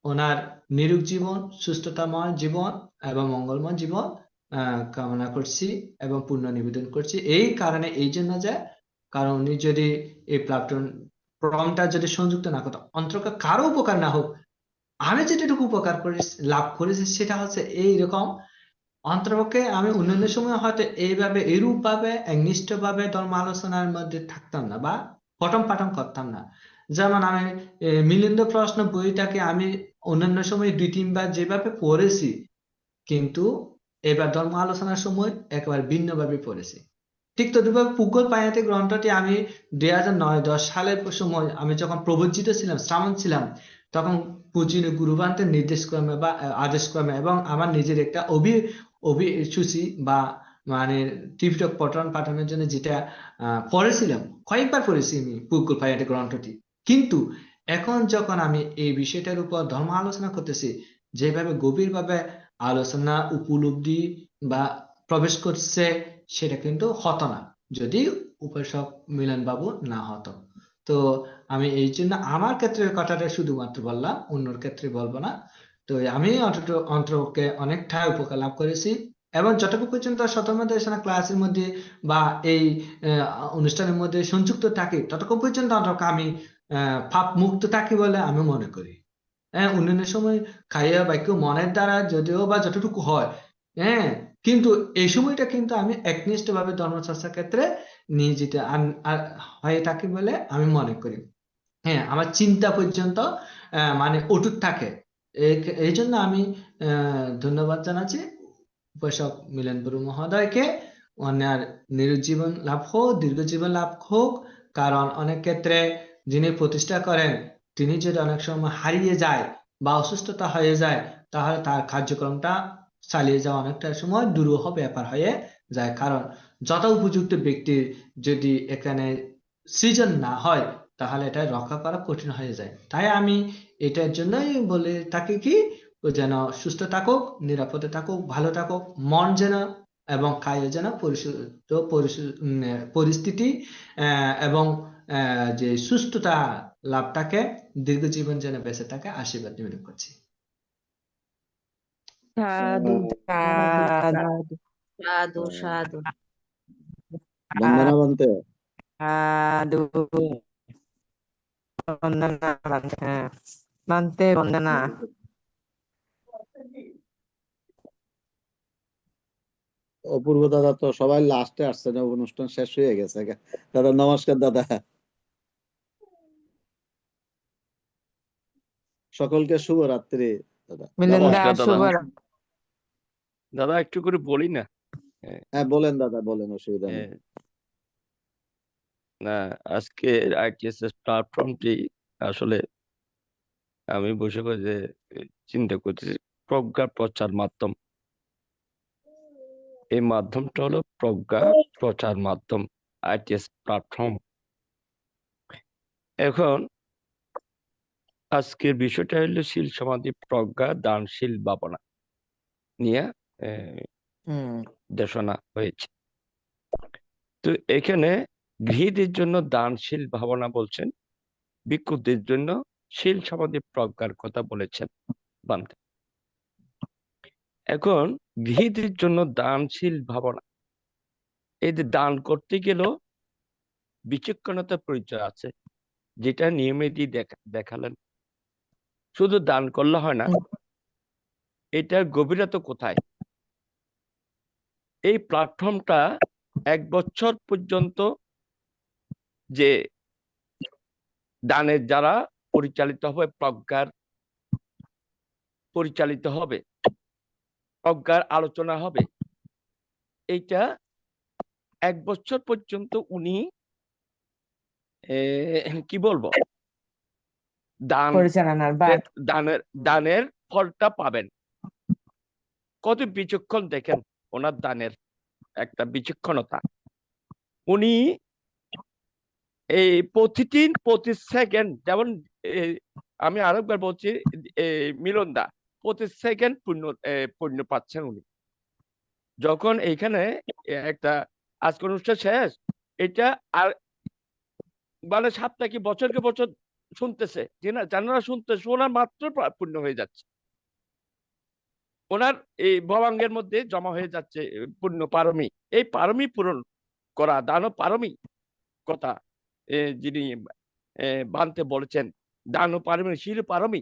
ওনার নিরোগ জীবন, সুস্থতাময় জীবন এবং মঙ্গলময় জীবন কামনা করছি এবং পুণ্য নিবেদন করছি। এই কারণে এই জন্য যে কারণ উনি যদি এই প্ল্যাটফর্মটা যদি সংযুক্ত না করতো, অন্তত কারো উপকার না হোক, আমি যেটুকু উপকার করেছি, লাভ করেছি, সেটা হচ্ছে এইরকম। অন্তরপক্ষে আমি অন্যান্য সময় হয়তো এইভাবে এরূপ ভাবে একনিষ্ঠ ভাবে ধর্ম আলোচনার মধ্যে থাকতাম না বা পঠন পাঠন করতাম না। যেমন আমি মিলিন্দ প্রশ্ন বইটাকে আমি অন্যান্য সময় 2-3 বার যেভাবে পড়েছি, কিন্তু এবার ধর্ম আলোচনার সময় একেবারে ভিন্নভাবে পড়েছি। ঠিক তদ্রুপভাবে পুকুর পানিতে গ্রন্থটি আমি 2009-10 সালের সময় আমি যখন প্রবজ্জিত ছিলাম, শ্রাবণ ছিলাম, তখন পূজনীয় গুরুবান্তের নির্দেশ ক্রমে বা আদেশ ক্রমে এবং আমার নিজের একটা অভিসূচি বা মানে ত্রিপিটক পঠন পাঠনের জন্য যেটা পড়েছিলাম, কয়েকবার পড়েছি আমি পুকুর পানিতে গ্রন্থটি। কিন্তু এখন যখন আমি এই বিষয়টার উপর ধর্ম আলোচনা করতেছি, যেভাবে গভীরভাবে আলোচনা উপলব্ধি বা প্রবেশ করছে, সেটা কিন্তু হতো না যদি উপাসক মিলন বাবু না হতো। তো আমি এই জন্য আমার ক্ষেত্রের কথাটা শুধুমাত্র বললাম, অন্যর ক্ষেত্রে বলবো না। তো আমি অন্তরকে অনেকটা উপকার লাভ করেছি, এবং যতটুকু পর্যন্ত শতম দেশনা ক্লাসের মধ্যে বা এই অনুষ্ঠানের মধ্যে সংযুক্ত থাকি, ততক্ষণ পর্যন্ত অন্তত আমি পাপ মুক্ত থাকি বলে আমি মনে করি। হ্যাঁ, অন্যান্য সময় খাইয়া বাক্য মনের দ্বারা যদিও বা যতটুকু হয়, হ্যাঁ, কিন্তু এই সময়টা কিন্তু আমি একনিষ্ঠ ভাবে ধর্মচর্চার ক্ষেত্রে নিয়োজিত হয়ে থাকি বলে আমি মনে করি। হ্যাঁ, আমার চিন্তা পর্যন্ত মানে অটুট থাকে। এই জন্য আমি ধন্যবাদ জানাচ্ছি উপাসক মিলন বড়ু মহোদয়কে। ওনার নিরুজ্জীবন লাভ হোক, দীর্ঘ জীবন লাভ হোক। কারণ অনেক ক্ষেত্রে যিনি প্রতিষ্ঠা করেন, তিনি যদি অনেক সময় হারিয়ে যায় বা অসুস্থতা হয়ে যায়, তাহলে তার কার্যক্রমটা চালিয়ে যাওয়া অনেকটা সময় দুরূহ ব্যাপার হয়ে যায়। কারণ যত উপযুক্ত ব্যক্তির যদি এখানে সৃজন না হয়, তাহলে এটা রক্ষা করা কঠিন হয়ে যায়। তাই আমি এটার জন্যই বলে থাকি কি, ও যেন সুস্থ থাকুক, নিরাপদে থাকুক, ভালো থাকুক, মন যেন এবং কায় যেন পরিস্থিতি এবং যে সুস্থতা লাভটাকে, দীর্ঘ জীবন যেন বেঁচে থাকে, আশীর্বাদ নিবেদন করছি। সাধু সাধু সাধু সাধু বন্দনা বন্তে সাধু বন্দনা বান্তে বন্দনা। অপূর্ব দাদা তো সবাই লাস্টে আসছে না, অনুষ্ঠান শেষ হয়ে গেছে। দাদা নমস্কার। দাদা সকলকে শুভরাত্রি। দাদা মিলিন্দা দাদা শুভ দাদা একটু করে বলি না? হ্যাঁ বলেন দাদা, বলেন, অসুবিধা নেই। না, আজকে আইটিএসএস প্ল্যাটফর্মটি আসলে আমি বসে করে যে চিন্তা করতেছি, প্রজ্ঞা প্রচার মাধ্যম। এই মাধ্যমটা হলো প্রজ্ঞা প্রচার মাধ্যম, আইটিএস প্ল্যাটফর্ম। এখন আজকের বিষয়টা হলো শীল সমাধি প্রজ্ঞা দানশীল ভাবনা নিয়ে দেশনা হয়েছে। তো এখানে গৃহীদের জন্য দানশীল ভাবনা বলছেন, ভিক্ষুকদের জন্য শীল সমাধি প্রজ্ঞার কথা বলেছেন বান্তে। এখন গৃহীদের জন্য দানশীল ভাবনা, এই যে দান করতে গেলেও বিচক্ষণতার পরিচয় আছে, যেটা নিয়মেদি দেখালেন। শুধু দান করলে হয় না, এটার গভীরতা কোথায়? এই প্ল্যাটফর্মটা 1 বছর পর্যন্ত যে দানের যারা পরিচালিত হবে, পরিচালিত হবে, প্রজ্ঞার আলোচনা হবে, এইটা 1 বছর পর্যন্ত উনি কি বলবো, দানের ফলটা পাবেন। কত বিচক্ষণ দেখেন ওনার দানের একটা বিচক্ষণতা। উনি এই প্রতি সেকেন্ড, যেমন আমি আরেকবার বলছি, মিলনদা প্রতি সেকেন্ড পুণ্য পাচ্ছেন উনি। যখন এইখানে একটা আজকে অনুষ্ঠান শেষ, এটা আর মানে সাপ্তাহিক বছরকে বছর শুনতেছে, যারা শুনতেছে, ওনার মাত্র পুণ্য হয়ে যাচ্ছে, ওনার এই ভবাঙ্গের মধ্যে জমা হয়ে যাচ্ছে পুণ্য পারমি। এই পারমি পূরণ করা, দান পারমি কথা যিনি বানতে বলেছেন, দান পারমি, শীল পারমি,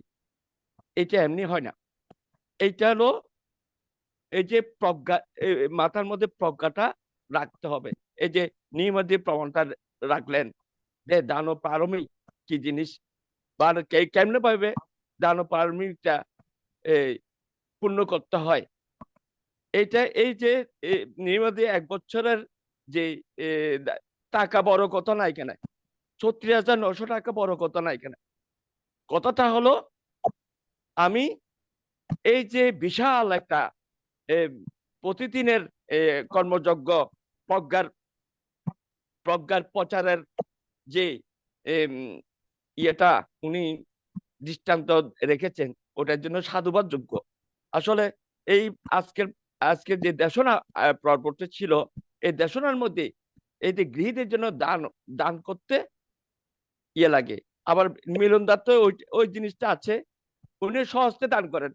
এটা এমনি হয় না। এইটা হলো এই যে প্রজ্ঞা, মাথার মধ্যে প্রজ্ঞাটা রাখতে হবে। এই যে নিয়মাদি প্রমাণটা রাখলেন যে দান ও পারমিক কি জিনিস, বা কেমনে পাবে দান ও পারমিকটা পূর্ণ করতে হয়। এইটা এই যে নিয়মাদি 1 বছরের যে টাকা বড় কথা না এখানে, 36,900 টাকা বড় কথা না এখানে। কথাটা হলো আমি এই যে বিশাল একটা প্রতিদিনের কর্মযজ্ঞ প্রজ্ঞার প্রচারের যে ইয়েটা উনি দৃষ্টান্ত রেখেছেন, ওটার জন্য সাধুবাদ যোগ্য। আসলে এই আজকের যে দেশনা পর্বটা ছিল, এই দেশনার মধ্যে এই যে গৃহীদের জন্য দান করতে ইয়ে লাগে। আবার মিলন দার তো ওই জিনিসটা আছে, উনি সহস্তে দান করেন,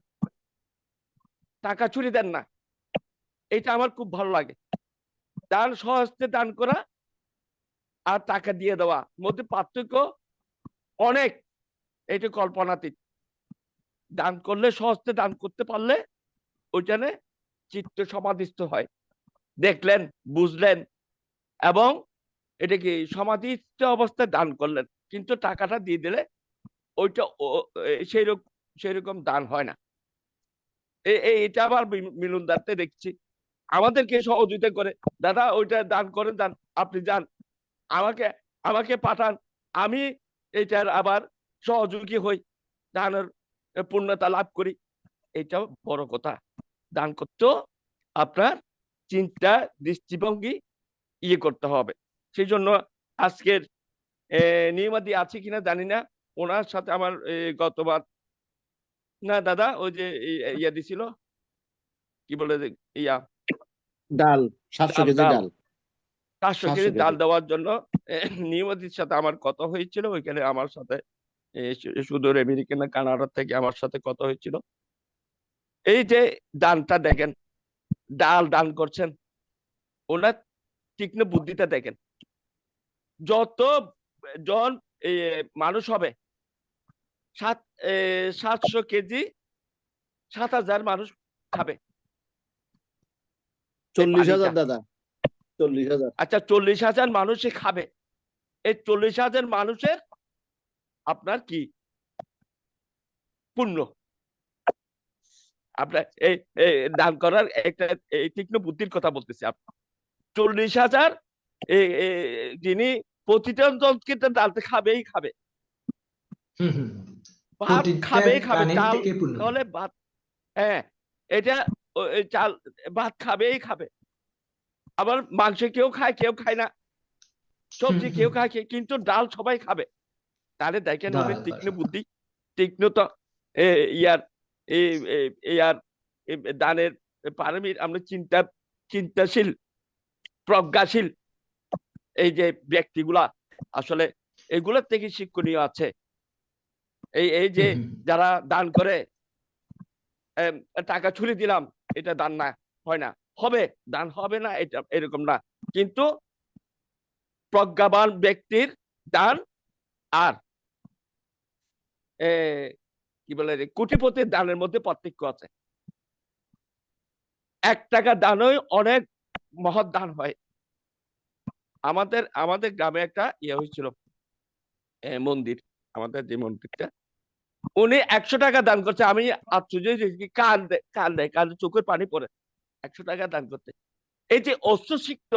টাকা চুরি দেন না। এটা আমার খুব ভালো লাগে। দান সহস্তে দান করা আর টাকা দিয়ে দেওয়া মধ্যে পার্থক্য অনেক, এটা কল্পনাতীত। দান করলে সহস্তে দান করতে পারলে ওইখানে চিত্ত সমাধিস্থ হয়, দেখলেন, বুঝলেন, এবং এটা কি সমাধিস্থ অবস্থায় দান করলেন, কিন্তু টাকাটা দিয়ে দিলে ওইটা সেইরকম দান হয় না। এটা আবার মিলন দাঁড়তে দেখছি আমাদেরকে সহযোগিতা করে, দাদা ওইটা দান করেন, দান আপনি যান, আমাকে পাঠান, আমি এটার আবার সহযোগী হই, দানের পূর্ণতা লাভ করি। এটাও বড় কথা। দান করতেও আপনার চিন্তা দৃষ্টিভঙ্গি ইয়ে করতে হবে। সেই জন্য আজকের নিয়মাদি আছে কিনা জানি না, ওনার সাথে আমার গতবার না দাদা ওই যে ইয়া দিছিল কি বলে ইয়া ডাল 700 কেজি ডাল 700 কেজি ডাল দেওয়ার জন্য নিয়মাদির সাথে আমার কথা হয়েছিল। ওইখানে আমার সাথে সুদূর আমেরিকা না কানাডা থেকে আমার সাথে কথা হয়েছিল। এই যে দানটা দেখেন, ডাল দান করছেন, ওনার তীক্ষ্ণ বুদ্ধিটা দেখেন। যত জন মানুষ হবে 700 কেজি 7,000 মানুষ খাবে। 40,000 দাদা, 40,000। আচ্ছা 40,000 মানুষে খাবে। এই 40,000 মানুষের আপনার কি পুণ্য, আপনার এই দান করার একটা তীক্ষ্ণ বুদ্ধির কথা বলতেছি। আপনি 40,000 যিনি প্রতিটা জনকে ডালতে খাবেই খাবে, ভাত খাবেই খাবে, চাল তাহলে ভাত, হ্যাঁ এটা চাল ভাত খাবেই খাবে। আবার মাংস কেউ খায় না, সবজি কেউ খায়, কিন্তু ডাল সবাই খাবে। তাহলে দেখেন ওদের তীক্ষ্ণ বুদ্ধি, তীক্ষ্ণতা, ইয়ার দানের পারমির আমরা চিন্তাশীল প্রজ্ঞাশীল এই যে ব্যক্তিগুলা, আসলে এগুলোর থেকে শিক্ষণীয় আছে। এই যে যারা দান করে টাকা ছুড়ে দিলাম, এটা দান না, হয় না, হবে দান হবে না, এটা এরকম না। কিন্তু প্রজ্ঞাবান ব্যক্তির দান আর কি বলে কোটিপতির দানের মধ্যে পার্থক্য আছে। 1 টাকা দানই অনেক মহৎ দান হয়। আমাদের গ্রামে একটা ইয়ে হয়েছিল, মন্দির, আমাদের যে মন্দিরটা, উনি 100 টাকা দান করছে। আমি আশ্চর্য, কান্দে চোখের পানি পড়ে 100 টাকা দান করতে। এই যে অস্ত্রসিক্ত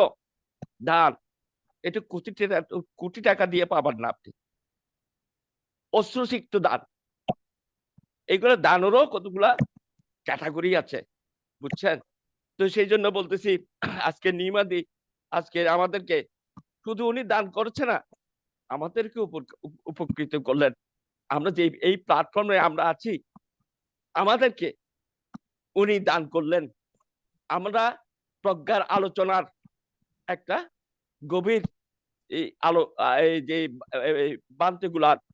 দান, এটা কোটি টাকা দিয়ে পাবেন না আপনি। অস্ত্রসিক্ত দান, এগুলো দানেরও কতগুলা ক্যাটাগরি আছে, বুঝছেন? তো সেই জন্য বলতেছি আজকে নিমাদি আজকে আমাদেরকে শুধু উনি দান করছে না, আমাদেরকে উপকৃত করলেন। আমরা যে এই প্ল্যাটফর্মে আমরা আছি, আমাদেরকে উনি দান করলেন। আমরা প্রজ্ঞার আলোচনার একটা গভীর এই যে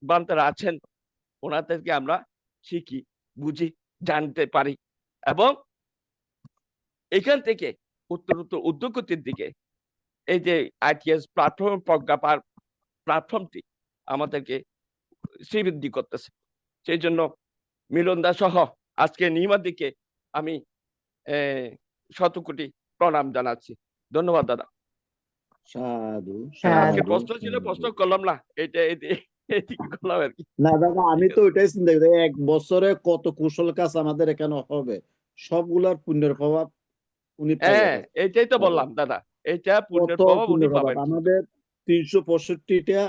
বান্তেরা আছেন, ওনাদেরকে আমরা শিখি, বুঝি, জানতে পারি, এবং এখান থেকে উত্তরোত্তর উদ্যোগতির দিকে এই যে ITS প্ল্যাটফর্ম, প্রজ্ঞা প্ল্যাটফর্মটি আমাদেরকে শ্রীবৃদ্ধি করতেছে। সেই জন্য মিলন দাস সহ আজকে নিমাদিকে আমি 100 কোটি প্রণাম জানাচ্ছি। ধন্যবাদ দাদা। সাধু আজকে সাধু প্রশ্ন ছিল, সাধু। প্রশ্ন করলাম না, এদিকে করলাম আর কি। না দাদা, আমি তো ওইটাই চিন্তা করি, 1 বছরে কত কুশল কাজ আমাদের এখানে হবে, সবগুলার পুণ্যের প্রভাব উনি হ্যাঁ, পাইবেন। এটাই তো বললাম দাদা, এটা কত পুণ্যের প্রভাব উনি পুণ্যের প্রভাব পাবেন। আমাদের 365টা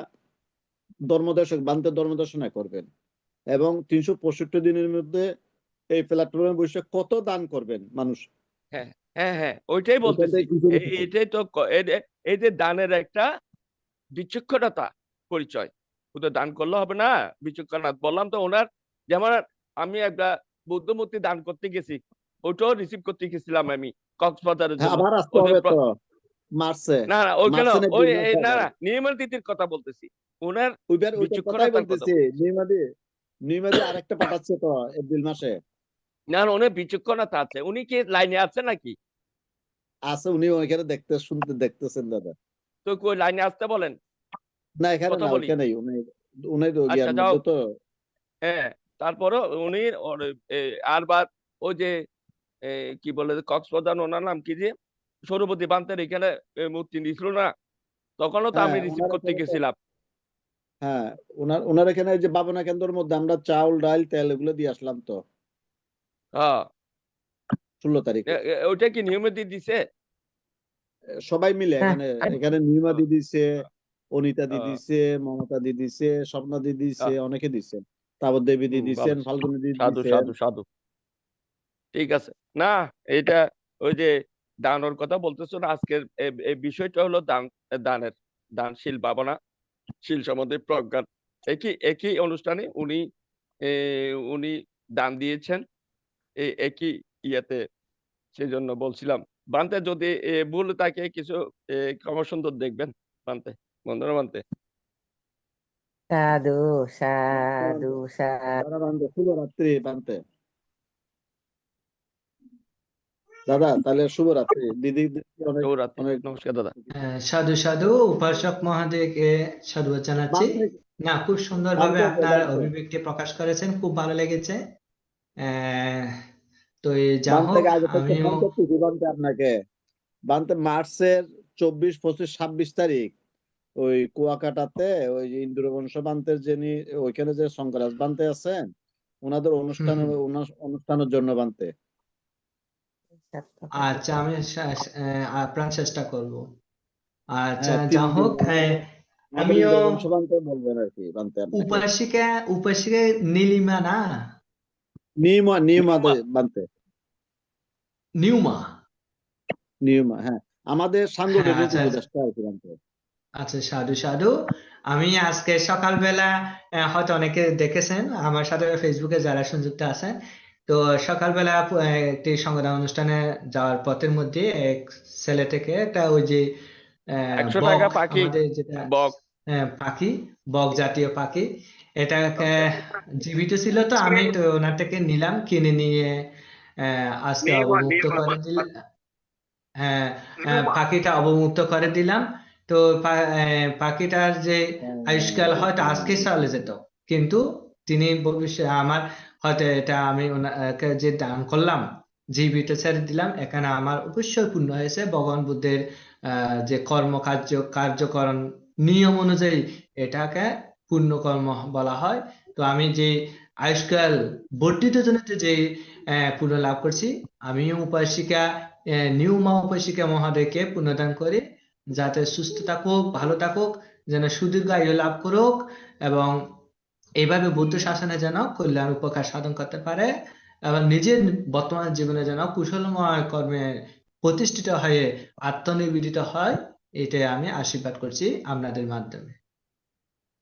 ধর্মদর্শনা করবেন, এবং 365 দিনের মধ্যে এই প্ল্যাটফর্মে বসে কত দান করবেন মানুষ। হ্যাঁ হ্যাঁ হ্যাঁ, ওইটাই এখান বলতেছি। থেকে কিছু কিছু এটাই তো এই যে দানের একটা বিচক্ষণতা পরিচয়, শুধু দান করলে হবে না, বিচক্ষণতা। বললাম তো ওনার, যেমন আমি একটা বৌদ্ধ মূর্তি দান করতে গেছি, ওটাও রিসিভ করতে গেছিলাম আমি কক্সবাজারের হ্যাঁ, জন্য। আবার আসতে ওদের হবে তো মার্চে। না না, ওইখানে মার্চে না ওই এপ্রিল মাসে না আবার। না, নির্মল তিথির কথা বলতেছি, ওনার ওইটার কথাই বিচক্ষণতার কথা বলতেছি। বলতেছি। নিমাদি আরেকটা পাঠাচ্ছে তো এপ্রিল মাসে। না না, ওনার বিচক্ষণতা আছে। উনি কি লাইনে আছে নাকি? আছে, উনি ওইখানে দেখতেছেন দাদা। তো কই লাইনে আসতে বলেন, না এখানে কথা না, বলি। ওইখানেই উনি আচ্ছা ইয়ার যাও। মধ্যে তো। হ্যাঁ, তারপরও উনি আর বার ওই যে কি বলে কক্সবাজার, ওনার নাম কি যে সৌরপতি বান্তের এখানে মূর্তি দিছিল না, তখনও তো আমি হ্যাঁ রিসিভ ওনার করতে এখানে তো, গেছিলাম। হ্যাঁ ওনার এখানে যে ভাবনা কেন্দ্রের মধ্যে আমরা চাউল ডাল তেল এগুলো দিয়ে আসলাম তো হ্যাঁ, 16 তারিখে। ওইটা কি নিয়মিত দিছে? সবাই মিলে এখানে এখানে নিমা দি দিছে, অনিতা দি আহ, দিছে, মমতা দি দিছে, স্বপ্না দি দিছে, আহ, অনেকে দিছে, তারপর দেবী দি ভালো, দিছেন, ফাল্গুনি দি সাধু দিছেন। সাধু সাধু। ঠিক আছে। না, এটা ওই যে দানের কথা বলতেছো না, আজকের এই বিষয়টা হলো দানের, দানশীল ভাবনা, শীল সম্বন্ধে প্রজ্ঞান। একই অনুষ্ঠানে উনি দান দিয়েছেন, এই একই ইয়েতে। সেই জন্য বলছিলাম, বানতে যদি ভুল থাকে কিছু ক্ষমা সুন্দর দেখবেন, বানতে, বন্ধুরা বানতে। সাধু সাধু সাধু। দাদা বান্ধব, শুভরাত্রি বানতে। দাদা তাহলে শুভরাত্রি। দিদি অনেক শুভরাত্রি, অনেক নমস্কার দাদা। সাধু সাধু, উপাসক মহাদেবকে সাধুবাদ জানাচ্ছি। বানতে না, খুব সুন্দরভাবে বানতে আপনার বানতে অভিব্যক্তি প্রকাশ করেছেন, খুব ভালো লেগেছে। তো যা বানতে হোক, আগে থেকে আমিও ফোন করতেছি বানতে আপনাকে। বানতে মার্চের 24, 25, 26 তারিখ ওই কুয়াকাটাতে ওই যে ইন্দ্রবংশ বান্তের যিনি ওইখানে যে শঙ্করাজ বান্তে আছেন, ওনাদের অনুষ্ঠানের জন্য বানতে। আচ্ছা, আমি আপ্রাণ চেষ্টা করব। আচ্ছা, হ্যাঁ যা 3 দিন হোক, আমাদের আমিও ইন্দ্রবংশ বান্তে বলবেন আর কি বানতে আপনাকে। উপাসিকা নীলিমা না, নিয়মা বানতে নিউমা। নিয়মা, হ্যাঁ আমাদের হ্যাঁ, সাংগঠনিক আচ্ছা উপদেষ্টা আর কি বানতে। আচ্ছা, সাধু সাধু। আমি আজকে সকালবেলা, হয়তো অনেকে দেখেছেন আমার সাথে ফেসবুকে যারা সংযুক্ত আছেন, তো সকালবেলা একটি সংগঠন অনুষ্ঠানে যাওয়ার পথের মধ্যে এক ছেলে থেকে একটা ওই যে 100 টাকা বক, পাখি, আমাদের যেটা বক। পাখি, বক জাতীয় পাখি, এটাকে জীবিত ছিল, তো আমি তো ওনার থেকে নিলাম, কিনে নিয়ে আজকে অবমুক্ত করে দিলাম। হ্যাঁ, পাখিটা অবমুক্ত করে দিলাম। তো পাখিটার যে আয়ুষ্কাল হয়তো আজকে চলে যেত, কিন্তু তিনি ভবিষ্যৎ আমার, হয়তো এটা আমি ওনাকে যে দান করলাম, জীবিত ছেড়ে দিলাম, এখানে আমার অবশ্যই পূর্ণ হয়েছে। ভগবান বুদ্ধের যে কার্যকরণ নিয়ম অনুযায়ী এটাকে পুণ্যকর্ম বলা হয়। তো আমি যে আয়ুষ্কাল বর্ধিত জনিত যে পুণ্য লাভ করছি, আমিও উপাসিকা নিউমা উপাসিকা মহাদেবকে পুণ্যদান করি, যাতে সুস্থ থাকুক, ভালো থাকুক, যেন সুদীর্ঘ আয়ু লাভ করুক, এবং এইভাবে বুদ্ধ শাসনে যেন কল্যাণ উপকার সাধন করতে পারে, এবং নিজের বর্তমান জীবনে যেন কুশলময় কর্মে প্রতিষ্ঠিত হয়ে আত্মনিবেদিত হয়। এটাই আমি আশীর্বাদ করছি আপনাদের মাধ্যমে।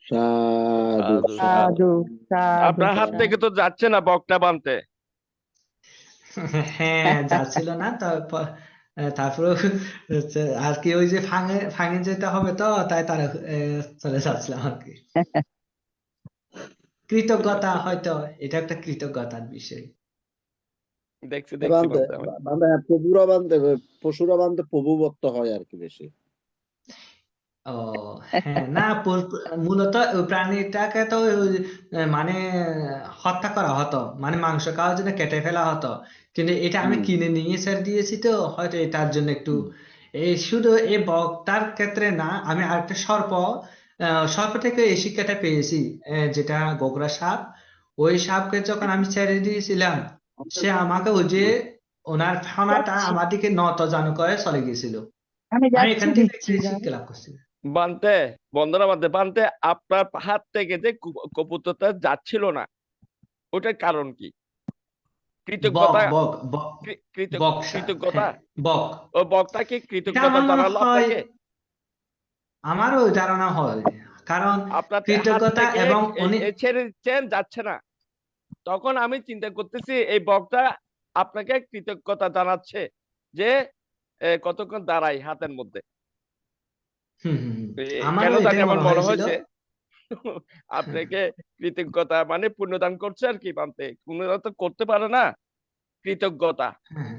সাধু সাধু সাধু। সাধু সাধু আপনার হাত থেকে তো যাচ্ছে না বকটা বানতে। হ্যাঁ, যাচ্ছিল না, তারপরে আর কি, ওই যে ফাঙে যেতে হবে, তো তাই তারা চলে যাচ্ছিলাম আর কি। কৃতজ্ঞতা, হয়তো এটা একটা কৃতজ্ঞতার বিষয়। দেখছি বানতে বানতে আমি। পশুরা বানতে প্রভু ভক্ত হয় আর কি বেশি। ও হ্যাঁ, না মূলত ওই প্রাণীটাকে তো মানে হত্যা করা হতো, মানে মাংস খাওয়ার জন্য কেটে ফেলা হতো, কিন্তু এটা আমি হুম কিনে নিয়ে ছেড়ে দিয়েছি, তো হয়তো এটার জন্য একটু এই শুধু এই বকটার ক্ষেত্রে না, আমি আরেকটা সর্প থেকে এই শিক্ষাটা পেয়েছি, যেটা গোগরা সাপ। ওই সাপকে যখন আমি ছেড়ে দিয়েছিলাম, সে আমাকে ওই যে ওনার ফেনাটা আমার দিকে নত জানু করে চলে গেছিল। আমি এখান থেকে একটা শিক্ষা লাভ করছি। বানতে, বন্দনা বানতে আপনার হাত থেকে যে কবুতরটা যাচ্ছিল না, ওটার কারণ কি? বক কৃতজ্ঞতা, বক বক বক্সা, কৃতজ্ঞতা? হ্যাঁ, বক। ও বক্তা কি এটা কৃতজ্ঞতা আমার মনে জানালো হয়, আপনাকে? আমারও ওই ধারণা হয়, কারণ আপনার হাত কৃতজ্ঞতা থেকে এবং উনি ছেড়ে দিচ্ছেন, যাচ্ছে না, তখন আমি চিন্তা করতেছি এই বক্তা আপনাকে কৃতজ্ঞতা জানাচ্ছে যে কতক্ষণ দাঁড়াই হাতের মধ্যে। কেন আমারও জানি এটাই আমার মনে মনে হয়েছিল। হয়েছে আপনাকে কৃতজ্ঞতা মানে পুণ্যদান করছে আর কি। বানতে পুণ্যদান তো করতে পারে না, কৃতজ্ঞতা হ্যাঁ,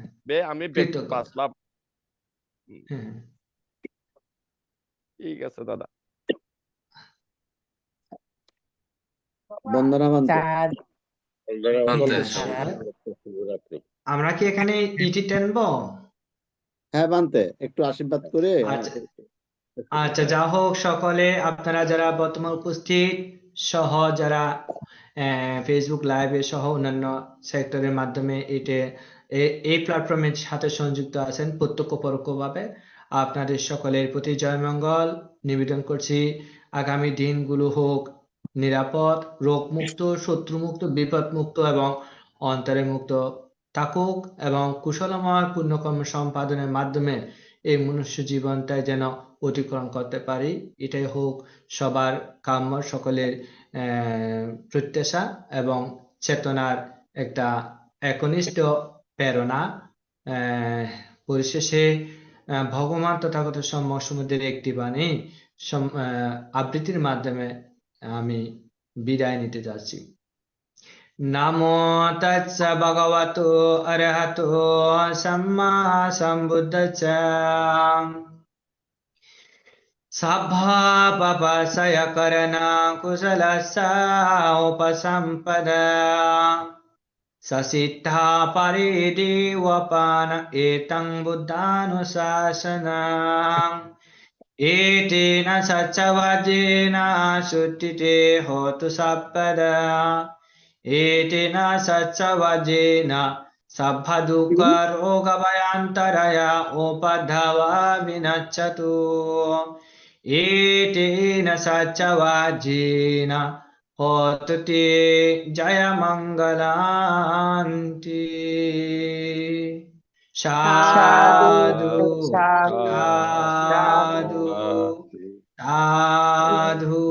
আমি কৃতজ্ঞতা। বাঁচলাম। হ্যাঁ, ঠিক আছে দাদা। বন্দনা বানতে ঠিক আছে, শুভরাত্রি। আমরা কি এখানে ইটি টানবো? হ্যাঁ বানতে একটু আশীর্বাদ করে আচ্ছা, আচ্ছা, যা হোক, সকলে আপনারা যারা বর্তমান উপস্থিত সহ যারা ফেসবুক লাইভে সহ অন্যান্য সেক্টরের মাধ্যমে এই প্ল্যাটফর্মের সাথে সংযুক্ত আছেন প্রত্যক্ষ পরোক্ষভাবে, আপনাদের সকলের প্রতি জয়মঙ্গল নিবেদন করছি। আগামী দিনগুলো হোক নিরাপদ, রোগমুক্ত, শত্রুমুক্ত, বিপদমুক্ত এবং অন্তরে মুক্ত থাকুক, এবং কুশলময় পুণ্যকর্ম সম্পাদনের মাধ্যমে এই মনুষ্য জীবনটাই যেন অতিক্রম করতে পারি, এটাই হোক সবার কাম্য, সকলের প্রত্যাশা এবং চেতনার একটা একনিষ্ঠ প্রেরণা। পরিশেষে ভগবান তথাগত সম্যক সমুদ্রের একটি বাণী আবৃত্তির মাধ্যমে আমি বিদায় নিতে যাচ্ছি। নমো তৎস ভগবতো অরহতো সম্মা সম্বুদ্ধস্স। সাভা পাপসয় করনা কুশলস্য উপসম্পদা। সসিদ্ধা পরিদেবপান এতং বুদ্ধানুশাসনং। এতেন সচ্চবজ্রেন শুদ্ধিতে হোতু সর্বদা। এতেন সচ্চবজ্রেন সর্বদুঃখরোগভয়ান্তরয় উপদ্রবা বিনশ্যতু। एतेन सच्चवज्रेन होतु ते जयमङ्गलान्ति। साधु साधु साधु।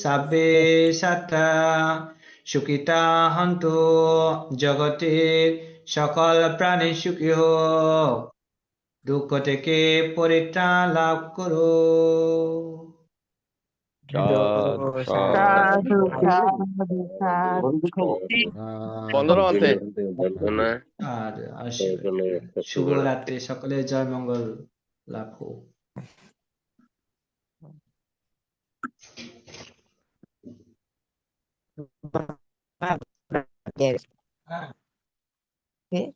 सब्बे सत्ता सुखिता हन्तु जगते সকল প্রাণী সুখী হোক, দুঃখ থেকে পরিত্রাণ লাভ করো। বন্দনা বানতে। আর শুভরাত্রি, সকলের জয় মঙ্গল লাভ হোক। Okay.